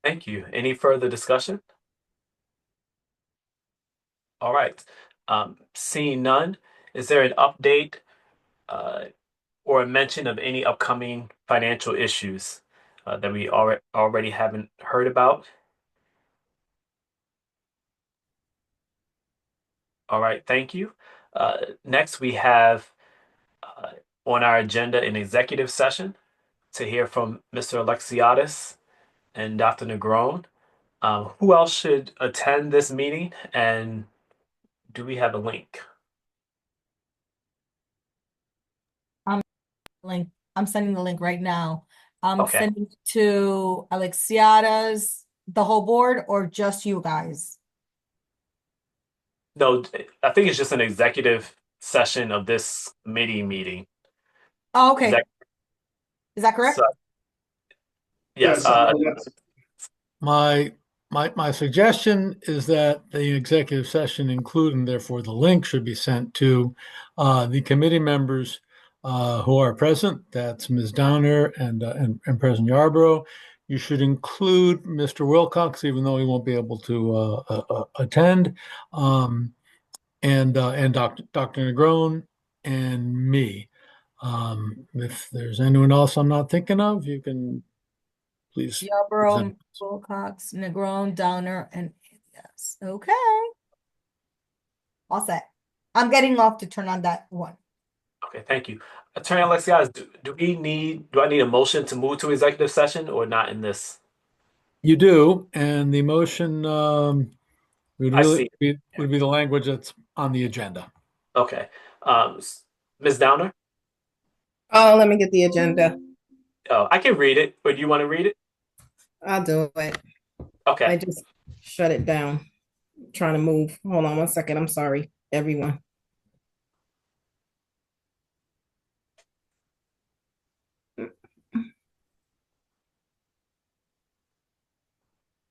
Thank you. Any further discussion? All right. Seeing none, is there an update or a mention of any upcoming financial issues that we already haven't heard about? All right, thank you. Next, we have on our agenda an executive session to hear from Mr. Alexiadis and Dr. Negron. Who else should attend this meeting, and do we have a link? I'm sending the link right now. I'm Okay. sending to Alexiada's, the whole board, or just you guys? No, I think it's just an executive session of this committee meeting. Oh, Is okay. Is that correct? so, yes. Yes. My suggestion is that the executive session include, and therefore the link should be sent to the committee members who are present. That's Ms. Downer and President Yarborough. You should include Mr. Wilcox, even though he won't be able to attend, and Dr. Negron and me. If there's anyone else I'm not thinking of, you can please. Yarborough, Wilcox, Negron, Downer, and yes. Okay. All set. I'm getting off to turn on that one. Okay, thank you. Attorney Alexiadis, do I need a motion to move to executive session or not in this? You do, and the motion would I see. be the language that's on the agenda. Okay. Ms. Downer? Oh, let me get the agenda. Oh, I can read it, but do you want to read it? I'll do it. Okay. I just shut it down. Trying to move. Hold on one second. I'm sorry, everyone.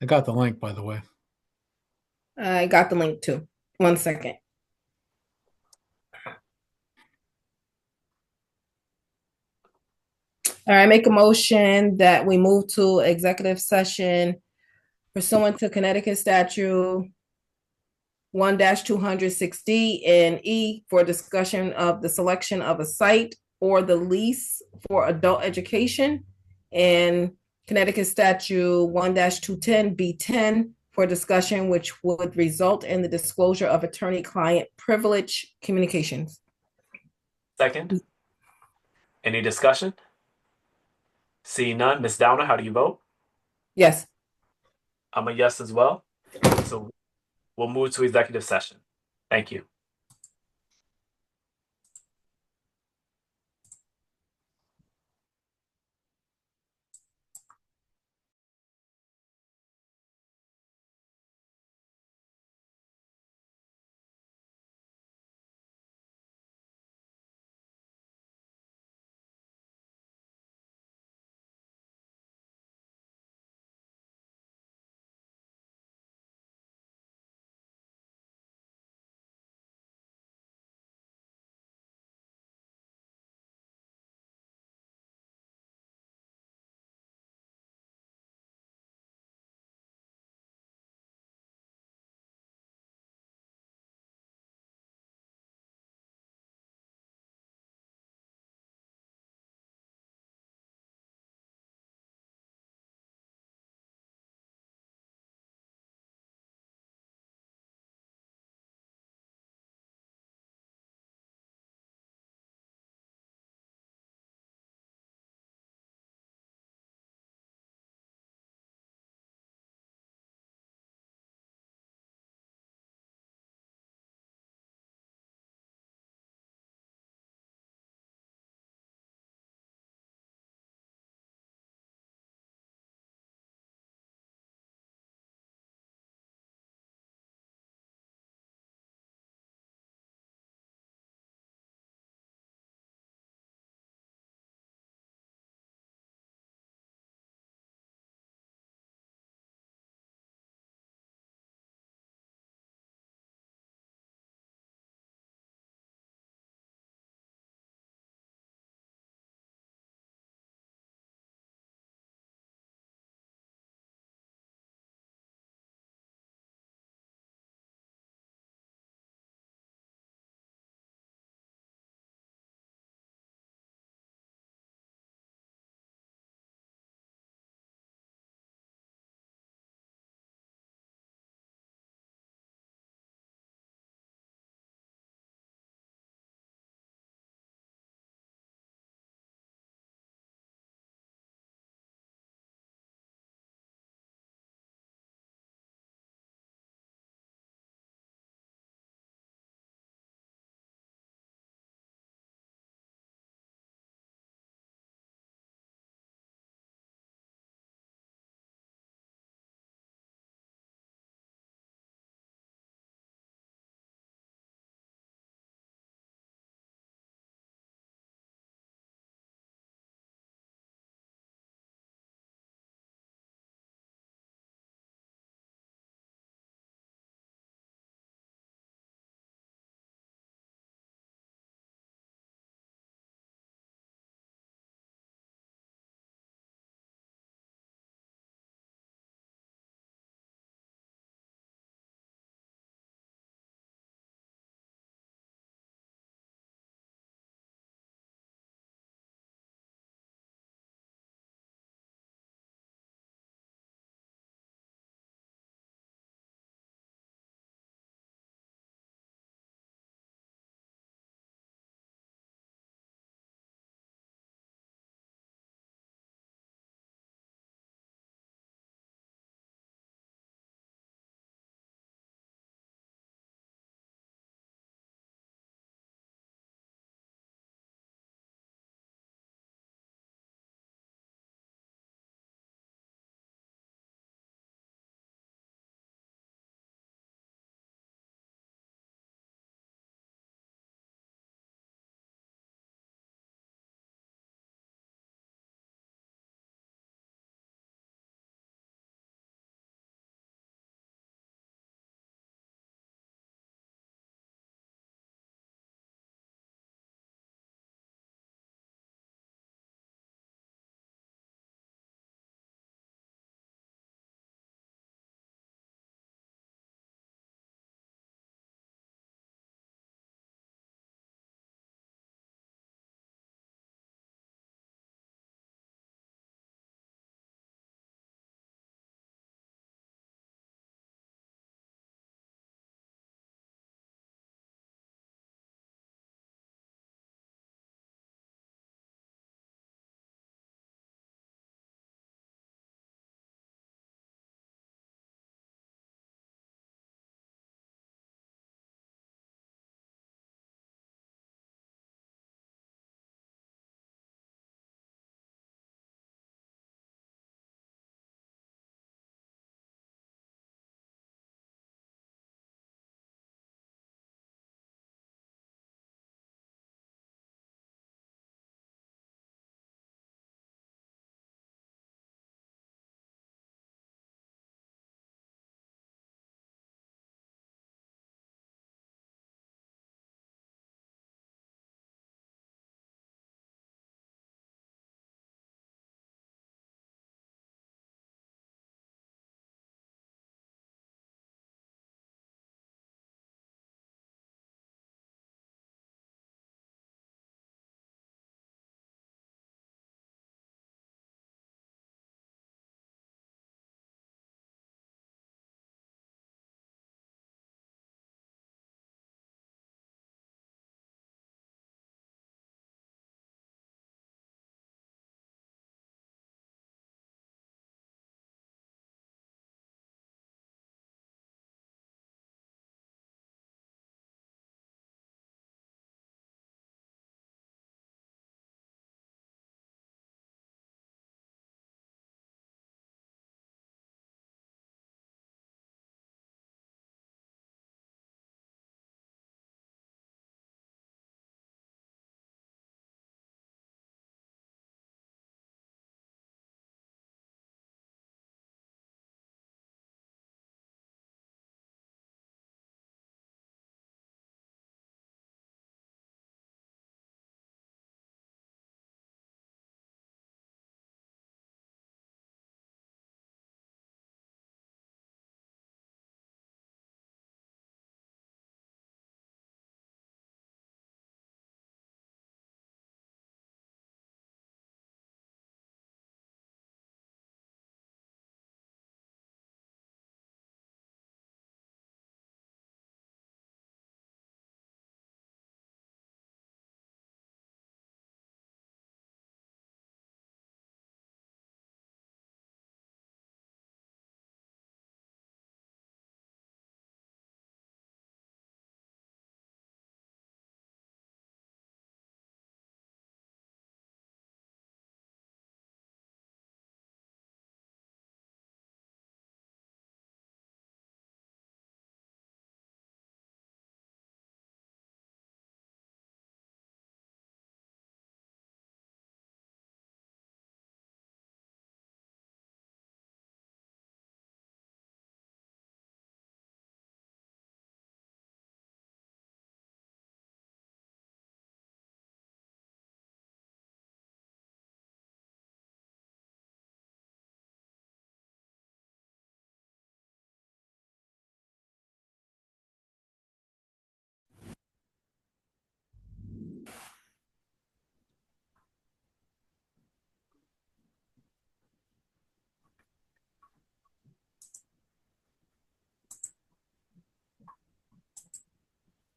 I got the link, by the way. I got the link too. One second. All right, make a motion that we move to executive session pursuant to Connecticut statute 1-260 and E for discussion of the selection of a site or the lease for adult education, and Connecticut statute 1-210 B10 for discussion which would result in the disclosure of attorney-client privilege communications. Second. Any discussion? Seeing none, Ms. Downer, how do you vote? Yes. I'm a yes as well. So we'll move to executive session. Thank you.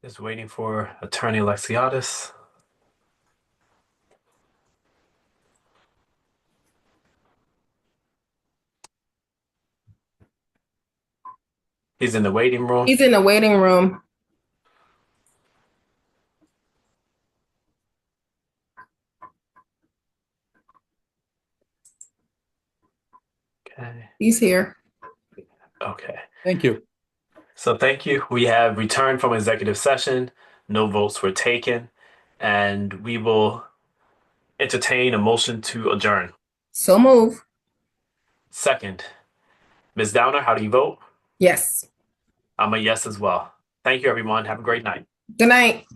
Just waiting for Attorney Alexiadis. He's in the waiting room. He's in the waiting room. Okay. He's here. Okay. Thank you. So thank you. We have returned from executive session. No votes were taken, and we will entertain a motion to adjourn. So move. Second. Ms. Downer, how do you vote? Yes. I'm a yes as well. Thank you, everyone. Have a great night. Good night.